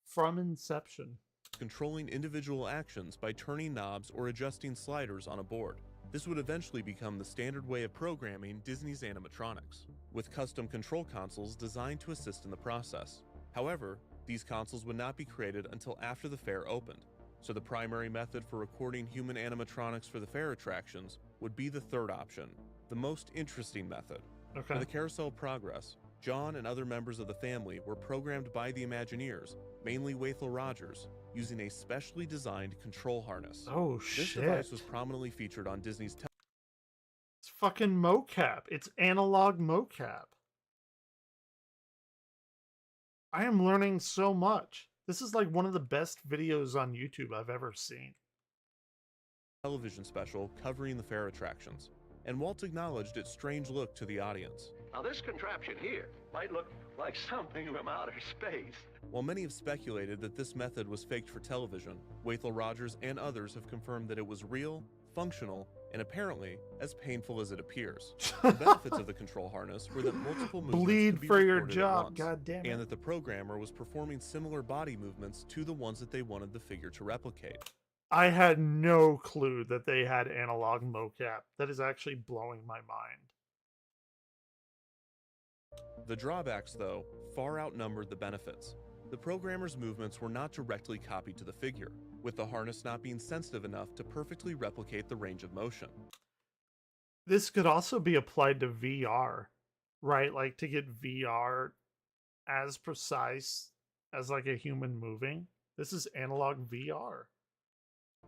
[SPEAKER 2] from inception.
[SPEAKER 1] controlling individual actions by turning knobs or adjusting sliders on a board. This would eventually become the standard way of programming Disney's animatronics, with custom control consoles designed to assist in the process. However, these consoles would not be created until after the fair opened, so the primary method for recording human animatronics for the fair attractions would be the third option, the most interesting method. For the Carousel of Progress, John and other members of the family were programmed by the Imagineers, mainly Wathel Rogers, using a specially designed control harness.
[SPEAKER 2] Oh
[SPEAKER 1] This
[SPEAKER 2] shit.
[SPEAKER 1] device was prominently featured on Disney's
[SPEAKER 2] It's fucking mocap. It's analog mocap. I am learning so much. This is like one of the best videos on YouTube I've ever seen.
[SPEAKER 1] television special covering the fair attractions, and Walt acknowledged its strange look to the audience.
[SPEAKER 3] Now, this contraption here might look like something from outer space.
[SPEAKER 1] While many have speculated that this method was faked for television, Wathel Rogers and others have confirmed that it was real, functional, and apparently as painful as it appears. The benefits of the control harness were that multiple movements
[SPEAKER 2] Bleed
[SPEAKER 1] could be
[SPEAKER 2] for your
[SPEAKER 1] recorded at
[SPEAKER 2] job,
[SPEAKER 1] once,
[SPEAKER 2] god damn it.
[SPEAKER 1] and that the programmer was performing similar body movements to the ones that they wanted the figure to replicate.
[SPEAKER 2] I had no clue that they had analog mocap. That is actually blowing my mind.
[SPEAKER 1] The drawbacks, though, far outnumbered the benefits. The programmer's movements were not directly copied to the figure, with the harness not being sensitive enough to perfectly replicate the range of motion.
[SPEAKER 2] This could also be applied to VR, right? Like to get VR as precise as like a human moving. This is analog VR.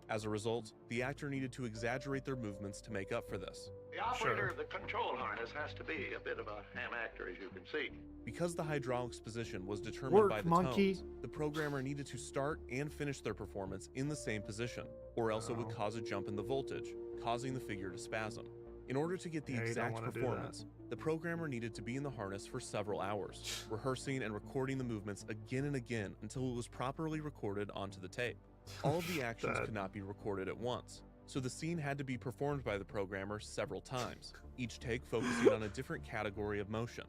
[SPEAKER 1] As a result, the actor needed to exaggerate their movements to make up for this.
[SPEAKER 3] The operator of the control harness has to be a bit of a ham actor, as you can see.
[SPEAKER 1] Because the hydraulics position was determined
[SPEAKER 2] Work,
[SPEAKER 1] by the
[SPEAKER 2] monkey.
[SPEAKER 1] tones, the programmer needed to start and finish their performance in the same position, or else it would cause a jump in the voltage, causing the figure to spasm. In order to get the
[SPEAKER 2] Yeah, you don't
[SPEAKER 1] exact
[SPEAKER 2] wanna do
[SPEAKER 1] performance, the programmer needed to be in the harness for several hours, rehearsing and recording the movements again and again until it was properly recorded onto the tape. All of the actions could not be recorded at once, so the scene had to be performed by the programmer several times, each take focusing on a different category of motion.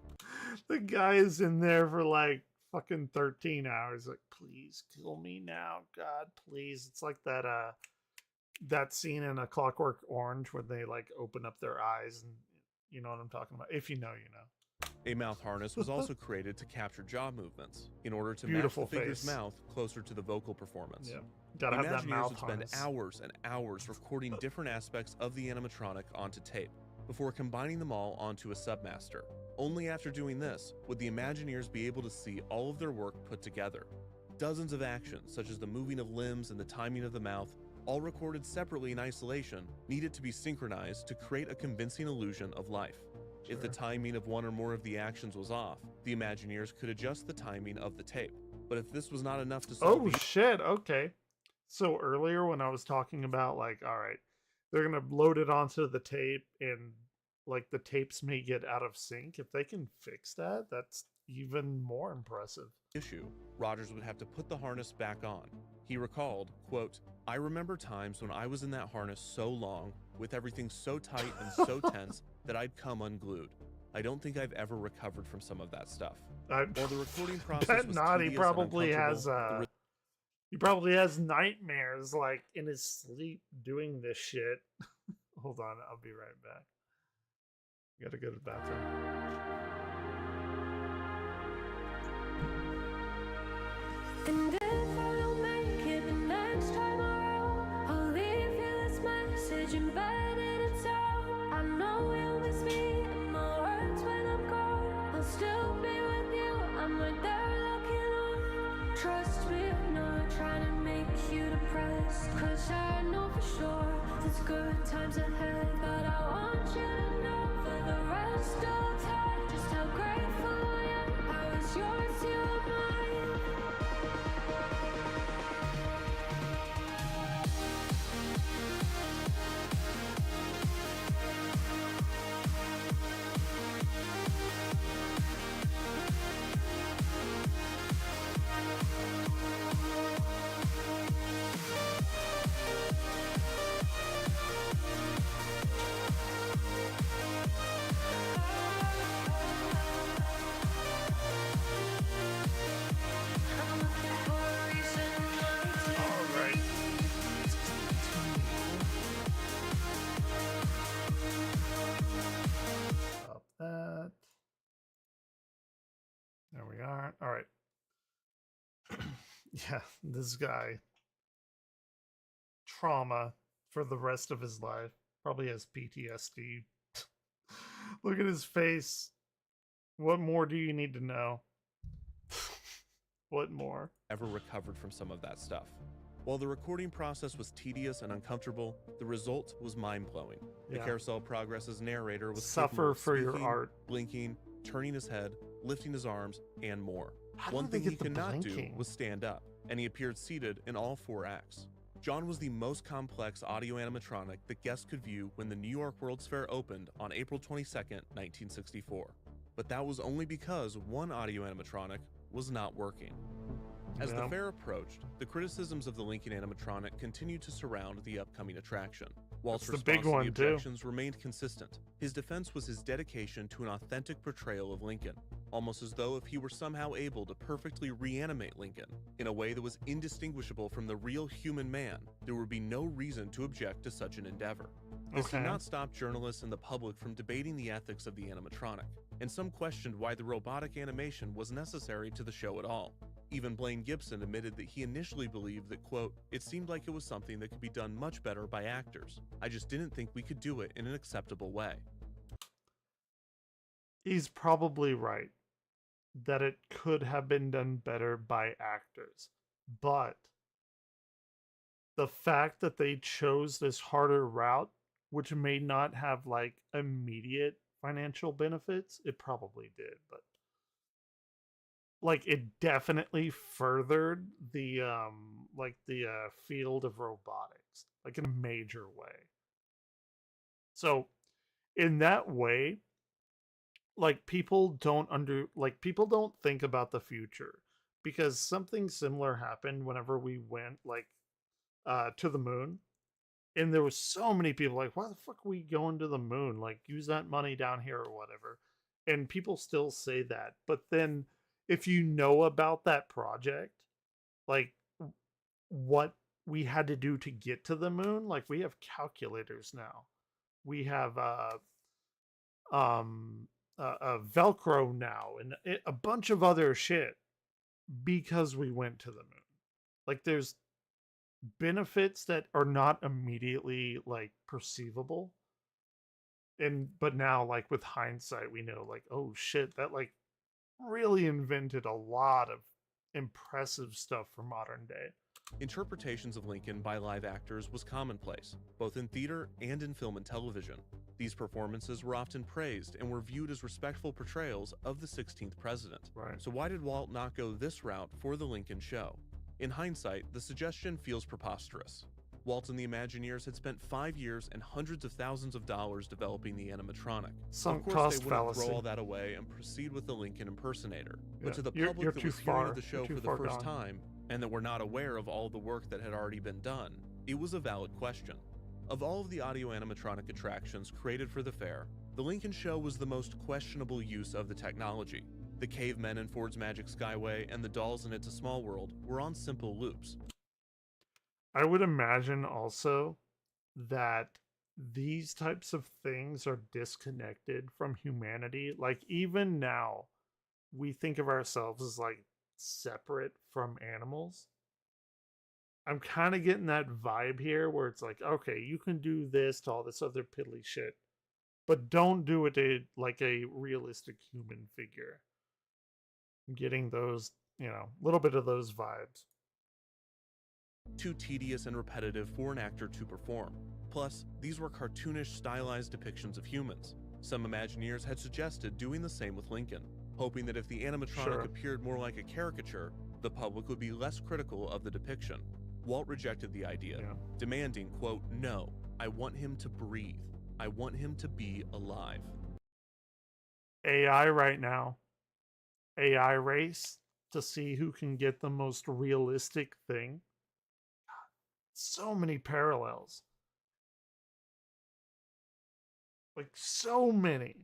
[SPEAKER 2] The guy is in there for like fucking 13 hours. Like, please kill me now, God, please. It's like that scene in A Clockwork Orange where they like open up their eyes, and you know what I'm talking about. If you know, you know.
[SPEAKER 1] A mouth harness was also created to capture jaw movements, in order to
[SPEAKER 2] Beautiful
[SPEAKER 1] match the figure's
[SPEAKER 2] face.
[SPEAKER 1] mouth closer to the vocal performance.
[SPEAKER 2] Yeah, gotta
[SPEAKER 1] The
[SPEAKER 2] have that
[SPEAKER 1] Imagineers
[SPEAKER 2] mouth
[SPEAKER 1] would spend
[SPEAKER 2] harness.
[SPEAKER 1] hours and hours recording different aspects of the animatronic onto tape, before combining them all onto a submaster. Only after doing this would the Imagineers be able to see all of their work put together. Dozens of actions, such as the moving of limbs and the timing of the mouth, all recorded separately in isolation, needed to be synchronized to create a convincing illusion of life. If the timing of one or more of the actions was off, the Imagineers could adjust the timing of the tape. But if this was not enough to solve
[SPEAKER 2] Oh shit, okay. So earlier when I was talking about like, all right, they're gonna load it onto the tape and like the tapes may get out of sync. If they can fix that, that's even more impressive.
[SPEAKER 1] issue, Rogers would have to put the harness back on. He recalled, quote, "I remember times when I was in that harness so long, with everything so tight and so tense, that I'd come unglued. I don't think I've ever recovered from some of that stuff." While the recording process
[SPEAKER 2] Bet
[SPEAKER 1] was
[SPEAKER 2] not. He
[SPEAKER 1] tedious
[SPEAKER 2] probably
[SPEAKER 1] and
[SPEAKER 2] has
[SPEAKER 1] uncomfortable,
[SPEAKER 2] he probably has nightmares like in his sleep doing this shit. Hold on, I'll be right back. Gotta go to the bathroom.
[SPEAKER 5] And if I don't make it the next time around, I'll leave you this message embedded in sound. I know you'll miss me and my words when I'm gone. I'll still be with you, I'm right there looking on. Trust me, I'm not trying to make you depressed, 'cause I know for sure there's good times ahead. But I want you to know for the rest of time just how grateful I am. I was yours, you were mine. I'm looking for a reason not to.
[SPEAKER 2] All right. Stop that. There we are. All right. Yeah, this guy. Trauma for the rest of his life. Probably has PTSD. Look at his face. What more do you need to know? What more?
[SPEAKER 1] ever recovered from some of that stuff. While the recording process was tedious and uncomfortable, the result was mind-blowing. The
[SPEAKER 2] Yeah.
[SPEAKER 1] Carousel Progress's narrator was
[SPEAKER 2] Suffer
[SPEAKER 1] capable of
[SPEAKER 2] for your
[SPEAKER 1] speaking,
[SPEAKER 2] art.
[SPEAKER 1] blinking, turning his head, lifting his arms, and more.
[SPEAKER 2] How
[SPEAKER 1] One
[SPEAKER 2] did they
[SPEAKER 1] thing he
[SPEAKER 2] get the
[SPEAKER 1] could not do
[SPEAKER 2] blinking?
[SPEAKER 1] was stand up, and he appeared seated in all 4 acts. John was the most complex audio animatronic that guests could view when the New York World's Fair opened on April 22nd, 1964. But that was only because one audio animatronic was not working. As the
[SPEAKER 2] Yeah.
[SPEAKER 1] fair approached, the criticisms of the Lincoln animatronic continued to surround the upcoming attraction. Walt's
[SPEAKER 2] That's the big
[SPEAKER 1] response to
[SPEAKER 2] one,
[SPEAKER 1] the
[SPEAKER 2] too.
[SPEAKER 1] objections remained consistent. His defense was his dedication to an authentic portrayal of Lincoln, almost as though if he were somehow able to perfectly reanimate Lincoln in a way that was indistinguishable from the real human man, there would be no reason to object to such an endeavor. This
[SPEAKER 2] Okay.
[SPEAKER 1] did not stop journalists and the public from debating the ethics of the animatronic, and some questioned why the robotic animation was necessary to the show at all. Even Blaine Gibson admitted that he initially believed that, quote, "it seemed like it was something that could be done much better by actors. I just didn't think we could do it in an acceptable way."
[SPEAKER 2] He's probably right that it could have been done better by actors. But the fact that they chose this harder route, which may not have like immediate financial benefits, it probably did, but like it definitely furthered the field of robotics like in a major way. So in that way, like people don't think about the future, because something similar happened whenever we went like to the moon, and there was so many people like, why the fuck are we going to the moon, like use that money down here or whatever. And people still say that, but then if you know about that project, like what we had to do to get to the moon, like we have calculators now, we have Velcro now, and a bunch of other shit because we went to the moon. Like there's benefits that are not immediately like perceivable, but now like with hindsight we know like, oh shit, that like really invented a lot of impressive stuff for modern day.
[SPEAKER 1] Interpretations of Lincoln by live actors was commonplace, both in theater and in film and television. These performances were often praised and were viewed as respectful portrayals of the 16th president.
[SPEAKER 2] Right.
[SPEAKER 1] So why did Walt not go this route for the Lincoln show? In hindsight, the suggestion feels preposterous. Walt and the Imagineers had spent 5 years and hundreds of thousands of dollars developing the animatronic.
[SPEAKER 2] Sunk
[SPEAKER 1] Of course,
[SPEAKER 2] cost
[SPEAKER 1] they wouldn't
[SPEAKER 2] fallacy.
[SPEAKER 1] throw all that away and proceed with the Lincoln impersonator. But
[SPEAKER 2] Yeah,
[SPEAKER 1] to the
[SPEAKER 2] you're
[SPEAKER 1] public that
[SPEAKER 2] too
[SPEAKER 1] was hearing
[SPEAKER 2] far-
[SPEAKER 1] of the show
[SPEAKER 2] you're too
[SPEAKER 1] for the
[SPEAKER 2] far
[SPEAKER 1] first
[SPEAKER 2] gone.
[SPEAKER 1] time, and that were not aware of all the work that had already been done, it was a valid question. Of all of the audio animatronic attractions created for the fair, the Lincoln show was the most questionable use of the technology. The cavemen in Ford's Magic Skyway and the dolls in It's a Small World were on simple loops.
[SPEAKER 2] I would imagine also that these types of things are disconnected from humanity. Like, even now, we think of ourselves as like separate from animals. I'm kind of getting that vibe here where it's like, okay, you can do this to all this other piddly shit, but don't do it to like a realistic human figure. I'm getting those, a little bit of those vibes.
[SPEAKER 1] Too tedious and repetitive for an actor to perform. Plus, these were cartoonish, stylized depictions of humans. Some Imagineers had suggested doing the same with Lincoln, hoping that if the animatronic
[SPEAKER 2] Sure.
[SPEAKER 1] appeared more like a caricature, the public would be less critical of the depiction. Walt rejected the idea,
[SPEAKER 2] Yeah.
[SPEAKER 1] demanding, quote, "No, I want him to breathe. I want him to be alive."
[SPEAKER 2] AI right now. AI race to see who can get the most realistic thing. So many parallels. Like, so many.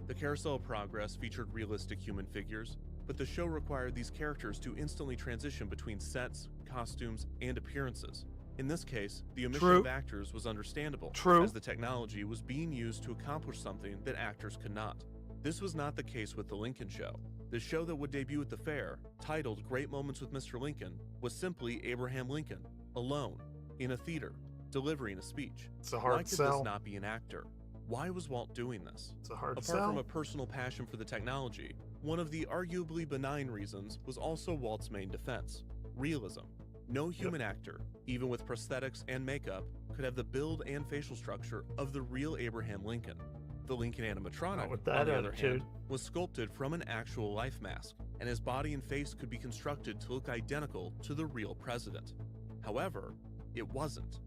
[SPEAKER 1] The Carousel of Progress featured realistic human figures, but the show required these characters to instantly transition between sets, costumes, and appearances. In this case, the omission
[SPEAKER 2] True.
[SPEAKER 1] of actors was understandable,
[SPEAKER 2] True.
[SPEAKER 1] as the technology was being used to accomplish something that actors could not. This was not the case with the Lincoln show. The show that would debut at the fair, titled Great Moments with Mr. Lincoln, was simply Abraham Lincoln, alone, in a theater, delivering a speech.
[SPEAKER 2] It's a
[SPEAKER 1] Why
[SPEAKER 2] hard
[SPEAKER 1] could
[SPEAKER 2] sell.
[SPEAKER 1] this not be an actor? Why was Walt doing this?
[SPEAKER 2] It's a hard
[SPEAKER 1] Apart
[SPEAKER 2] sell.
[SPEAKER 1] from a personal passion for the technology, one of the arguably benign reasons was also Walt's main defense: realism. No human actor, even with prosthetics and makeup, could have the build and facial structure of the real Abraham Lincoln. The Lincoln animatronic,
[SPEAKER 2] Not with
[SPEAKER 1] on
[SPEAKER 2] that
[SPEAKER 1] the other
[SPEAKER 2] attitude.
[SPEAKER 1] hand, was sculpted from an actual life mask, and his body and face could be constructed to look identical to the real president. However, it wasn't.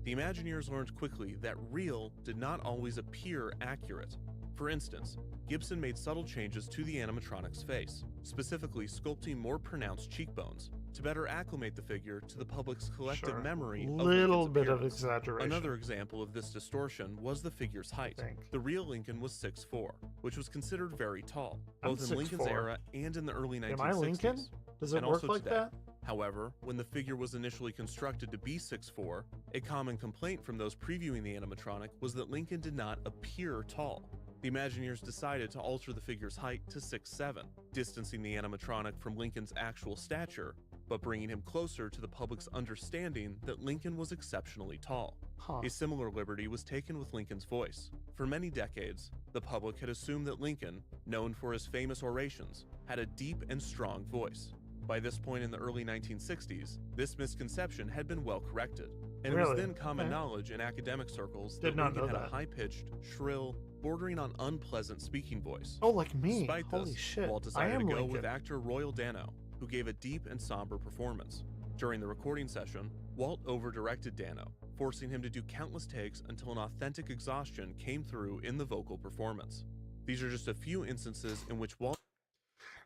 [SPEAKER 1] The Imagineers learned quickly that real did not always appear accurate. For instance, Gibson made subtle changes to the animatronic's face, specifically sculpting more pronounced cheekbones, to better acclimate the figure to the public's collective
[SPEAKER 2] Sure.
[SPEAKER 1] memory of
[SPEAKER 2] Little
[SPEAKER 1] Lincoln's
[SPEAKER 2] bit of
[SPEAKER 1] appearance.
[SPEAKER 2] exaggeration.
[SPEAKER 1] Another example of this distortion was the figure's height.
[SPEAKER 2] Think.
[SPEAKER 1] The real Lincoln was 6'4", which was considered very tall,
[SPEAKER 2] I'm
[SPEAKER 1] both in Lincoln's
[SPEAKER 2] 6'4".
[SPEAKER 1] era and in the early 1960s.
[SPEAKER 2] Am I Lincoln? Does it
[SPEAKER 1] and
[SPEAKER 2] work
[SPEAKER 1] also
[SPEAKER 2] like
[SPEAKER 1] today.
[SPEAKER 2] that?
[SPEAKER 1] However, when the figure was initially constructed to be 6'4", a common complaint from those previewing the animatronic was that Lincoln did not appear tall. The Imagineers decided to alter the figure's height to 6'7", distancing the animatronic from Lincoln's actual stature, but bringing him closer to the public's understanding that Lincoln was exceptionally tall.
[SPEAKER 2] Huh.
[SPEAKER 1] A similar liberty was taken with Lincoln's voice. For many decades, the public had assumed that Lincoln, known for his famous orations, had a deep and strong voice. By this point in the early 1960s, this misconception had been well corrected, and it was
[SPEAKER 2] Really?
[SPEAKER 1] then common
[SPEAKER 2] Okay.
[SPEAKER 1] knowledge in academic circles
[SPEAKER 2] Did
[SPEAKER 1] that
[SPEAKER 2] not
[SPEAKER 1] Lincoln
[SPEAKER 2] know
[SPEAKER 1] had a
[SPEAKER 2] that.
[SPEAKER 1] high-pitched, shrill, bordering on unpleasant speaking voice.
[SPEAKER 2] Oh, like me.
[SPEAKER 1] Despite
[SPEAKER 2] Holy
[SPEAKER 1] this,
[SPEAKER 2] shit.
[SPEAKER 1] Walt
[SPEAKER 2] I
[SPEAKER 1] decided to
[SPEAKER 2] am
[SPEAKER 1] go
[SPEAKER 2] Lincoln.
[SPEAKER 1] with actor Royal Dano, who gave a deep and somber performance. During the recording session, Walt over-directed Dano, forcing him to do countless takes until an authentic exhaustion came through in the vocal performance. These are just a few instances in which Walt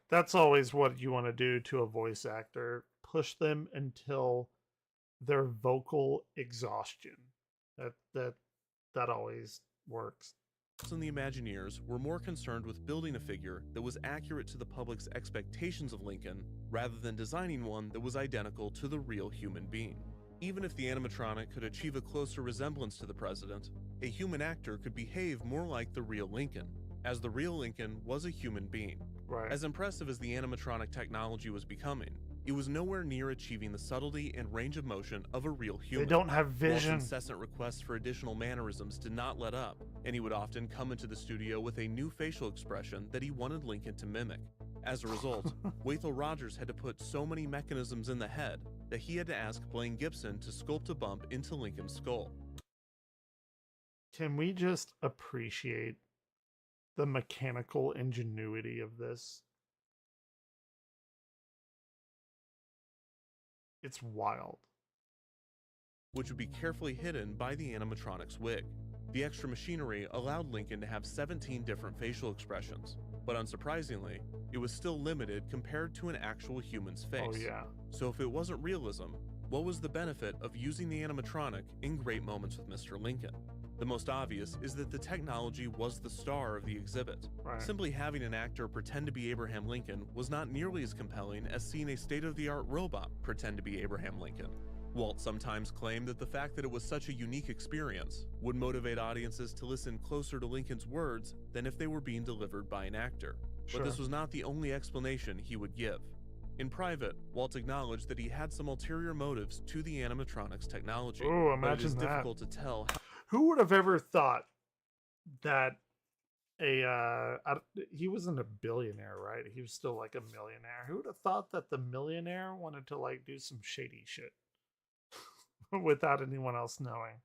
[SPEAKER 2] That's always what you want to do to a voice actor. Push them until their vocal exhaustion. That always works.
[SPEAKER 1] and the Imagineers were more concerned with building a figure that was accurate to the public's expectations of Lincoln, rather than designing one that was identical to the real human being. Even if the animatronic could achieve a closer resemblance to the president, a human actor could behave more like the real Lincoln, as the real Lincoln was a human being.
[SPEAKER 2] Right.
[SPEAKER 1] As impressive as the animatronic technology was becoming, it was nowhere near achieving the subtlety and range of motion of a real human.
[SPEAKER 2] They don't have vision.
[SPEAKER 1] Walt's incessant requests for additional mannerisms did not let up, and he would often come into the studio with a new facial expression that he wanted Lincoln to mimic. As a result, Wathel Rogers had to put so many mechanisms in the head that he had to ask Blaine Gibson to sculpt a bump into Lincoln's skull.
[SPEAKER 2] Can we just appreciate the mechanical ingenuity of this? It's wild.
[SPEAKER 1] Which would be carefully hidden by the animatronics wig. The extra machinery allowed Lincoln to have 17 different facial expressions, but unsurprisingly, it was still limited compared to an actual human's face.
[SPEAKER 2] Oh yeah.
[SPEAKER 1] So if it wasn't realism, what was the benefit of using the animatronic in Great Moments with Mr. Lincoln? The most obvious is that the technology was the star of the exhibit.
[SPEAKER 2] Right.
[SPEAKER 1] Simply having an actor pretend to be Abraham Lincoln was not nearly as compelling as seeing a state-of-the-art robot pretend to be Abraham Lincoln. Walt sometimes claimed that the fact that it was such a unique experience would motivate audiences to listen closer to Lincoln's words than if they were being delivered by an actor.
[SPEAKER 2] Sure.
[SPEAKER 1] But this was not the only explanation he would give. In private, Walt acknowledged that he had some ulterior motives to the animatronics technology.
[SPEAKER 2] Ooh,
[SPEAKER 1] but it is
[SPEAKER 2] imagine that.
[SPEAKER 1] difficult to tell how
[SPEAKER 2] Who would have ever thought that he wasn't a billionaire, right? He was still like a millionaire. Who would have thought that the millionaire wanted to like do some shady shit without anyone else knowing?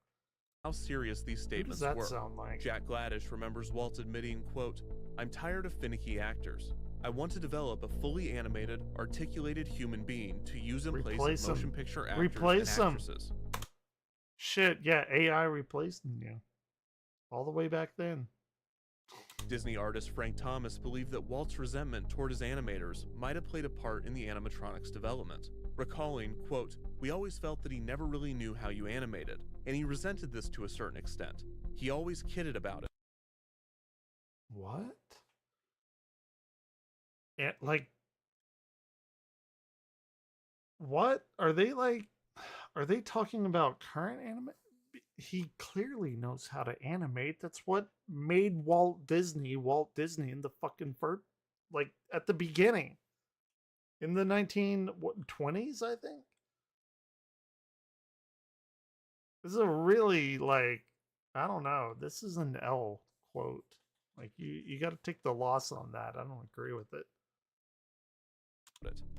[SPEAKER 1] serious these
[SPEAKER 2] Who does
[SPEAKER 1] statements
[SPEAKER 2] that
[SPEAKER 1] were.
[SPEAKER 2] sound like?
[SPEAKER 1] Jack Gladish remembers Walt admitting, quote, "I'm tired of finicky actors. I want to develop a fully animated, articulated human being to use in place
[SPEAKER 2] Replace
[SPEAKER 1] of
[SPEAKER 2] 'em.
[SPEAKER 1] motion picture actors
[SPEAKER 2] Replace
[SPEAKER 1] and
[SPEAKER 2] 'em.
[SPEAKER 1] actresses."
[SPEAKER 2] Shit, yeah, AI replacing you. All the way back then.
[SPEAKER 1] Disney artist Frank Thomas believed that Walt's resentment toward his animators might have played a part in the animatronics development, recalling, quote, "We always felt that he never really knew how you animated, and he resented this to a certain extent. He always kidded about it."
[SPEAKER 2] What? And like, what are they like? Are they talking about current anime? He clearly knows how to animate. That's what made Walt Disney in the fucking first, like at the beginning, in the 1920s, I think. This is a really like, I don't know. This is an L quote. Like you got to take the loss on that. I don't agree with it.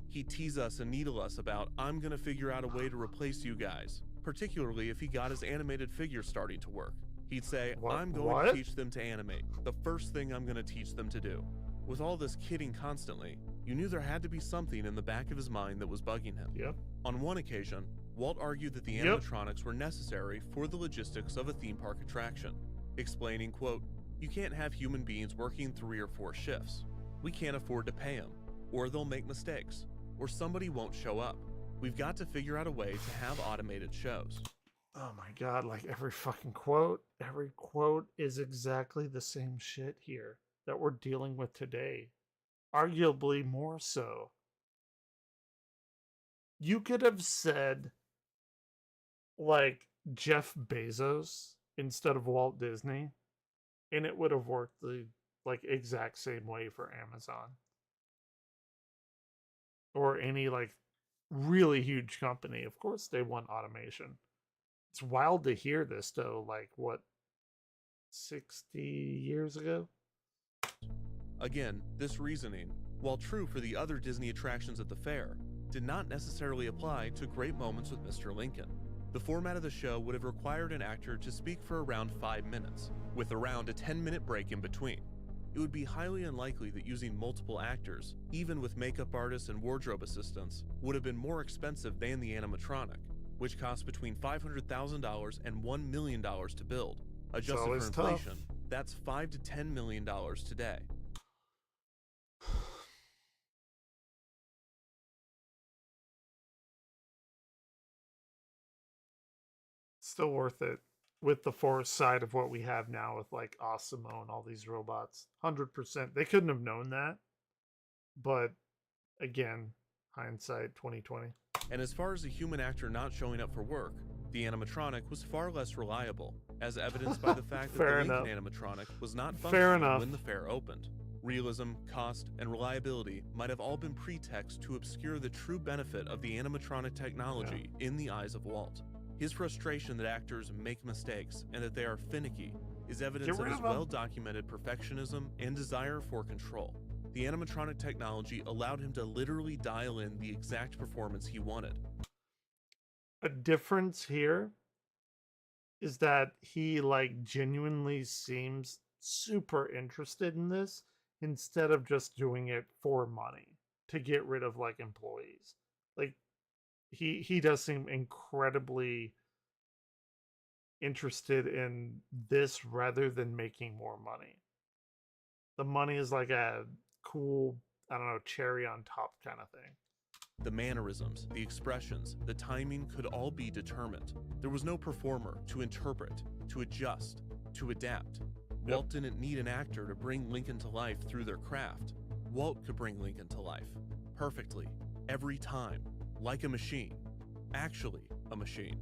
[SPEAKER 1] He'd tease us and needle us about, "I'm gonna figure out a way to replace you guys," particularly if he got his animated figures starting to work. He'd say, "I'm going to teach them to animate, the first thing I'm gonna teach them to do." With all this kidding constantly, you knew there had to be something in the back of his mind that was bugging him.
[SPEAKER 2] Yep.
[SPEAKER 1] On one occasion, Walt argued that the
[SPEAKER 2] Yep.
[SPEAKER 1] animatronics were necessary for the logistics of a theme park attraction, explaining, quote, "You can't have human beings working 3 or 4 shifts. We can't afford to pay them, or they'll make mistakes, or somebody won't show up. We've got to figure out a way to have automated shows."
[SPEAKER 2] Oh my god, like every quote is exactly the same shit here that we're dealing with today. Arguably more so. You could have said like Jeff Bezos instead of Walt Disney, and it would have worked the like exact same way for Amazon. Or any like really huge company. Of course they want automation. It's wild to hear this though, like what, 60 years ago?
[SPEAKER 1] Again, this reasoning, while true for the other Disney attractions at the fair, did not necessarily apply to Great Moments with Mr. Lincoln. The format of the show would have required an actor to speak for around 5 minutes, with around a 10-minute break in between. It would be highly unlikely that using multiple actors, even with makeup artists and wardrobe assistants, would have been more expensive than the animatronic, which cost between $500,000 and $1 million to build. Adjusted for
[SPEAKER 2] always
[SPEAKER 1] inflation,
[SPEAKER 2] tough.
[SPEAKER 1] that's $5 to $10 million today.
[SPEAKER 2] Still worth it with the foresight of what we have now with like Osimo and all these robots. 100%. They couldn't have known that. But again, hindsight 2020.
[SPEAKER 1] And as far as a human actor not showing up for work, the animatronic was far less reliable, as evidenced by the fact that
[SPEAKER 2] Fair
[SPEAKER 1] the Lincoln
[SPEAKER 2] enough.
[SPEAKER 1] animatronic was not
[SPEAKER 2] Fair
[SPEAKER 1] functional
[SPEAKER 2] enough.
[SPEAKER 1] when the fair opened. Realism, cost, and reliability might have all been pretext to obscure the true benefit of the animatronic technology in the eyes of Walt. His frustration that actors make mistakes and that they are finicky is evidence of his well-documented perfectionism and desire for control. The animatronic technology allowed him to literally dial in the exact performance he wanted.
[SPEAKER 2] A difference here is that he like genuinely seems super interested in this instead of just doing it for money to get rid of like employees. Like he does seem incredibly interested in this rather than making more money. The money is like a cool, I don't know, cherry on top kind of thing.
[SPEAKER 1] The mannerisms, the expressions, the timing could all be determined. There was no performer to interpret, to adjust, to adapt. Walt didn't need an actor to bring Lincoln to life through their craft. Walt could bring Lincoln to life, perfectly, every time, like a machine. Actually, a machine.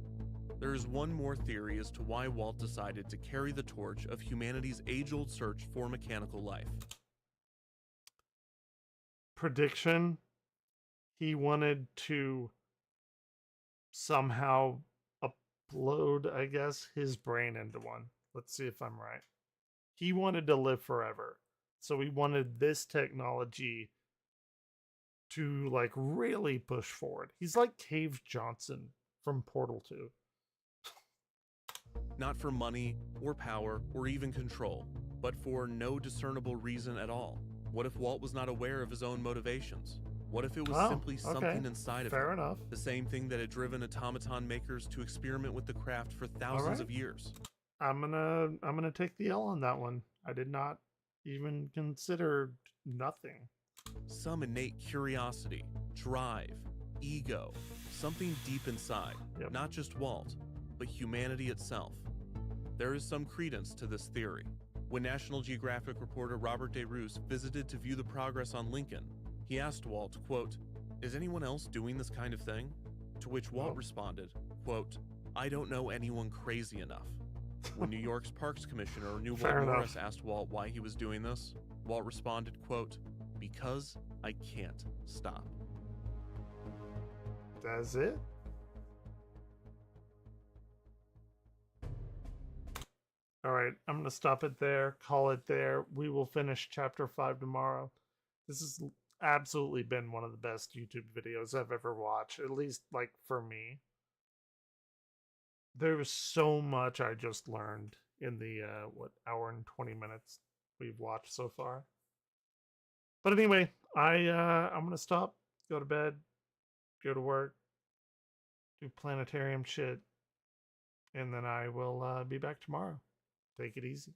[SPEAKER 1] There is one more theory as to why Walt decided to carry the torch of humanity's age-old search for mechanical life.
[SPEAKER 2] Prediction: he wanted to somehow upload, I guess, his brain into one. Let's see if I'm right. He wanted to live forever. So he wanted this technology to like really push forward. He's like Cave Johnson from Portal 2.
[SPEAKER 1] Not for money, or power, or even control, but for no discernible reason at all. What if Walt was not aware of his own motivations? What if it was simply something inside of him?
[SPEAKER 2] Fair enough.
[SPEAKER 1] The same thing that had driven automaton makers to experiment with the craft for thousands of years.
[SPEAKER 2] I'm gonna take the L on that one. I did not even consider nothing.
[SPEAKER 1] Some innate curiosity, drive, ego, something deep inside, not just Walt, but humanity itself. There is some credence to this theory. When National Geographic reporter Robert DeRoos visited to view the progress on Lincoln, he asked Walt, quote, "Is anyone else doing this kind of thing?" To which Walt responded, quote, "I don't know anyone crazy enough." When New York's Parks Commissioner Newell Morris asked Walt why he was doing this, Walt responded, quote, "Because I can't stop."
[SPEAKER 2] That's it? All right, I'm going to stop it there, call it there. We will finish chapter 5 tomorrow. This has absolutely been one of the best YouTube videos I've ever watched, at least like for me. There was so much I just learned in the hour and 20 minutes we've watched so far. But anyway, I'm going to stop, go to bed, go to work, do planetarium shit, and then I will be back tomorrow. Take it easy.